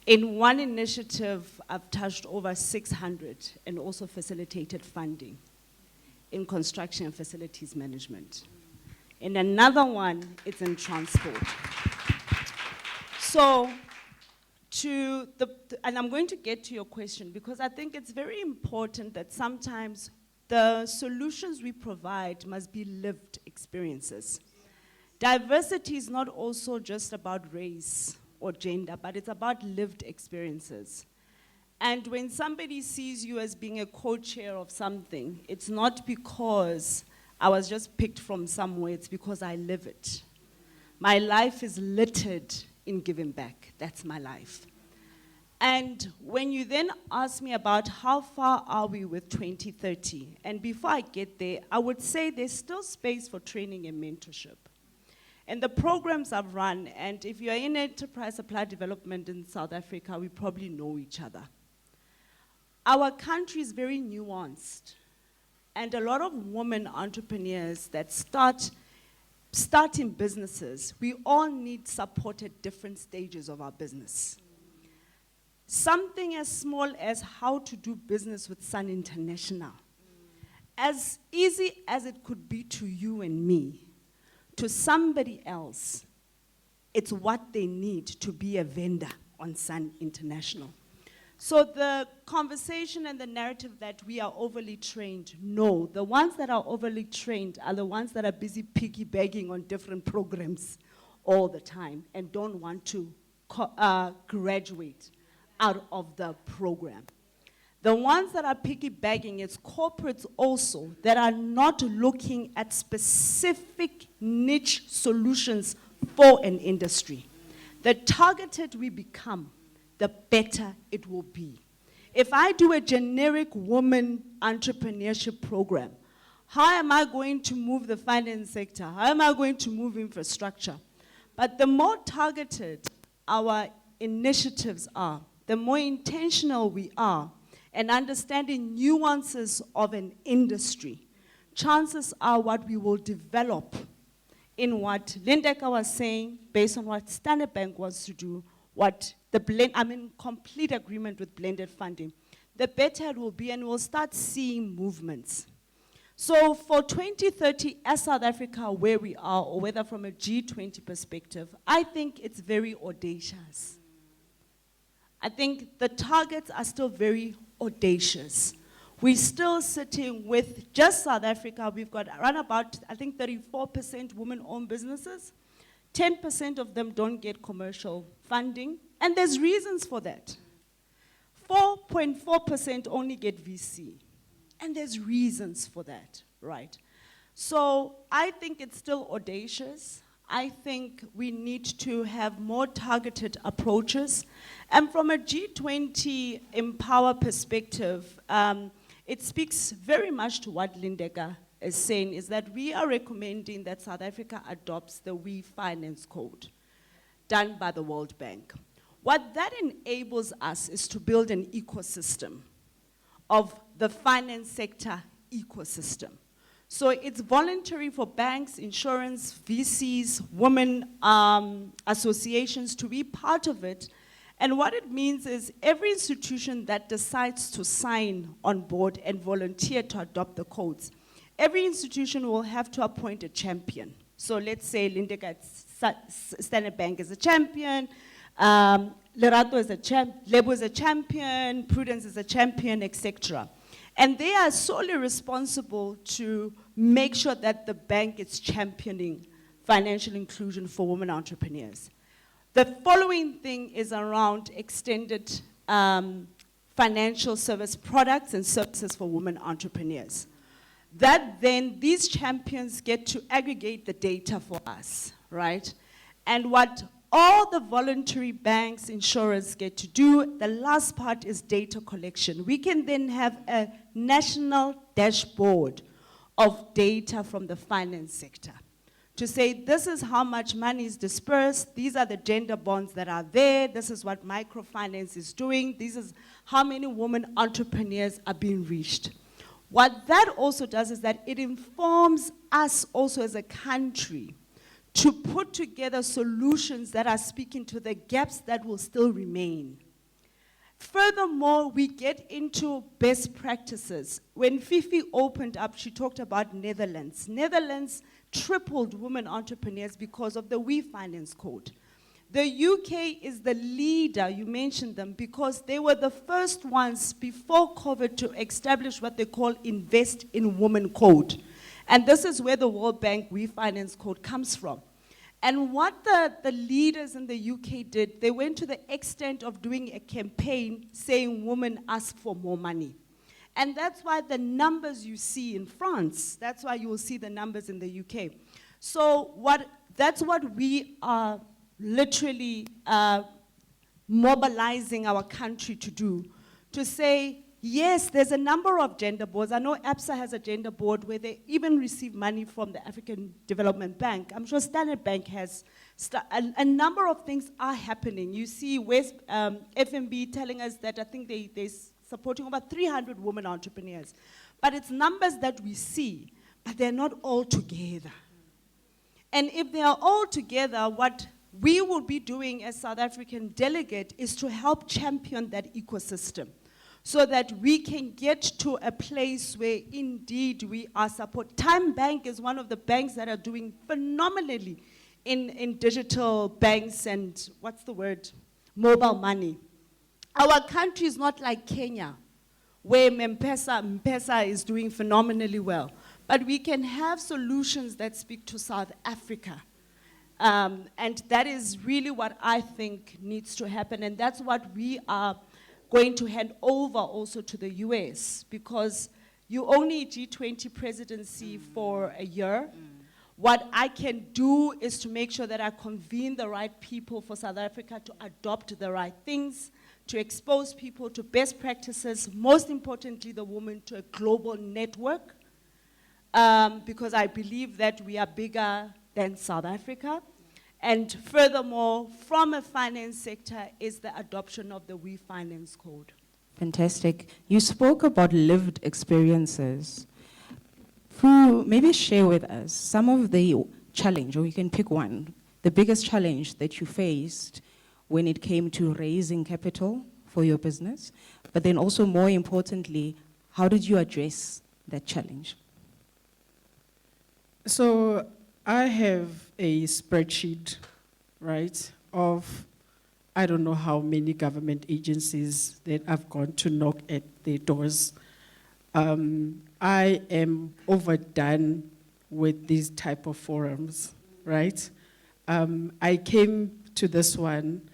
In one initiative, I've touched over 600 and also facilitated funding in construction and facilities management. and another one is in transport. So, and I'm going to get to your question because I think it's very important that sometimes the solutions we provide must be lived experiences. Diversity is not also just about race or gender, but it's about lived experiences. And when somebody sees you as being a co-chair of something, it's not because I was just picked from somewhere, it's because I live it. My life is littered in giving back. That's my life. And when you then ask me about how far are we with 2030, and before I get there, I would say there's still space for training and mentorship. And the programs I've run, and if you're in enterprise supply development in South Africa, we probably know each other. Our country is very nuanced, and a lot of women entrepreneurs that starting businesses, we all need support at different stages of our business. Something as small as how to do business with Sun International. As easy as it could be to you and me, to somebody else, it's what they need to be a vendor on Sun International. So the conversation and the narrative that we are overly trained, no. The ones that are overly trained are the ones that are busy piggybacking on different programs all the time and don't want to graduate out of the program. The ones that are piggybacking is corporates also that are not looking at specific niche solutions for an industry. The targeted we become, the better it will be. If I do a generic woman entrepreneurship program, how am I going to move the finance sector? How am I going to move infrastructure? But the more targeted our initiatives are, the more intentional we are, and understanding nuances of an industry, chances are what we will develop in what Lindeka was saying, based on what Standard Bank wants to do, what I'm in complete agreement with blended funding. The better it will be, and we'll start seeing movements. So for 2030, as South Africa, where we are, or whether from a G20 perspective, I think it's very audacious. I think the targets are still very audacious. We're still sitting with just South Africa. We've got around about, I think, 34% women-owned businesses. 10% of them don't get commercial funding, and there's reasons for that. 4.4% only get VC, and there's reasons for that, right? So I think it's still audacious. I think we need to have more targeted approaches. And from a G20 Empower perspective, it speaks very much to what Lindeka is saying, is that we are recommending that South Africa adopts the AWIF Finance Code done by the World Bank. What that enables us is to build an ecosystem of the finance sector ecosystem. So it's voluntary for banks, insurance, VCs, women associations to be part of it. And what it means is every institution that decides to sign on board and volunteer to adopt the codes, every institution will have to appoint a champion. So let's say Lindeka Standard Bank is a champion, Lerato is a champion, Lebo is a champion, Prudence is a champion, etc. And they are solely responsible to make sure that the bank is championing financial inclusion for women entrepreneurs. The following thing is around extended financial service products and services for women entrepreneurs. That then these champions get to aggregate the data for us, right? And what all the voluntary banks, insurers get to do, the last part is data collection. We can then have a national dashboard of data from the finance sector to say this is how much money is dispersed, these are the gender bonds that are there, this is what microfinance is doing, this is how many women entrepreneurs are being reached. What that also does is that it informs us also as a country to put together solutions that are speaking to the gaps that will still remain. Furthermore, we get into best practices. When Fifi opened up, she talked about Netherlands. Netherlands tripled women entrepreneurs because of the We Finance Code. The UK is the leader, you mentioned them, because they were the first ones before COVID to establish what they call Invest in Women Code. And this is where the World Bank We Finance Code comes from. And what the leaders in the UK did, they went to the extent of doing a campaign saying women ask for more money. And that's why the numbers you see in France, that's why you will see the numbers in the UK. So that's what we are literally mobilizing our country to do, to say, yes, there's a number of gender boards. I know ABSA has a gender board where they even receive money from the African Development Bank. I'm sure Standard Bank has, a number of things are happening. You see West FNB telling us that I think they're supporting over 300 women entrepreneurs. But it's numbers that we see, but they're not all together. And if they are all together, what we will be doing as South African delegate is to help champion that ecosystem so that we can get to a place where indeed we are support. Time Bank is one of the banks that are doing phenomenally in digital banks and, what's the word, mobile money. Our country is not like Kenya, where M-Pesa is doing phenomenally well. But we can have solutions that speak to South Africa. And that is really what I think needs to happen. And that's what we are going to hand over also to the US, because you only G20 presidency for a year. What I can do is to make sure that I convene the right people for South Africa to adopt the right things, to expose people to best practices, most importantly, the women to a global network, because I believe that we are bigger than South Africa. And furthermore, from a finance sector is the adoption of the We Finance Code. Fantastic. You spoke about lived experiences. Maybe share with us some of the challenge, or you can pick one, the biggest challenge that you faced when it came to raising capital for your business, but then also more importantly, how did you address that challenge? So I have a spreadsheet, right, of I don't know how many government agencies that I've gone to knock at their doors. I am overdone with these type of forums, right? I came to this one.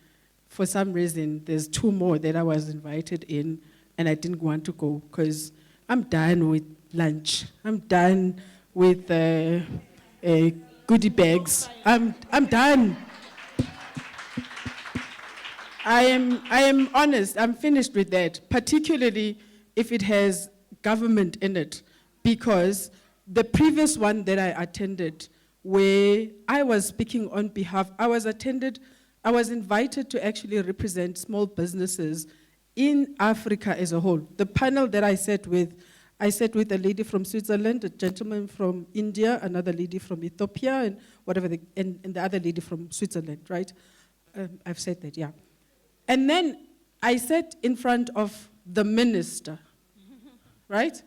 For some reason, there's 2 more that I was invited in, and I didn't want to go because I'm done with lunch. I'm done with goodie bags. I'm done. I am honest. I'm finished with that, particularly if it has government in it, because the previous one that I attended, where I was speaking on behalf, I was invited to actually represent small businesses in Africa as a whole. The panel that I sat with a lady from Switzerland, a gentleman from India, another lady from Ethiopia, and the other lady from Switzerland, right? I've said that, yeah. And then I sat in front of the minister, right?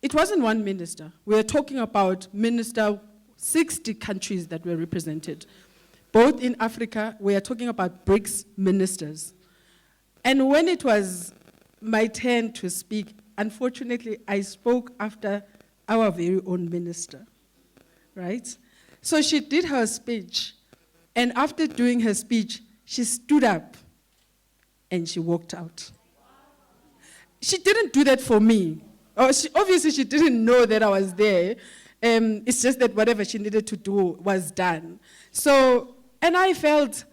It wasn't one minister. We were talking about 60 countries that were represented. Both in Africa, we are talking about BRICS ministers. And when it was my turn to speak, unfortunately, I spoke after our very own minister, right? So she did her speech, and after doing her speech, she stood up and she walked out. She didn't do that for me. Obviously, she didn't know that I was there. It's just that whatever she needed to do was done. So, and I felt,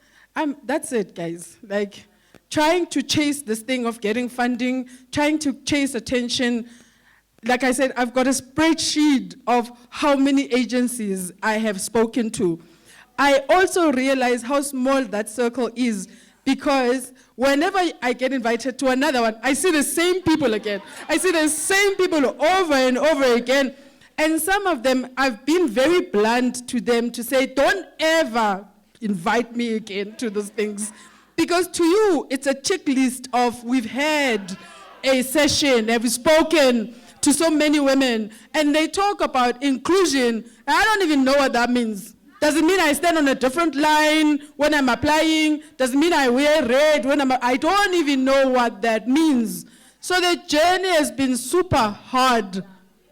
that's it, guys. Like, trying to chase this thing of getting funding, trying to chase attention. Like I said, I've got a spreadsheet of how many agencies I have spoken to. I also realize how small that circle is, because whenever I get invited to another one, I see the same people again. I see the same people over and over again. And some of them, I've been very blunt to them to say, don't ever invite me again to those things. Because to you, it's a checklist of, we've had a session, have we spoken, to so many women. And they talk about inclusion. I don't even know what that means. Does it mean I stand on a different line when I'm applying? Does it mean I wear red when I don't even know what that means. So the journey has been super hard,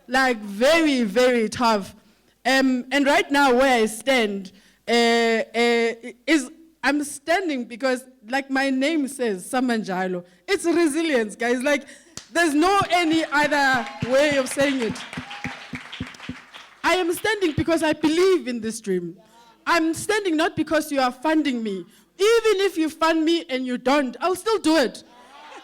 like very, very tough. And right now where I stand is I'm standing because, like my name says, Samanjalo. It's resilience, guys. Like, there's no any other way of saying it. I am standing because I believe in this dream. I'm standing not because you are funding me. Even if you fund me and you don't, I'll still do it.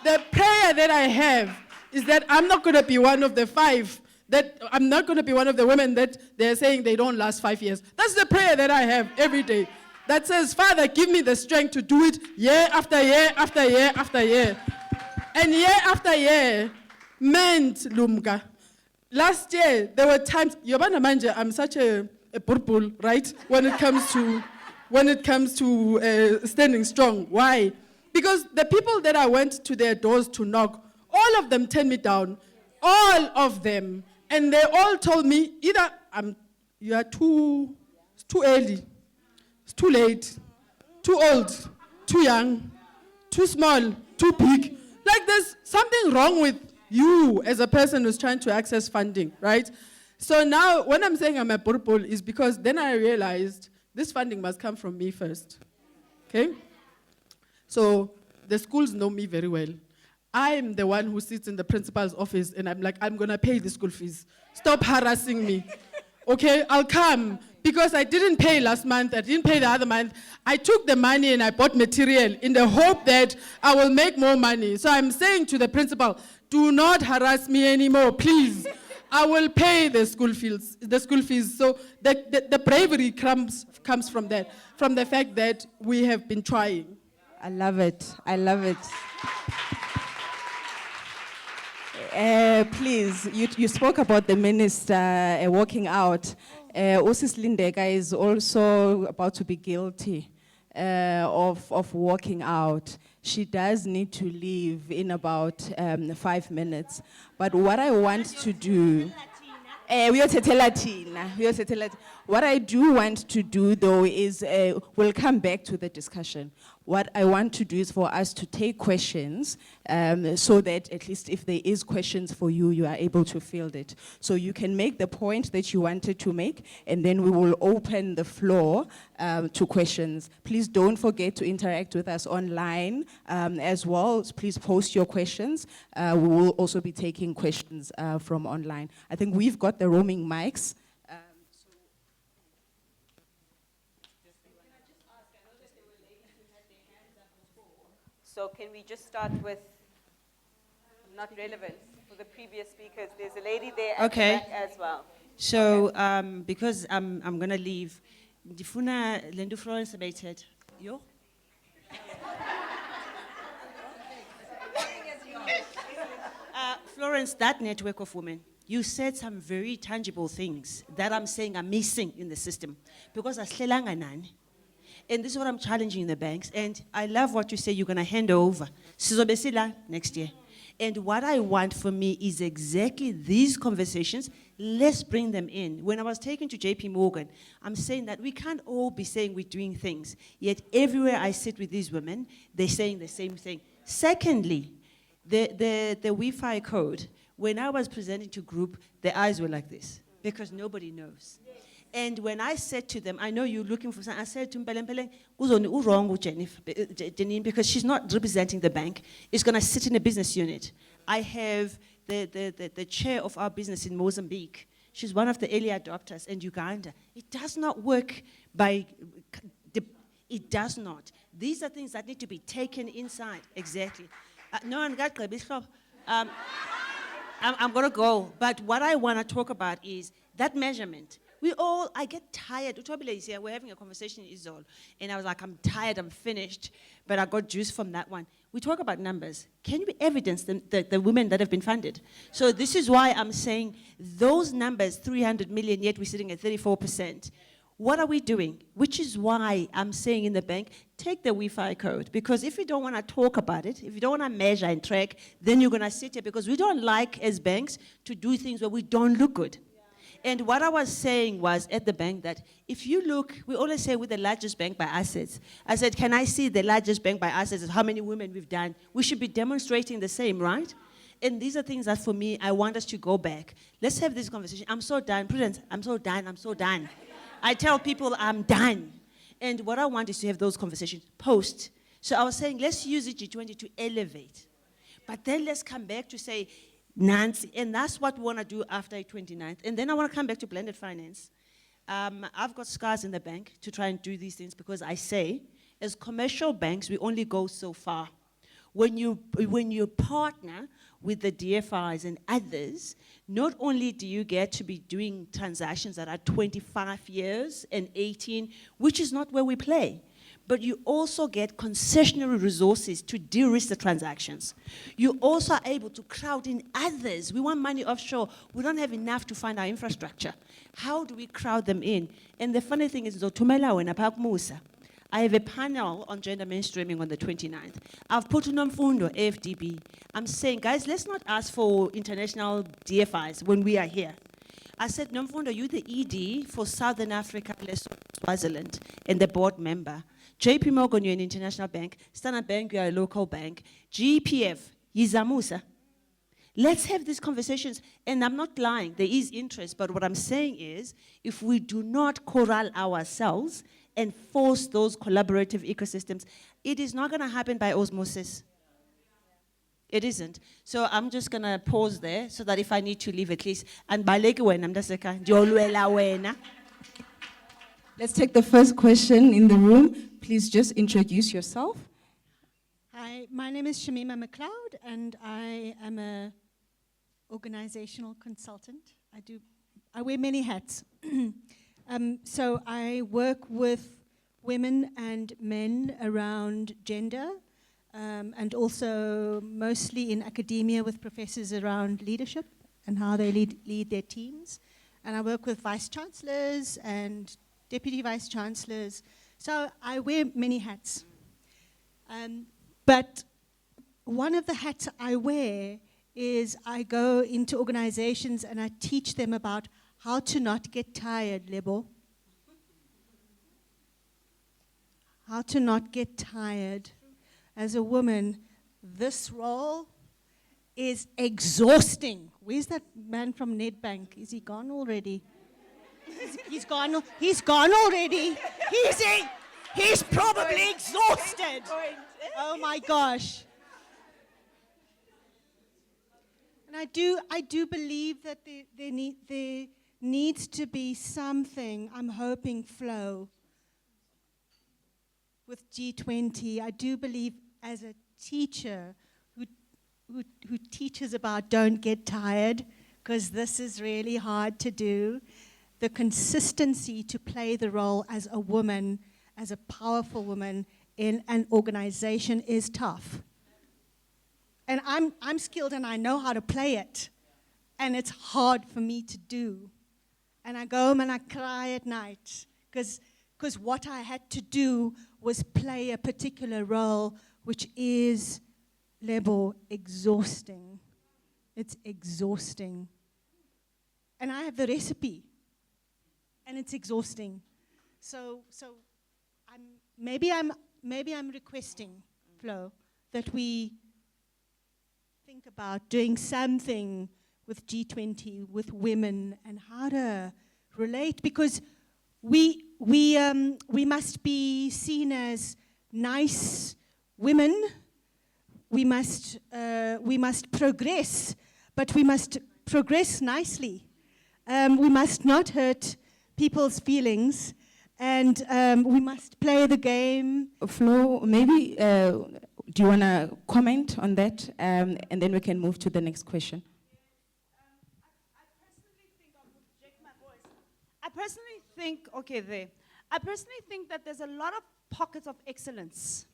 The prayer that I have is that I'm not going to be one of the 5, that I'm not going to be one of the women that they're saying they don't last 5 years. That's the prayer that I have every day. That says, Father, give me the strength to do it year after year after year after year. And year after year meant Lumka. Last year, there were times, Yobana Manja, I'm such a purple, right? When it comes to standing strong. Why? Because the people that I went to their doors to knock, all of them turned me down. All of them. And they all told me, either you are too early, it's too late, too old, too young, too small, too big. Like there's something wrong with you as a person who's trying to access funding, right? So now when I'm saying I'm a purple is because then I realized this funding must come from me first, okay? So the schools know me very well. I'm the one who sits in the principal's office and I'm like, I'm gonna pay the school fees. Stop harassing me, okay? I'll come because I didn't pay last month, I didn't pay the other month. I took the money and I bought material in the hope that I will make more money. So I'm saying to the principal, do not harass me anymore, please. I will pay the school fees. So the bravery comes from that, from the fact that we have been trying. I love it. I love it. Please, you spoke about the minister walking out. Osis Lindeka is also about to be guilty of walking out. She does need to leave in about 5 minutes. But what I want to do, what I do want to do though is, we'll come back to the discussion. What I want to do is for us to take questions so that at least if there is questions for you, you are able to field it. So you can make the point that you wanted to make and then we will open the floor to questions. Please don't forget to interact with us online as well. Please post your questions. We will also be taking questions from online. I think we've got the roaming mics. So can we just start with not relevant for the previous speakers? There's a lady there at the back as well. So because I'm going to leave, Ndifuna Lendu Florence abated. Yo? Florence, that network of women, you said some very tangible things that I'm saying are missing in the system. Because aslelanga nani. And this is what I'm challenging the banks. And I love what you say you're going to hand over. Sizobesila next year. And what I want for me is exactly these conversations. Let's bring them in. When I was taken to JP Morgan, I'm saying that we can't all be saying we're doing things. Yet everywhere I sit with these women, they're saying the same thing. Secondly, the Wi-Fi code, when I was presenting to group, their eyes were like this because nobody knows. And when I said to them, I know you're looking for something, I said to Mpeleng, who's wrong with Janine, because she's not representing the bank. It's going to sit in a business unit. I have the chair of our business in Mozambique. She's one of the early adopters in Uganda. It does not work it does not. These are things that need to be taken inside. Exactly. No one got I'm going to go. But what I want to talk about is that measurement. I get tired. Utobile is here. We're having a conversation in Israel. And I was like, I'm tired, I'm finished. But I got juice from that one. We talk about numbers. Can you evidence the women that have been funded? So this is why I'm saying those numbers, 300 million, yet we're sitting at 34%. What are we doing? Which is why I'm saying in the bank, take the Wi-Fi code. Because if you don't want to talk about it, if you don't want to measure and track, then you're going to sit here, because we don't like, as banks, to do things where we don't look good. And what I was saying was at the bank that if you look, we always say we're the largest bank by assets. I said, can I see the largest bank by assets, how many women we've done? We should be demonstrating the same, right? And these are things that for me, I want us to go back. Let's have this conversation. I'm so done. Prudence, I'm so done, I'm so done. I tell people I'm done. And what I want is to have those conversations post. So I was saying, let's use the G20 to elevate. But then let's come back to say, Nancy, and that's what we want to do after the 29th. And then I want to come back to blended finance. I've got scars in the bank to try and do these things, because I say, as commercial banks, we only go so far. When you partner with the DFIs and others, not only do you get to be doing transactions that are 25 years and 18, which is not where we play, but you also get concessionary resources to de-risk the transactions. You also are able to crowd in others. We want money offshore. We don't have enough to fund our infrastructure. How do we crowd them in? And the funny thing is, I have a panel on gender mainstreaming on the 29th. I've put Nomfundo, AFDB. I'm saying, guys, let's not ask for international DFIs when we are here. I said, Nomfundo, you're the ED for Southern Africa, Lesotho, Swaziland, and the board member. JP Morgan, you're an international bank. Standard Bank, you're a local bank. GPF, Yizamusa. Let's have these conversations. And I'm not lying, there is interest, but what I'm saying is, if we do not corral ourselves and force those collaborative ecosystems, it is not going to happen by osmosis. It isn't. So I'm just going to pause there so that if I need to leave at least, and baleki wena mntaseka, ndiolwela wena. Let's take the first question in the room. Please just introduce yourself. Hi, my name is Shamima McLeod, and I am a organizational consultant. I wear many hats. So I work with women and men around gender, and also mostly in academia with professors around leadership and how they lead their teams. And I work with vice chancellors and deputy vice chancellors. So I wear many hats. But one of the hats I wear is I go into organizations and I teach them about how to not get tired, Lebo. How to not get tired. As a woman, this role is exhausting. Where's that man from Nedbank? Is he gone already? He's gone already. He's probably exhausted. Oh my gosh. And I do believe that there needs to be something, I'm hoping, flow with G20. I do believe as a teacher who teaches about don't get tired, because this is really hard to do, the consistency to play the role as a woman, as a powerful woman in an organization is tough. And I'm skilled and I know how to play it. And it's hard for me to do. And I go home and I cry at night because what I had to do was play a particular role, which is, Lebo, exhausting. It's exhausting. And I have the recipe. And it's exhausting. So maybe I'm requesting, Flo, that we think about doing something with G20, with women, and how to relate, because we must be seen as nice women. We must progress, but we must progress nicely. We must not hurt people's feelings, and we must play the game. Flo, maybe do you want to comment on that, and then we can move to the next question. I personally think that there's a lot of pockets of excellence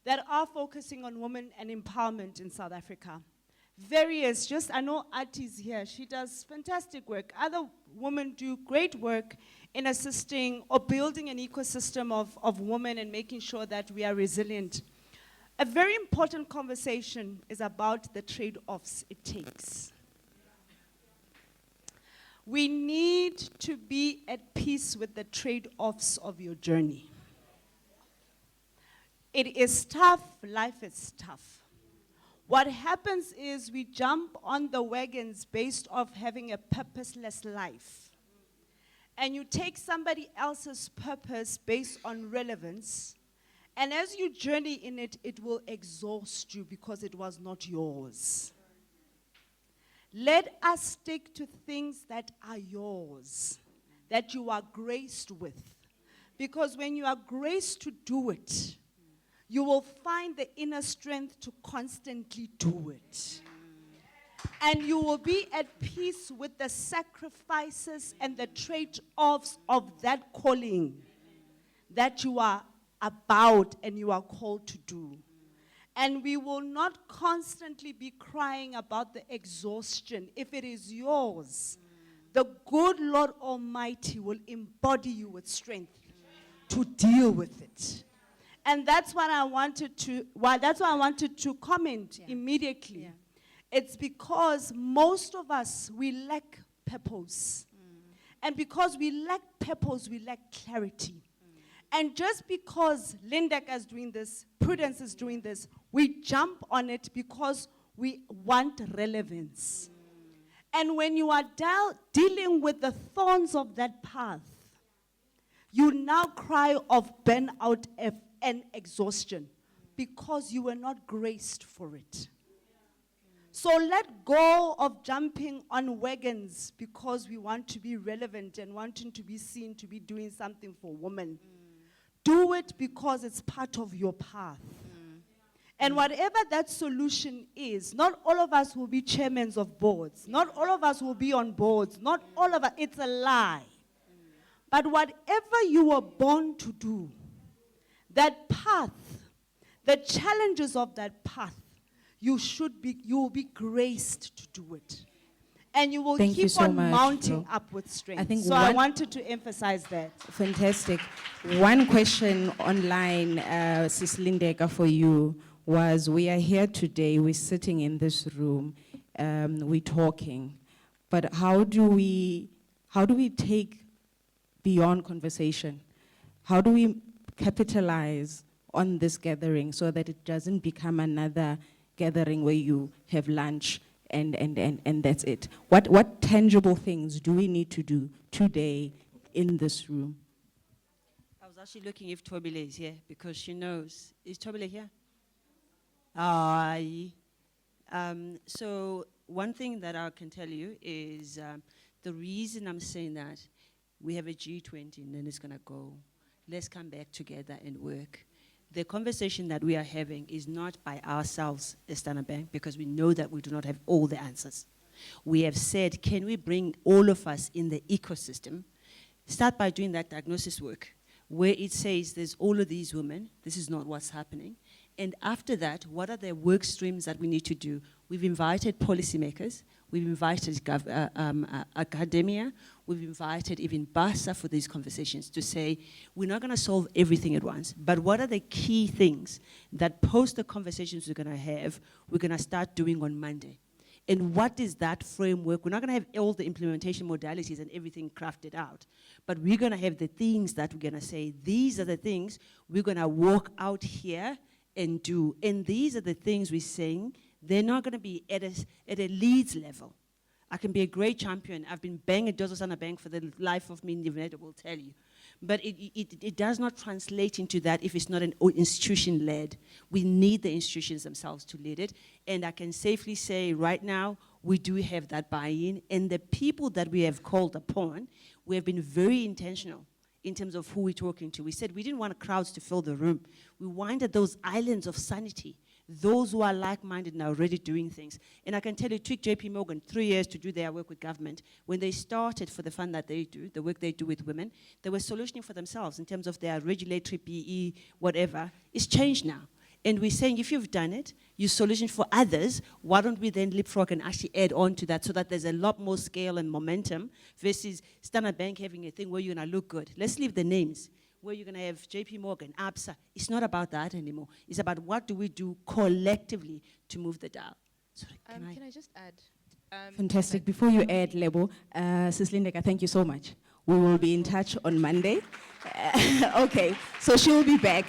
that are focusing on women and empowerment in South Africa. various, just, I know Ati's here, she does fantastic work. Other women do great work in assisting or building an ecosystem of women and making sure that we are resilient. A very important conversation is about the trade-offs it takes. We need to be at peace with the trade-offs of your journey. It is tough, life is tough. What happens is we jump on the wagons based off having a purposeless life. And you take somebody else's purpose based on relevance, and as you journey in it, it will exhaust you because it was not yours. Let us stick to things that are yours, that you are graced with. Because when you are graced to do it, you will find the inner strength to constantly do it. And you will be at peace with the sacrifices and the trade-offs of that calling that you are about and you are called to do. And we will not constantly be crying about the exhaustion. If it is yours, the good Lord Almighty will embody you with strength to deal with it. And that's what I wanted to comment immediately. Yeah. It's because most of us, we lack purpose. And because we lack purpose, we lack clarity. And just because Lindek is doing this, Prudence is doing this, we jump on it because we want relevance. And when you are dealing with the thorns of that path, you now cry of burnout and exhaustion because you were not graced for it. So let go of jumping on wagons because we want to be relevant and wanting to be seen to be doing something for women. Do it because it's part of your path. And whatever that solution is, not all of us will be chairmen of boards. Not all of us will be on boards. Not all of us. It's a lie. But whatever you were born to do, that path, the challenges of that path, you will be graced to do it. And you will keep on mounting up with strength. I wanted to emphasize that. Fantastic. One question online, Sis Lindeka, for you was, we are here today, we're sitting in this room, we're talking, but how do we take beyond conversation? How do we capitalize on this gathering so that it doesn't become another gathering where you have lunch and that's it? What tangible things do we need to do today in this room? I was actually looking if Tobile is here because she knows. Is Tobile here? Aye. So one thing that I can tell you is the reason I'm saying that, we have a G20 and then it's going to go. Let's come back together and work. The conversation that we are having is not by ourselves as Standard Bank because we know that we do not have all the answers. We have said, can we bring all of us in the ecosystem, start by doing that diagnosis work where it says there's all of these women, this is not what's happening. And after that, what are the work streams that we need to do? We've invited policymakers, we've invited academia, we've invited even BASA for these conversations to say, we're not gonna solve everything at once, but what are the key things that post the conversations we're gonna start doing on Monday? And what is that framework? We're not gonna have all the implementation modalities and everything crafted out, but we're gonna have the things that we're gonna say, these are the things we're gonna walk out here and do. And these are the things we're saying, they're not gonna be at a leads level. I can be a great champion. I've been banging Dozo Sana Bank for the life of me, Nivenet will tell you. But it does not translate into that if it's not an institution-led. We need the institutions themselves to lead it. And I can safely say right now, we do have that buy-in. And the people that we have called upon, we have been very intentional in terms of who we're talking to. We said we didn't want crowds to fill the room. We wanted those islands of sanity, those who are like-minded and are already doing things. And I can tell you, it took JP Morgan 3 years to do their work with government. When they started for the fund that they do, the work they do with women, they were solutioning for themselves in terms of their regulatory PE, whatever. It's changed now. And we're saying if you've done it, you solution for others, why don't we then leapfrog and actually add on to that so that there's a lot more scale and momentum versus Standard Bank having a thing where you're going to look good. Let's leave the names, where you're going to have JP Morgan, ABSA. It's not about that anymore. It's about what do we do collectively to move the dial. Sorry, can I just add? Fantastic. Before you add, Lebo, Sis Lindeka, thank you so much. We will be in touch on Monday. Okay, so she will be back.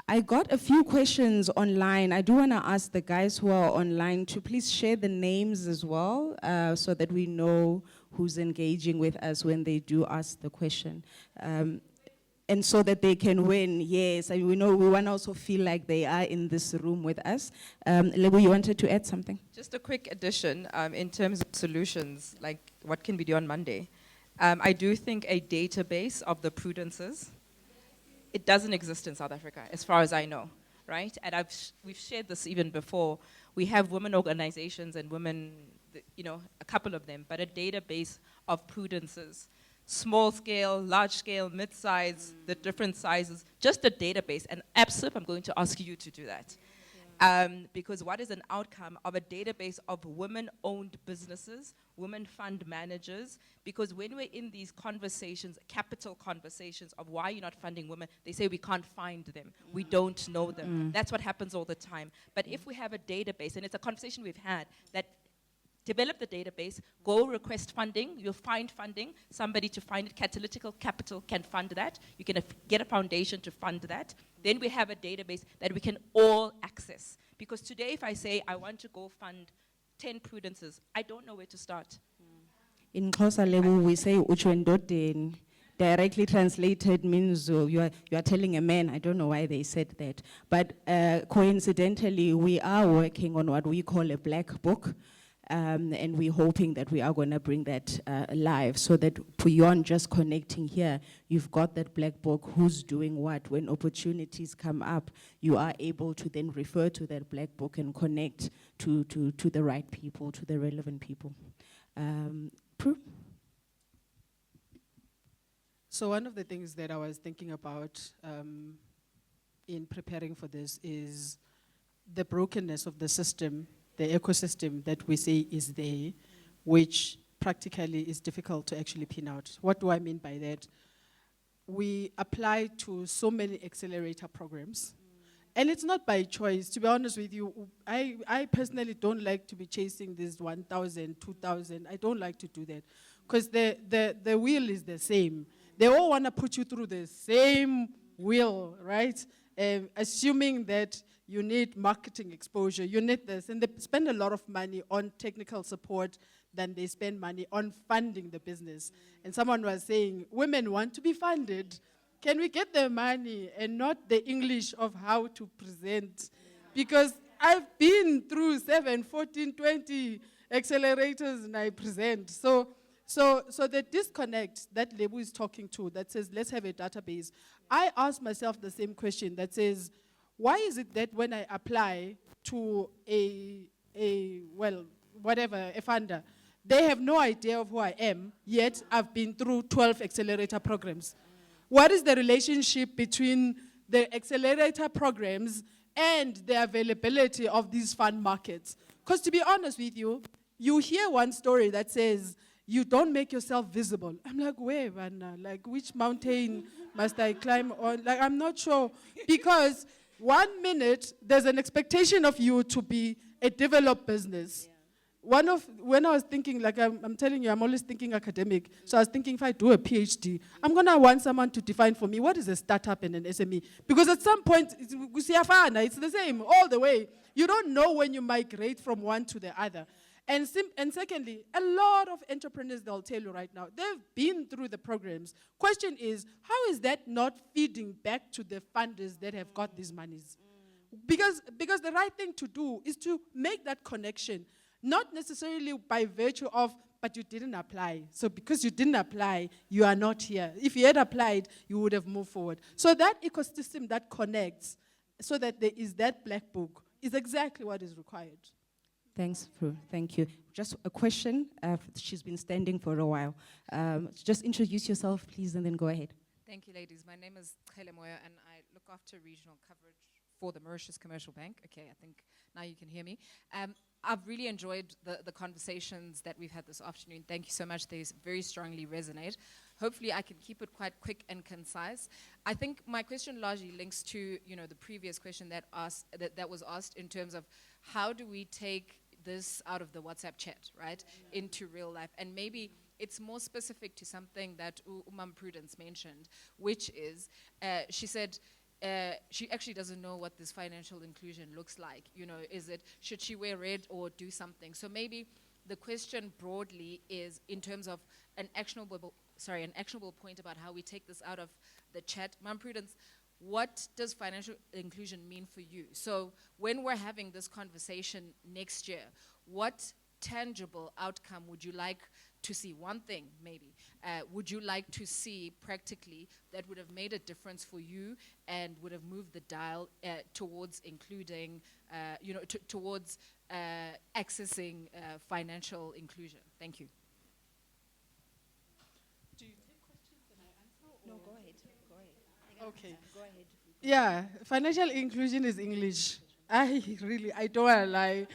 I got a few questions online. I do want to ask the guys who are online to please share the names as well, so that we know who's engaging with us when they do ask the question. And so that they can win, yes. And we know we want to also feel like they are in this room with us. Lebo, you wanted to add something? Just a quick addition in terms of solutions, like what can we do on Monday? I do think a database of the prudences, it doesn't exist in South Africa, as far as I know, right? And we've shared this even before. We have women organizations and women, a couple of them, but a database of prudences. Small scale, large scale, mid-size, the different sizes, just a database. And ABSIP, I'm going to ask you to do that. Because what is an outcome of a database of women-owned businesses, women fund managers? Because when we're in these conversations, capital conversations of why you're not funding women, they say we can't find them, we don't know them. That's what happens all the time. But if we have a database, and it's a conversation we've had, that develop the database, go request funding, you'll find funding, somebody to find it, Catalytical Capital can fund that, you can get a foundation to fund that, then we have a database that we can all access. Because today if I say I want to go fund 10 prudences, I don't know where to start. In Xhosa level, we say uchwendodeni. Directly translated means you are telling a man. I don't know why they said that. But coincidentally, we are working on what we call a black book. And we're hoping that we are going to bring that live so that beyond just connecting here, you've got that black book, who's doing what. When opportunities come up, you are able to then refer to that black book and connect to the right people, to the relevant people. Prue? So one of the things that I was thinking about in preparing for this is the brokenness of the system, the ecosystem that we say is there, which practically is difficult to actually pin out. What do I mean by that? We apply to so many accelerator programs, and it's not by choice. To be honest with you, I personally don't like to be chasing this 1,000, 2,000. I don't like to do that, because the wheel is the same. They all want to put you through the same wheel, right? Assuming that you need marketing exposure, you need this, and they spend a lot of money on technical support than they spend money on funding the business. And someone was saying, women want to be funded. Can we get the money and not the English of how to present? Because I've been through 7, 14, 20 accelerators and I present. So the disconnect that Lebo is talking to, that says, let's have a database. I ask myself the same question that says, why is it that when I apply to a funder, they have no idea of who I am, yet I've been through 12 accelerator programs? What is the relationship between the accelerator programs and the availability of these fund markets? Because to be honest with you, you hear one story that says, you don't make yourself visible. I'm like, where, Vanna? Like, which mountain must I climb on? Like, I'm not sure. Because 1 minute, there's an expectation of you to be a developed business. When I was thinking, like I'm telling you, I'm always thinking academic. So I was thinking, if I do a PhD, I'm going to want someone to define for me what is a startup and an SME. Because at some point, it's the same all the way. You don't know when you migrate from one to the other. And secondly, a lot of entrepreneurs, they'll tell you right now, they've been through the programs. Question is, how is that not feeding back to the funders that have got these monies? Because the right thing to do is to make that connection, not necessarily by virtue of, but you didn't apply. So because you didn't apply, you are not here. If you had applied, you would have moved forward. So that ecosystem that connects, so that there is that black book, is exactly what is required. Thanks, Prue. Thank you. Just a question. She's been standing for a while. Just introduce yourself, please, and then go ahead. Thank you, ladies. My name is Khele Moya, and I look after regional coverage for the Mauritius Commercial Bank. Okay, I think now you can hear me. I've really enjoyed the conversations that we've had this afternoon. Thank you so much. They very strongly resonate. Hopefully, I can keep it quite quick and concise. I think my question largely links to the previous question that was asked in terms of how do we take this out of the WhatsApp chat, right, into real life, and maybe it's more specific to something that Umam Prudence mentioned, which is, she said, she actually doesn't know what this financial inclusion looks like. Should she wear red or do something? So maybe the question broadly is in terms of an actionable point about how we take this out of the chat. Ma'am Prudence, what does financial inclusion mean for you? So when we're having this conversation next year, what tangible outcome would you like to see? One thing, maybe, would you like to see practically that would have made a difference for you and would have moved the dial towards including, towards accessing financial inclusion? Thank you. Do you take questions and I answer? No, go ahead. Go ahead. Okay. Go ahead. Yeah, financial inclusion is English. I don't want to lie.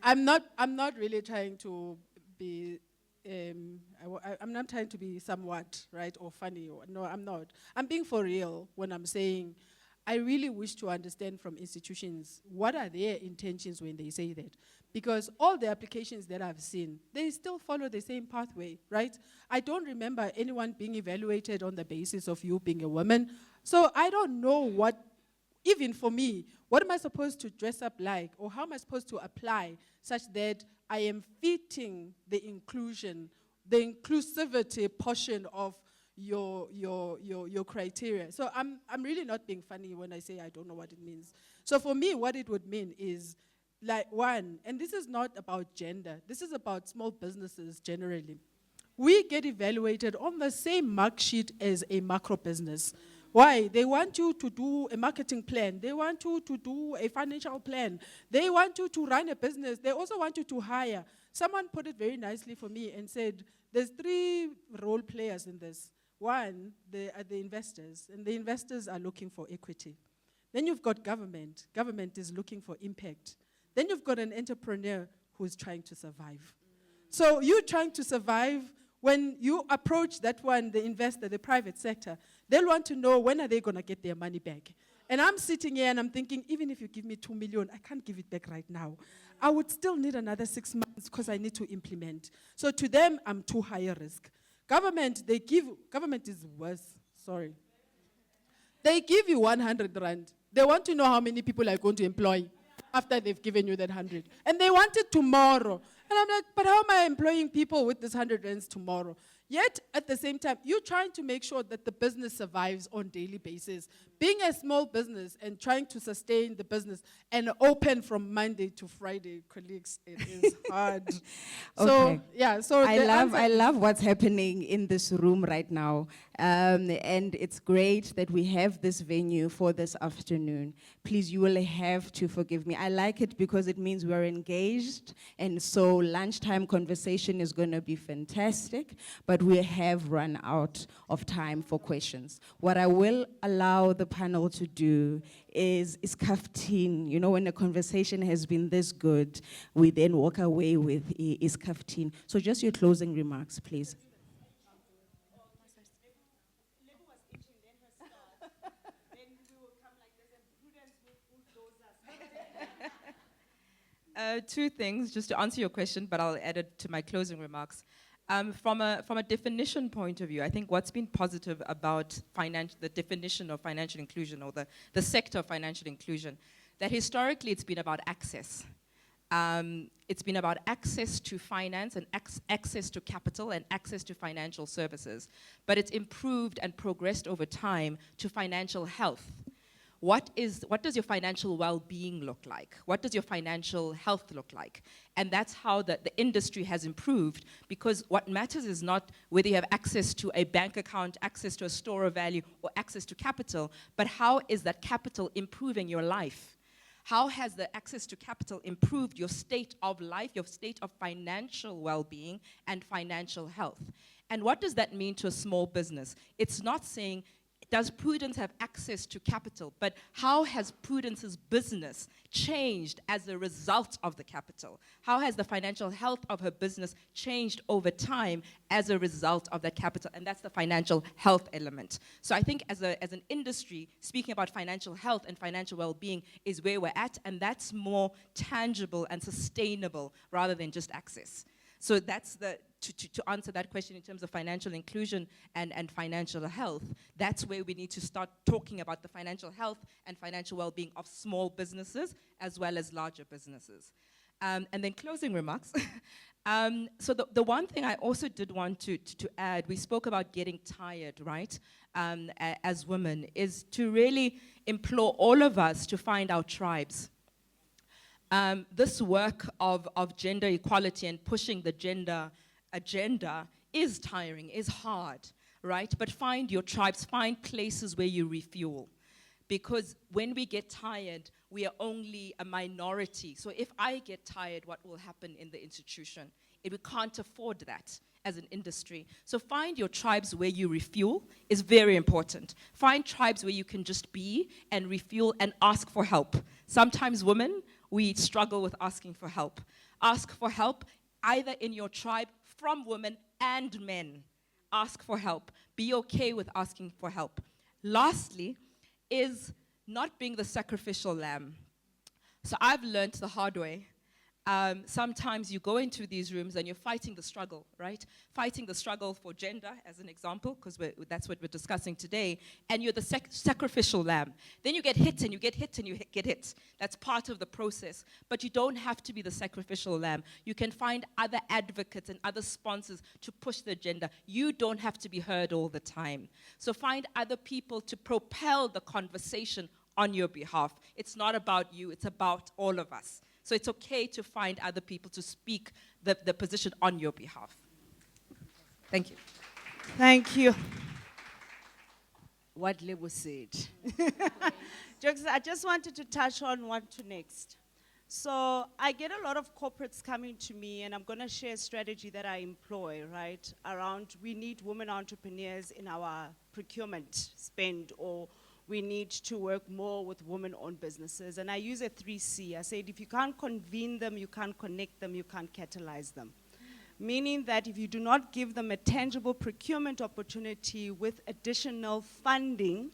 I'm not really trying to be, I'm not trying to be somewhat, right, or funny. No, I'm not. I'm being for real when I'm saying I really wish to understand from institutions what are their intentions when they say that. Because all the applications that I've seen, they still follow the same pathway, right? I don't remember anyone being evaluated on the basis of you being a woman. So I don't know what, even for me, what am I supposed to dress up like, or how am I supposed to apply such that I am fitting the inclusion, the inclusivity portion of your criteria. So I'm really not being funny when I say I don't know what it means. So for me, what it would mean is, like, one, and this is not about gender, this is about small businesses generally. We get evaluated on the same mark sheet as a macro business. Why? They want you to do a marketing plan. They want you to do a financial plan. They want you to run a business. They also want you to hire. Someone put it very nicely for me and said, there's 3 role players in this. One, are the investors, and the investors are looking for equity. Then you've got government. Government is looking for impact. Then you've got an entrepreneur who's trying to survive. So you're trying to survive. When you approach that one, the investor, the private sector, they'll want to know when are they going to get their money back. And I'm sitting here and I'm thinking, even if you give me 2 million, I can't give it back right now. I would still need another 6 months because I need to implement. So to them, I'm too high a risk. Government is worse, sorry. They give you 100 rand. They want to know how many people are going to employ after they've given you that 100. And they want it tomorrow. And I'm like, but how am I employing people with this 100 rands tomorrow? Yet, at the same time, you're trying to make sure that the business survives on a daily basis. Being a small business and trying to sustain the business and open from Monday to Friday, colleagues, it is hard. Okay. So, yeah, so I love what's happening in this room right now. And it's great that we have this venue for this afternoon. Please, you will have to forgive me. I like it because it means we're engaged, and so lunchtime conversation is going to be fantastic, but we have run out of time for questions. What I will allow the panel to do is kaftin. You know, when a conversation has been this good, we then walk away with is kaftin. So just your closing remarks, please. Two things, just to answer your question, but I'll add it to my closing remarks. From a definition point of view, I think what's been positive about the definition of financial inclusion, or the sector of financial inclusion, that historically it's been about access. It's been about access to finance and access to capital and access to financial services. But it's improved and progressed over time to financial health. What does your financial well-being look like? What does your financial health look like? And that's how the industry has improved, because what matters is not whether you have access to a bank account, access to a store of value, or access to capital, but how is that capital improving your life? How has the access to capital improved your state of life, your state of financial well-being and financial health? And what does that mean to a small business? It's not saying does Prudence have access to capital? But how has Prudence's business changed as a result of the capital? How has the financial health of her business changed over time as a result of that capital? And that's the financial health element. So I think as an industry, speaking about financial health and financial well-being is where we're at, and that's more tangible and sustainable rather than just access. So that's to answer that question in terms of financial inclusion and financial health, that's where we need to start talking about the financial health and financial well-being of small businesses as well as larger businesses. And then closing remarks. So the one thing I also did want to add, we spoke about getting tired, right, as women, is to really implore all of us to find our tribes. This work of gender equality and pushing the gender agenda is tiring, is hard, right? But find your tribes, find places where you refuel. Because when we get tired, we are only a minority. So if I get tired, what will happen in the institution? We can't afford that as an industry. So find your tribes where you refuel is very important. Find tribes where you can just be and refuel and ask for help. Sometimes women, we struggle with asking for help. Ask for help either in your tribe from women and men. Ask for help. Be okay with asking for help. Lastly, is not being the sacrificial lamb. So I've learned the hard way. Sometimes you go into these rooms and you're fighting the struggle, right? Fighting the struggle for gender, as an example, because that's what we're discussing today, and you're the sacrificial lamb. Then you get hit and you get hit and you get hit. That's part of the process. But you don't have to be the sacrificial lamb. You can find other advocates and other sponsors to push the agenda. You don't have to be heard all the time. So find other people to propel the conversation on your behalf. It's not about you, it's about all of us. So it's okay to find other people to speak the position on your behalf. Thank you. Thank you. What Lebo said. Jokes, I just wanted to touch on what to next. So I get a lot of corporates coming to me, and I'm going to share a strategy that I employ, right, around we need women entrepreneurs in our procurement spend, or we need to work more with women-owned businesses. And I use a 3C. I said, if you can't convene them, you can't connect them, you can't catalyze them. Meaning that if you do not give them a tangible procurement opportunity with additional funding,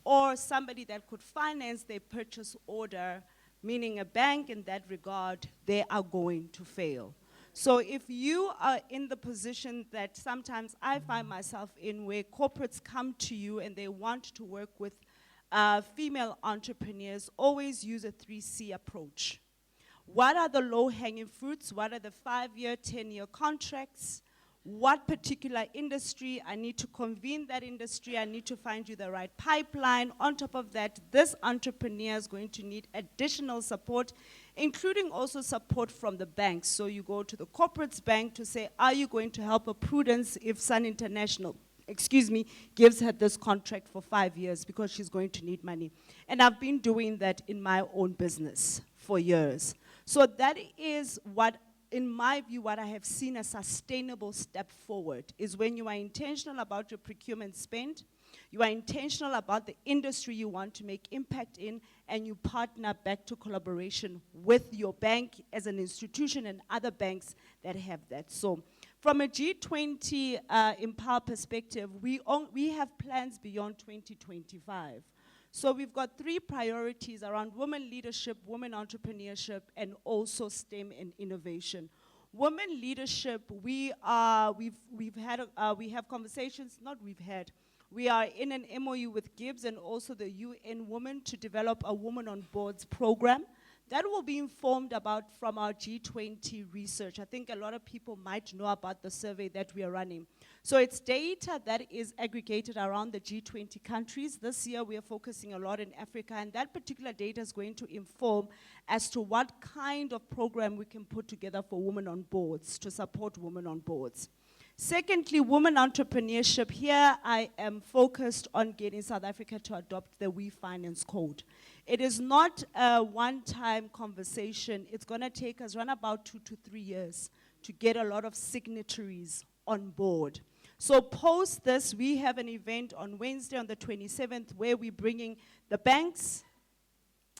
or somebody that could finance their purchase order, meaning a bank in that regard, they are going to fail. So if you are in the position that sometimes I find myself in, where corporates come to you and they want to work with female entrepreneurs, always use a 3C approach. What are the low-hanging fruits? What are the 5-year, 10-year contracts? What particular industry? I need to convene that industry. I need to find you the right pipeline. On top of that, this entrepreneur is going to need additional support, including also support from the banks. So you go to the corporate's bank to say, are you going to help a Prudence if Sun International, gives her this contract for 5 years, because she's going to need money. And I've been doing that in my own business for years. So that is what, in my view, what I have seen a sustainable step forward, is when you are intentional about your procurement spend, you are intentional about the industry you want to make impact in, and you partner back to collaboration with your bank as an institution and other banks that have that. So from a G20 Empower perspective, we have plans beyond 2025. So we've got 3 priorities around women leadership, women entrepreneurship, and also STEM and innovation. Women leadership, we have conversations, we are in an MOU with Gibbs and also the UN Women to develop a Women on Boards program. That will be informed from our G20 research. I think a lot of people might know about the survey that we are running. So it's data that is aggregated around the G20 countries. This year we are focusing a lot in Africa, and that particular data is going to inform as to what kind of program we can put together for women on boards, to support women on boards. Secondly, women entrepreneurship. Here I am focused on getting South Africa to adopt the We Finance Code. It is not a one-time conversation. It's going to take us around about 2 to 3 years to get a lot of signatories on board. So post this, we have an event on Wednesday on the 27th where we're bringing the banks.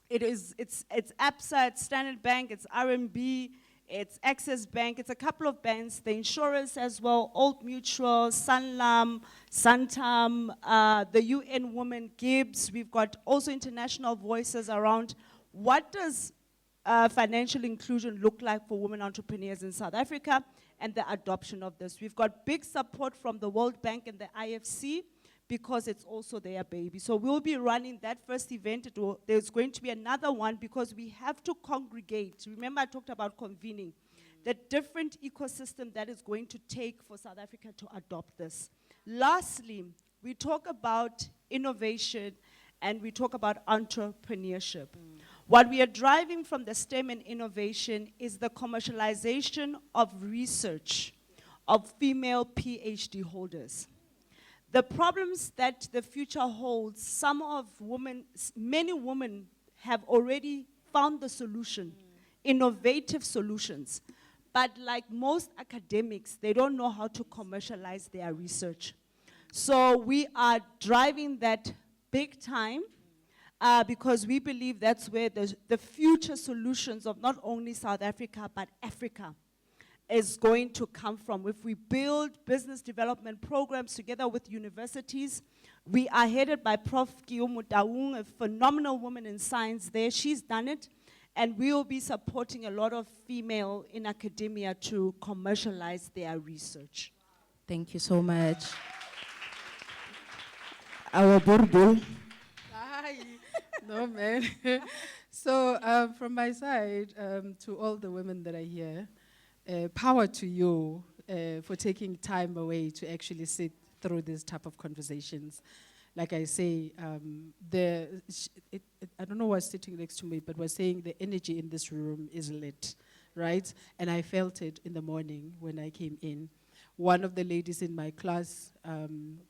It's ABSA, it's Standard Bank, it's RMB, it's Access Bank, it's a couple of banks, the insurers as well, Old Mutual, Sanlam, Santam, the UN Women, Gibbs. We've got also international voices around what does financial inclusion look like for women entrepreneurs in South Africa and the adoption of this. We've got big support from the World Bank and the IFC because it's also their baby. So we'll be running that first event. There's going to be another one because we have to congregate. Remember I talked about convening. The different ecosystem that is going to take for South Africa to adopt this. Lastly, we talk about innovation and we talk about entrepreneurship. What we are driving from the STEM and innovation is the commercialization of research of female PhD holders. The problems that the future holds, many women have already found the solution, innovative solutions. But like most academics, they don't know how to commercialize their research. So we are driving that big time because we believe that's where the future solutions of not only South Africa, but Africa is going to come from. If we build business development programs together with universities, we are headed by Prof. Kiyomu Daung, a phenomenal woman in science there. She's done it. And we will be supporting a lot of female in academia to commercialize their research. Thank you so much. Our Burbul. No, man. So from my side, to all the women that are here, power to you for taking time away to actually sit through this type of conversations. Like I say, I don't know what's sitting next to me, but we're saying the energy in this room is lit, right? And I felt it in the morning when I came in. One of the ladies in my class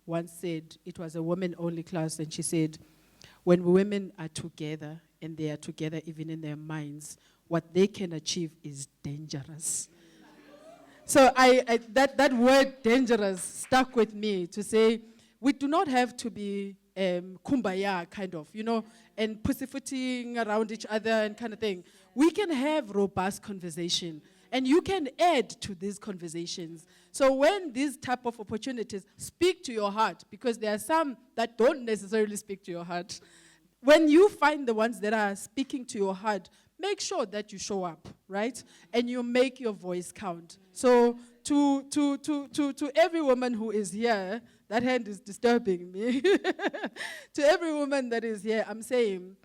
once said, it was a women-only class, and she said, when women are together, and they are together even in their minds, what they can achieve is dangerous. So that word dangerous stuck with me to say, we do not have to be kumbaya kind of, and pussyfooting around each other and kind of thing. We can have robust conversation, and you can add to these conversations. So when these type of opportunities speak to your heart, because there are some that don't necessarily speak to your heart, when you find the ones that are speaking to your heart, make sure that you show up, right? And you make your voice count. So to every woman who is here, that hand is disturbing me. To every woman that is here, I'm saying,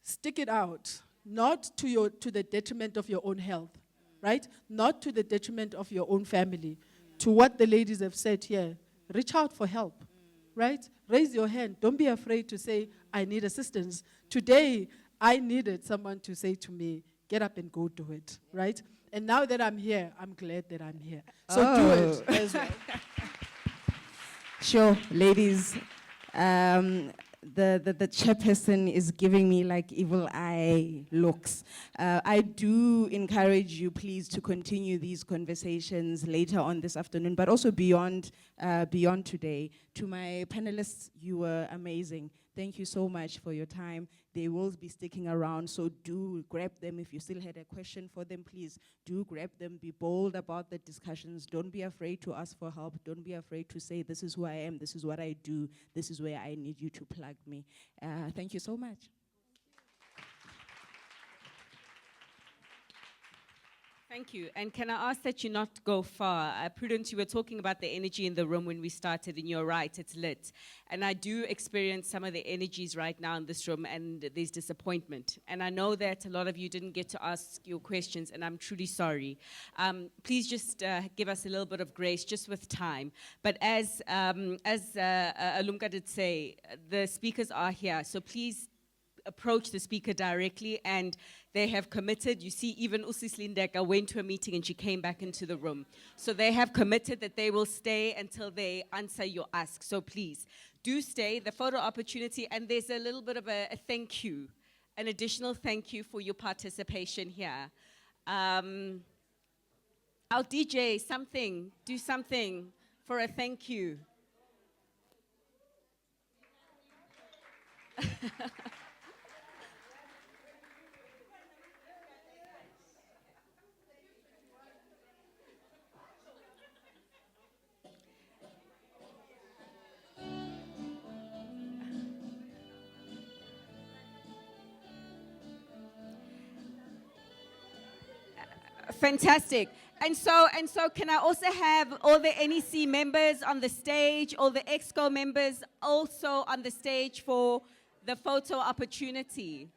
stick it out, not to the detriment of your own health, right? Not to the detriment of your own family. To what the ladies have said here, reach out for help, right? Raise your hand. Don't be afraid to say, I need assistance. Today, I needed someone to say to me, get up and go do it, right? And now that I'm here, I'm glad that I'm here. So do it as well. Sure, ladies. The chairperson is giving me like evil eye looks. I do encourage you, please, to continue these conversations later on this afternoon, but also beyond today. To my panelists, you were amazing. Thank you so much for your time. They will be sticking around, so do grab them. If you still had a question for them, please do grab them. Be bold about the discussions. Don't be afraid to ask for help. Don't be afraid to say, this is who I am, this is what I do, this is where I need you to plug me. Thank you so much. Thank you. And can I ask that you not go far? Prudence, you were talking about the energy in the room when we started, and you're right, it's lit. And I do experience some of the energies right now in this room, and there's disappointment. And I know that a lot of you didn't get to ask your questions, and I'm truly sorry. Please just give us a little bit of grace, just with time. But as Alumka did say, the speakers are here, so please approach the speaker directly, and they have committed. You see, even Usis Lindeka went to a meeting and she came back into the room. So they have committed that they will stay until they answer your ask. So please, do stay. The photo opportunity, and there's a little bit of a thank you, an additional thank you for your participation here. I'll DJ something, do something. for a thank you. Fantastic. And so can I also have all the NEC members on the stage, all the EXCO members also on the stage for the photo opportunity?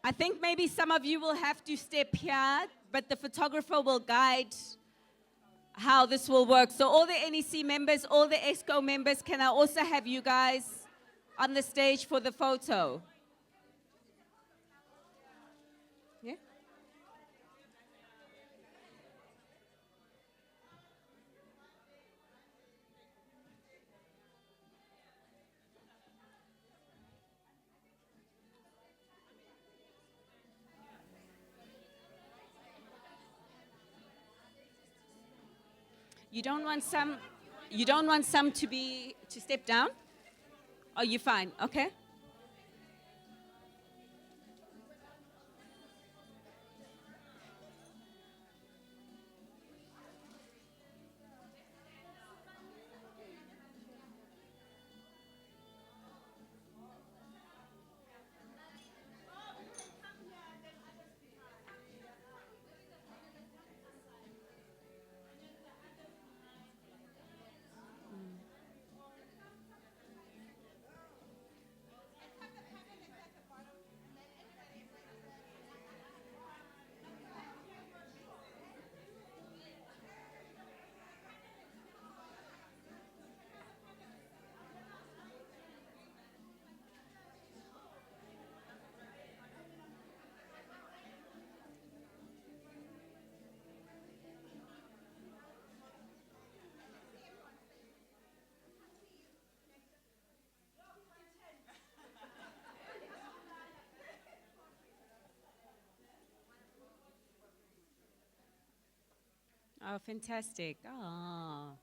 I think maybe some of you will have to step here, but the photographer will guide how this will work. So all the NEC members, all the EXCO members, can I also have you guys on the stage for the photo? Yeah? You don't want some to step down? Oh, you're fine, okay? Oh, fantastic. Oh.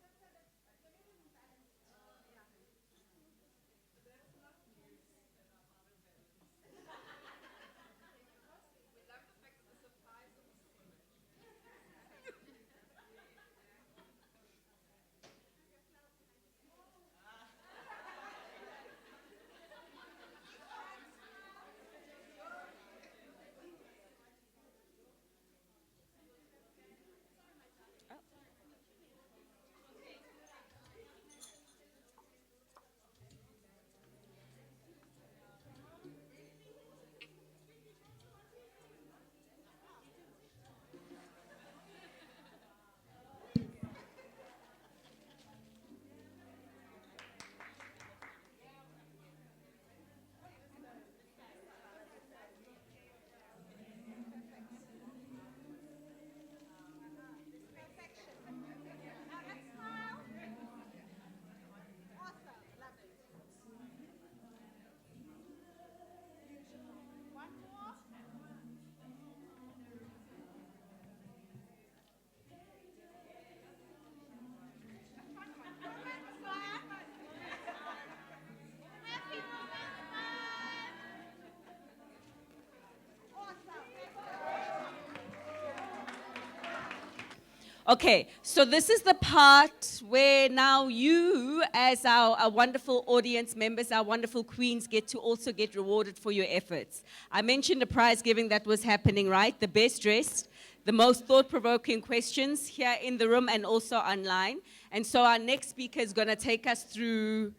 Okay, so this is the part where now you, as our wonderful audience members, our wonderful queens, get to also get rewarded for your efforts. I mentioned a prize giving that was happening, right? The best dressed, the most thought-provoking questions here in the room and also online. And so our next speaker is going to take us through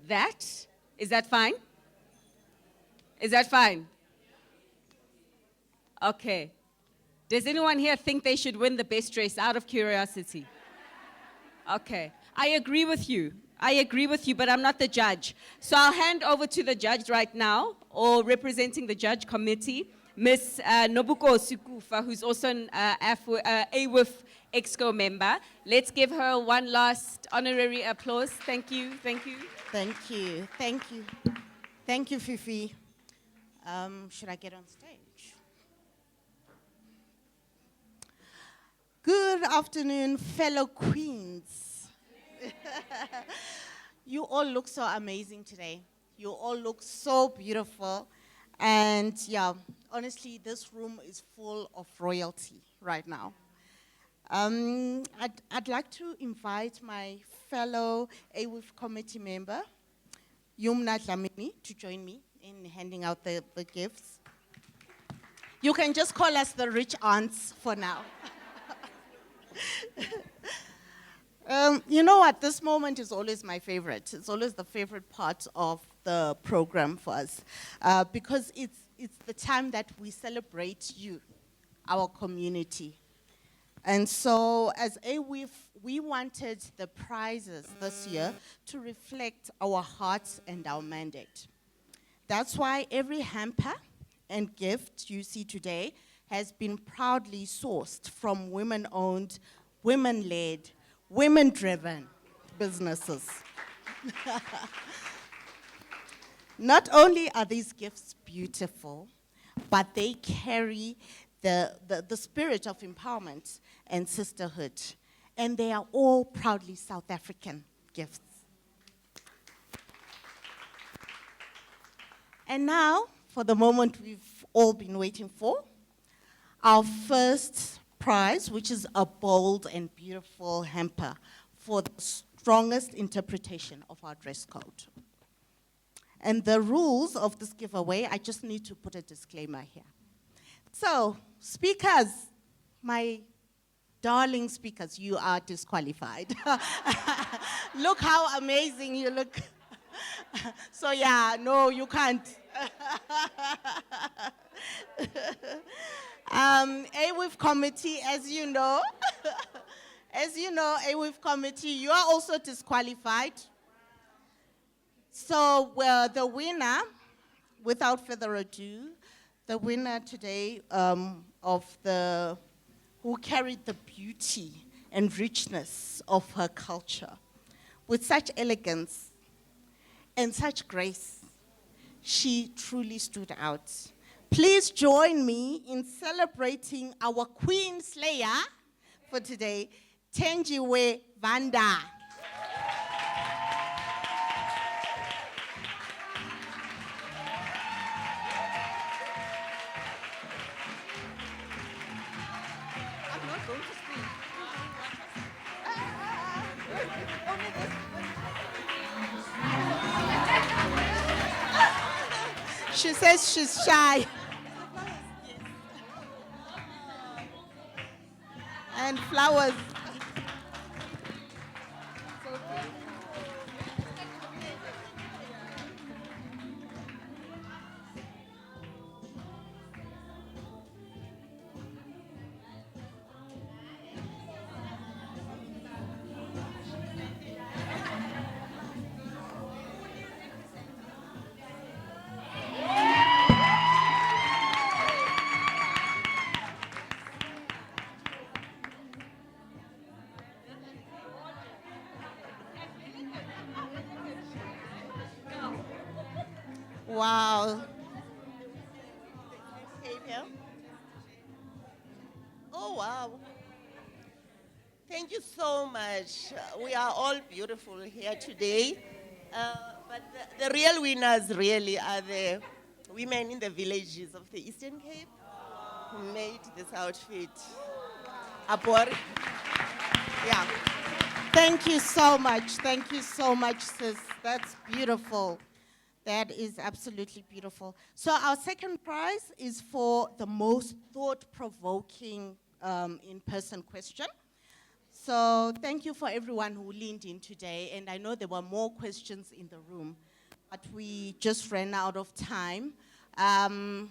that. Is that fine? Is that fine? Okay. Does anyone here think they should win the best dress out of curiosity? Okay. I agree with you. But I'm not the judge. So I'll hand over to the judge right now, or representing the judge committee, Ms. Nobuko Sukufa, who's also an AWIF EXCO member. Let's give her one last honorary applause. Thank you. Thank you, Fifi. Should I get on stage? Good afternoon, fellow queens. You all look so amazing today. You all look so beautiful. And yeah, honestly, this room is full of royalty right now. I'd like to invite my fellow AWIF committee member, Yumna Dlamini, to join me in handing out the gifts. You can just call us the rich aunts for now. You know what? This moment is always my favorite. It's always the favorite part of the program for us because it's the time that we celebrate you, our community. And so as AWIF, we wanted the prizes this year to reflect our hearts and our mandate. That's why every hamper and gift you see today has been proudly sourced from women-owned, women-led, women-driven businesses. Not only are these gifts beautiful, but they carry the spirit of empowerment and sisterhood. And they are all proudly South African gifts. And now, for the moment we've all been waiting for, our first prize, which is a bold and beautiful hamper for the strongest interpretation of our dress code. And the rules of this giveaway, I just need to put a disclaimer here. So, speakers, my darling speakers, you are disqualified. Look how amazing you look. So yeah, no, you can't. AWIF committee, as you know, AWIF committee, you are also disqualified. So the winner, without further ado, the winner today who carried the beauty and richness of her culture with such elegance and such grace, she truly stood out. Please join me in celebrating our Queen Slayer for today, Tenjiwe Vanda. I'm not going to speak. She says she's shy. And flowers. Wow. Oh, wow. Thank you so much. We are all beautiful here today. But the real winners really are the women in the villages of the Eastern Cape who made this outfit. Abor. Yeah. Thank you so much. Thank you so much, sis. That's beautiful. That is absolutely beautiful. So our second prize is for the most thought-provoking in-person question. So thank you for everyone who leaned in today. And I know there were more questions in the room, but we just ran out of time. And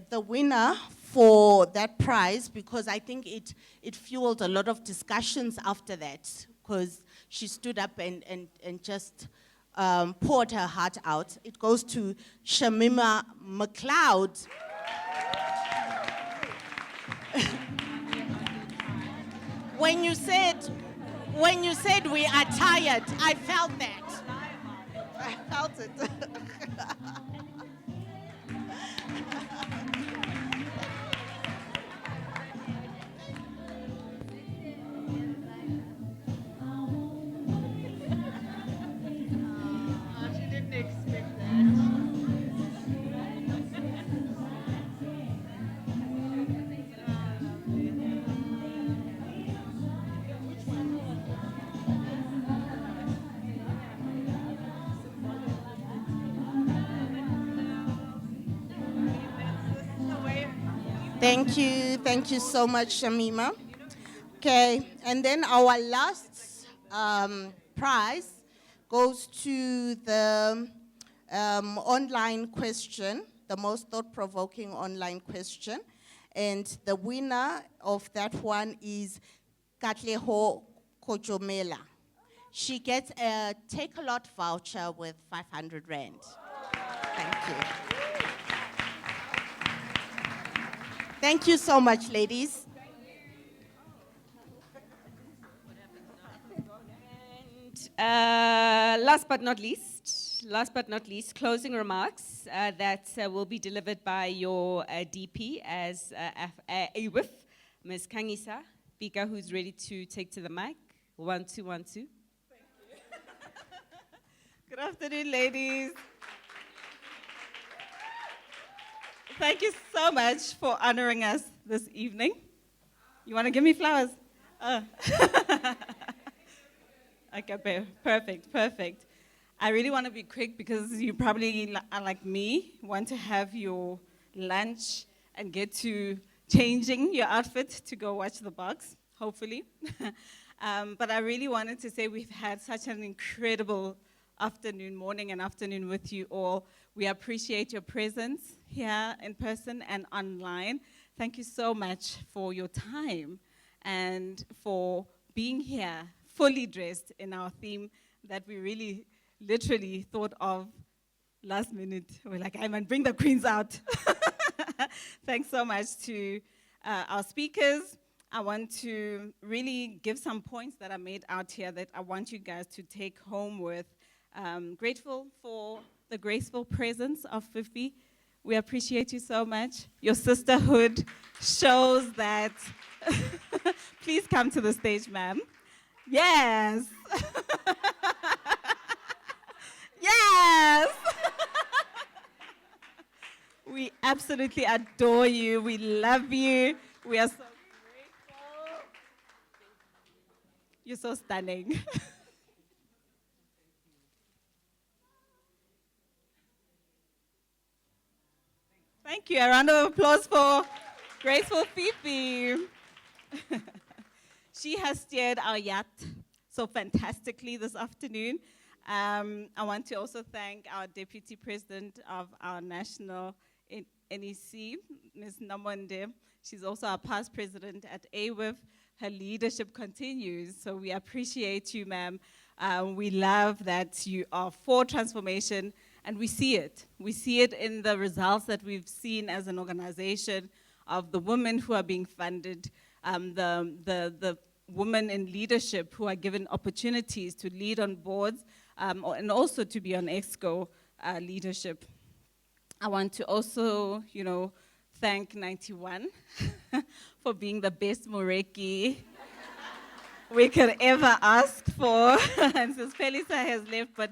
the winner for that prize, because I think it fueled a lot of discussions after that, because she stood up and just poured her heart out. It goes to Shamima McLeod. When you said we are tired, I felt that. I felt it. Thank you so much, Shamima. Okay, and then our last prize goes to the online question, the most thought-provoking online question. And the winner of that one is Katleho Kojomela. She gets a Take-A-Lot voucher with 500 Rand. Thank you. Thank you so much, ladies. Last but not least, closing remarks that will be delivered by your DP as AWIF, Ms. Kangisa Bika, who's ready to take to the mic. 1, 2, 1, 2. Good afternoon, ladies. Thank you so much for honoring us this evening. You want to give me flowers? Okay, perfect. I really want to be quick because you probably are like me, want to have your lunch and get to changing your outfit to go watch the box, hopefully. But I really wanted to say we've had such an incredible morning and afternoon with you all. We appreciate your presence here in person and online. Thank you so much for your time and for being here fully dressed in our theme that we really literally thought of last minute. We're like, I might bring the queens out. Thanks so much to our speakers. I want to really give some points that are made out here that I want you guys to take home with. Grateful for the graceful presence of Fifi. We appreciate you so much. Your sisterhood shows that. Please come to the stage, ma'am. Yes. Yes. We absolutely adore you. We love you. We are so grateful. You're so stunning. Thank you. A round of applause for graceful Fifi. She has steered our yacht so fantastically this afternoon. I want to also thank our Deputy President of our National NEC, Ms. Namonde. She's also our past president at AWIF. Her leadership continues, so we appreciate you, ma'am. We love that you are for transformation, and we see it. We see it in the results that we've seen as an organization of the women who are being funded, the women in leadership who are given opportunities to lead on boards and also to be on EXCO leadership. I want to also, thank 91 for being the best Moreki we could ever ask for. And since Felisa has left, but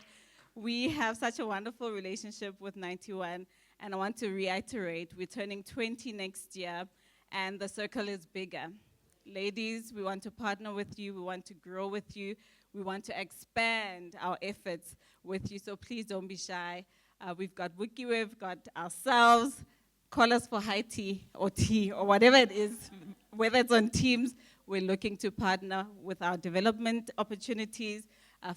we have such a wonderful relationship with 91. And I want to reiterate, we're turning 20 next year, and the circle is bigger. Ladies, we want to partner with you. We want to grow with you. We want to expand our efforts with you. So please don't be shy. We've got Wiki, we've got ourselves. Call us for high tea or whatever it is. Whether it's on Teams, we're looking to partner with our development opportunities,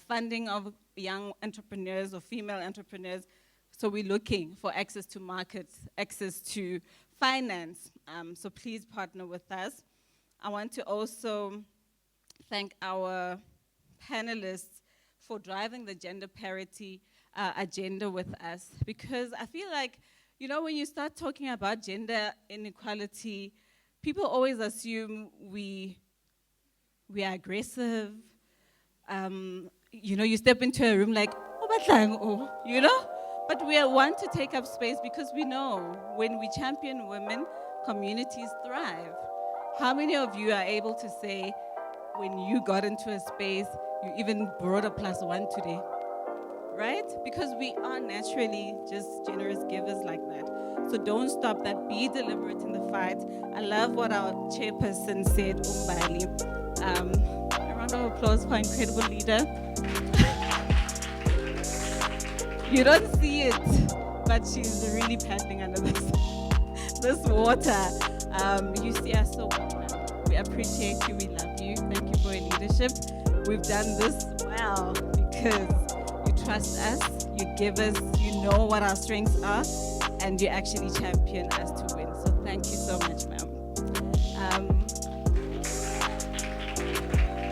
funding of young entrepreneurs or female entrepreneurs. So we're looking for access to markets, access to finance. So please partner with us. I want to also thank our panelists for driving the gender parity agenda with us, because I feel like, when you start talking about gender inequality, people always assume we are aggressive. You step into a room like, but we want to take up space because we know when we champion women, communities thrive. How many of you are able to say, when you got into a space, you even brought a +1 today, right? Because we are naturally just generous givers like that. So don't stop that, be deliberate in the fight. I love what our chairperson said, Umbali. A round of applause for incredible leader. You don't see it, but she's really paddling under this water. You see us so well, man. We appreciate you. We love you. Thank you for your leadership. We've done this well because you trust us, you give us, you know what our strengths are, and you actually champion us to win. So thank you so much, ma'am.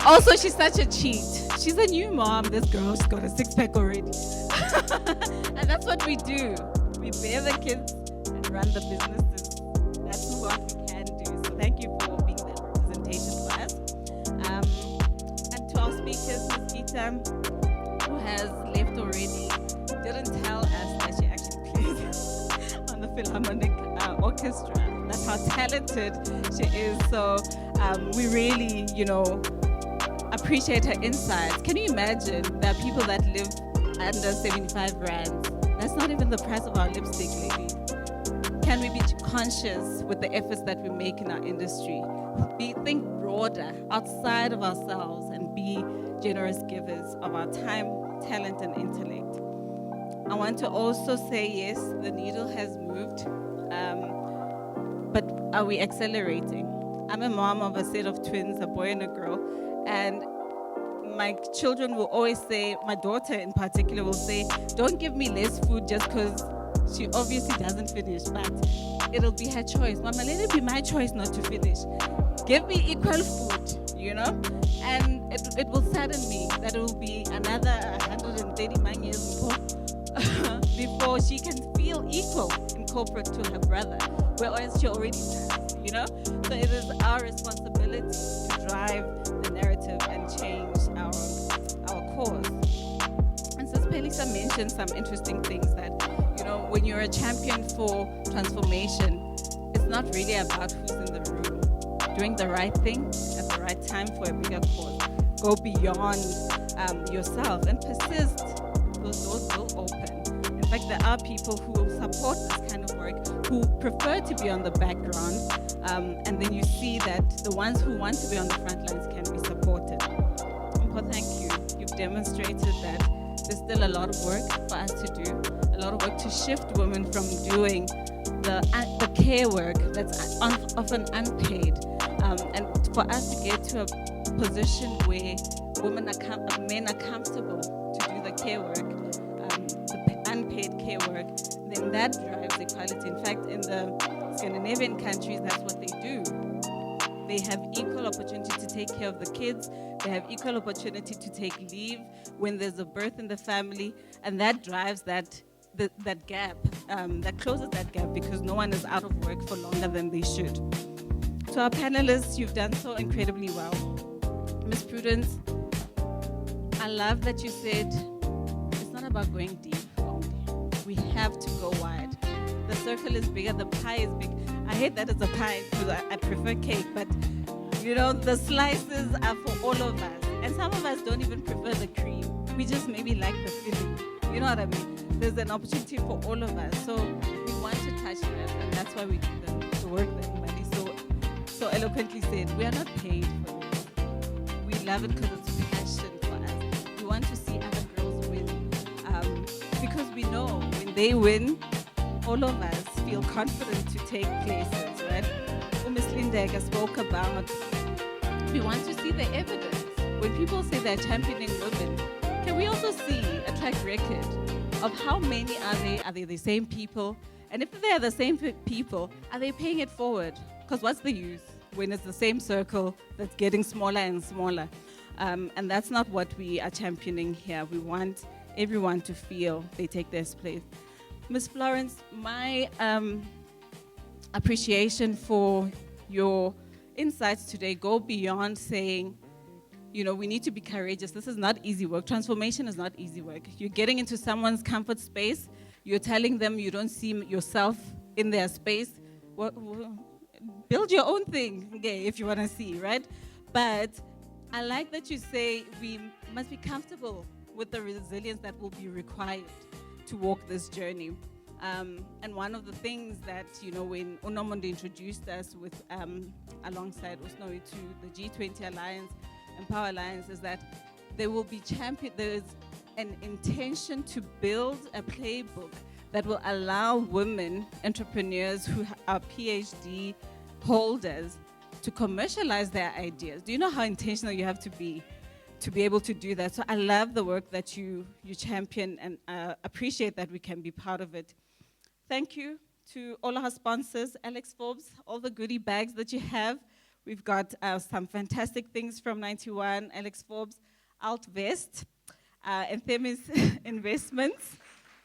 Also, she's such a cheat. She's a new mom. This girl's got a six-pack already. And that's what we do. We bear the kids and run the businesses. That's what we can do. So thank you for being that representation for us. And to our speakers, Ms. Gita, who has left already, didn't tell us that she actually plays on the Philharmonic Orchestra. That's how talented she is. So we really, appreciate her insights. Can you imagine there are people that live under 75 rands? That's not even the price of our lipstick, lady. Can we be conscious with the efforts that we make in our industry? Think broader, outside of ourselves, and be generous givers of our time, talent, and intellect. I want to also say, yes, the needle has moved, but are we accelerating? I'm a mom of a set of twins, a boy and a girl, and my children will always say, my daughter in particular will say, don't give me less food just because she obviously doesn't finish, but it'll be her choice. Mama, let it be my choice not to finish. Give me equal food, and it will sadden me that it will be another 139 years before she can feel equal in corporate to her brother, whereas she already does, So it is our responsibility to drive the narrative and change our cause. And Sis Pelisa mentioned some interesting things that, when you're a champion for transformation, it's not really about who's in the room. Doing the right thing at the right time for a bigger cause. Go beyond yourself and persist. Those doors will open. In fact, there are people who will support this kind of work, who prefer to be on the background, and then you see that the ones who want to be on the front lines can be supported. Thank you. You've demonstrated that there's still a lot of work for us to do, a lot of work to shift women from doing the care work that's often unpaid, and for us to get to a position where men are comfortable to do the care work, the unpaid care work, then that drives equality. In fact, in the Scandinavian countries, that's what they do. They have equal opportunity to take care of the kids. They have equal opportunity to take leave when there's a birth in the family, and that drives that gap, that closes that gap, because no one is out of work for longer than they should. To our panelists, you've done so incredibly well. Ms. Prudence, I love that you said it's not about going deep only. We have to go wide. The circle is bigger, the pie is big. I hate that it's a pie because I prefer cake, but the slices are for all of us. And some of us don't even prefer the cream. We just maybe like the filling. You know what I mean? There's an opportunity for all of us. So we want to touch that, and that's why we do the work that Mali so eloquently said. We are not paid for this. We love it because it's passion for us. We want to see other girls win. Because we know when they win, all of us feel confident to take places, right? Ms. Lindega spoke about, we want to see the evidence. When people say they're championing women, can we also see a track record of how many are they? Are they the same people? And if they are the same people, are they paying it forward? Because what's the use when it's the same circle that's getting smaller and smaller? And that's not what we are championing here. We want everyone to feel they take their place. Ms. Florence, my appreciation for your insights today go beyond saying, we need to be courageous. This is not easy work. Transformation is not easy work. You're getting into someone's comfort space. You're telling them you don't see yourself in their space. Build your own thing, okay, if you want to see, right? But I like that you say we must be comfortable with the resilience that will be required to walk this journey. And one of the things that, when Unomonde introduced us with, alongside Usnowi to the G20 Alliance and Power Alliance, is that there will be there's an intention to build a playbook that will allow women entrepreneurs who are PhD holders to commercialize their ideas. Do you know how intentional you have to be able to do that? So I love the work that you champion, and appreciate that we can be part of it. Thank you to all our sponsors, Alex Forbes, all the goodie bags that you have. We've got some fantastic things from 91, Alex Forbes, Altvest, and Themis Investments.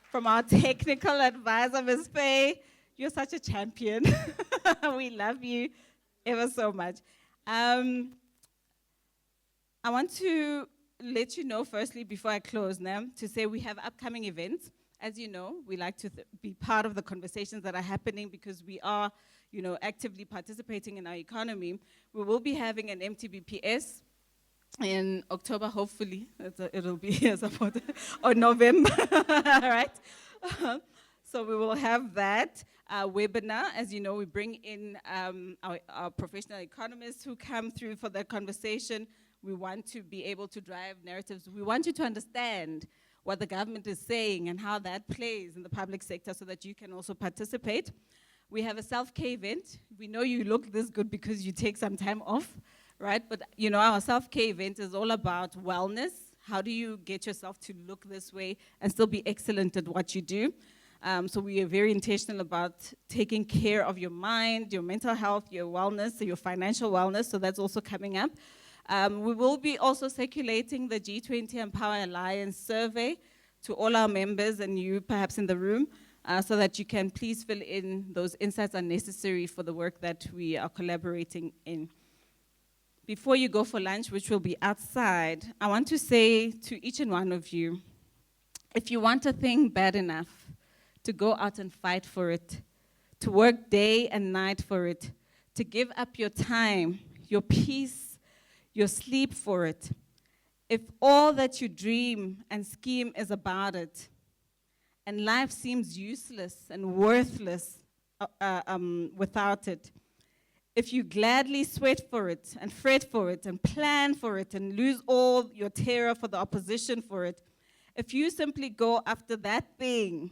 From our technical advisor, Ms. Faye, you're such a champion. We love you ever so much. I want to let you know, firstly, before I close now, to say we have upcoming events. As you know, we like to be part of the conversations that are happening because we are, actively participating in our economy. We will be having an MTBPS in October, hopefully. It'll be or November, all right? So we will have that webinar. As you know, we bring in our professional economists who come through for that conversation. We want to be able to drive narratives. We want you to understand what the government is saying and how that plays in the public sector so that you can also participate. We have a self-care event. We know you look this good because you take some time off, right? But our self-care event is all about wellness. How do you get yourself to look this way and still be excellent at what you do? So we are very intentional about taking care of your mind, your mental health, your wellness, your financial wellness. So that's also coming up. We will be also circulating the G20 Empower Alliance survey to all our members and you perhaps in the room, so that you can please fill in those insights are necessary for the work that we are collaborating in. Before you go for lunch, which will be outside, I want to say to each and one of you, if you want a thing bad enough, to go out and fight for it, to work day and night for it, to give up your time, your peace, your sleep for it. If all that you dream and scheme is about it, and life seems useless and worthless without it, if you gladly sweat for it and fret for it and plan for it and lose all your terror for the opposition for it, if you simply go after that thing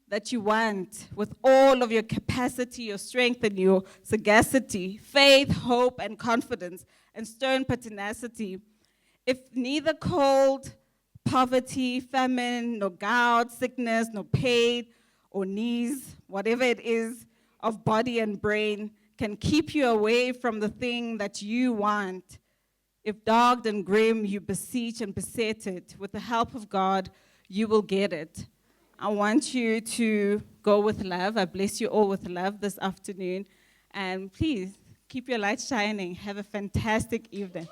that you want with all of your capacity, your strength, and your sagacity, faith, hope, and confidence, and stern pertinacity, if neither cold, poverty, famine, no gout, sickness, no pain, or knees, whatever it is, of body and brain, can keep you away from the thing that you want, if dogged and grim you beseech and beset it, with the help of God, you will get it. I want you to go with love. I bless you all with love this afternoon. And please, keep your light shining. Have a fantastic evening.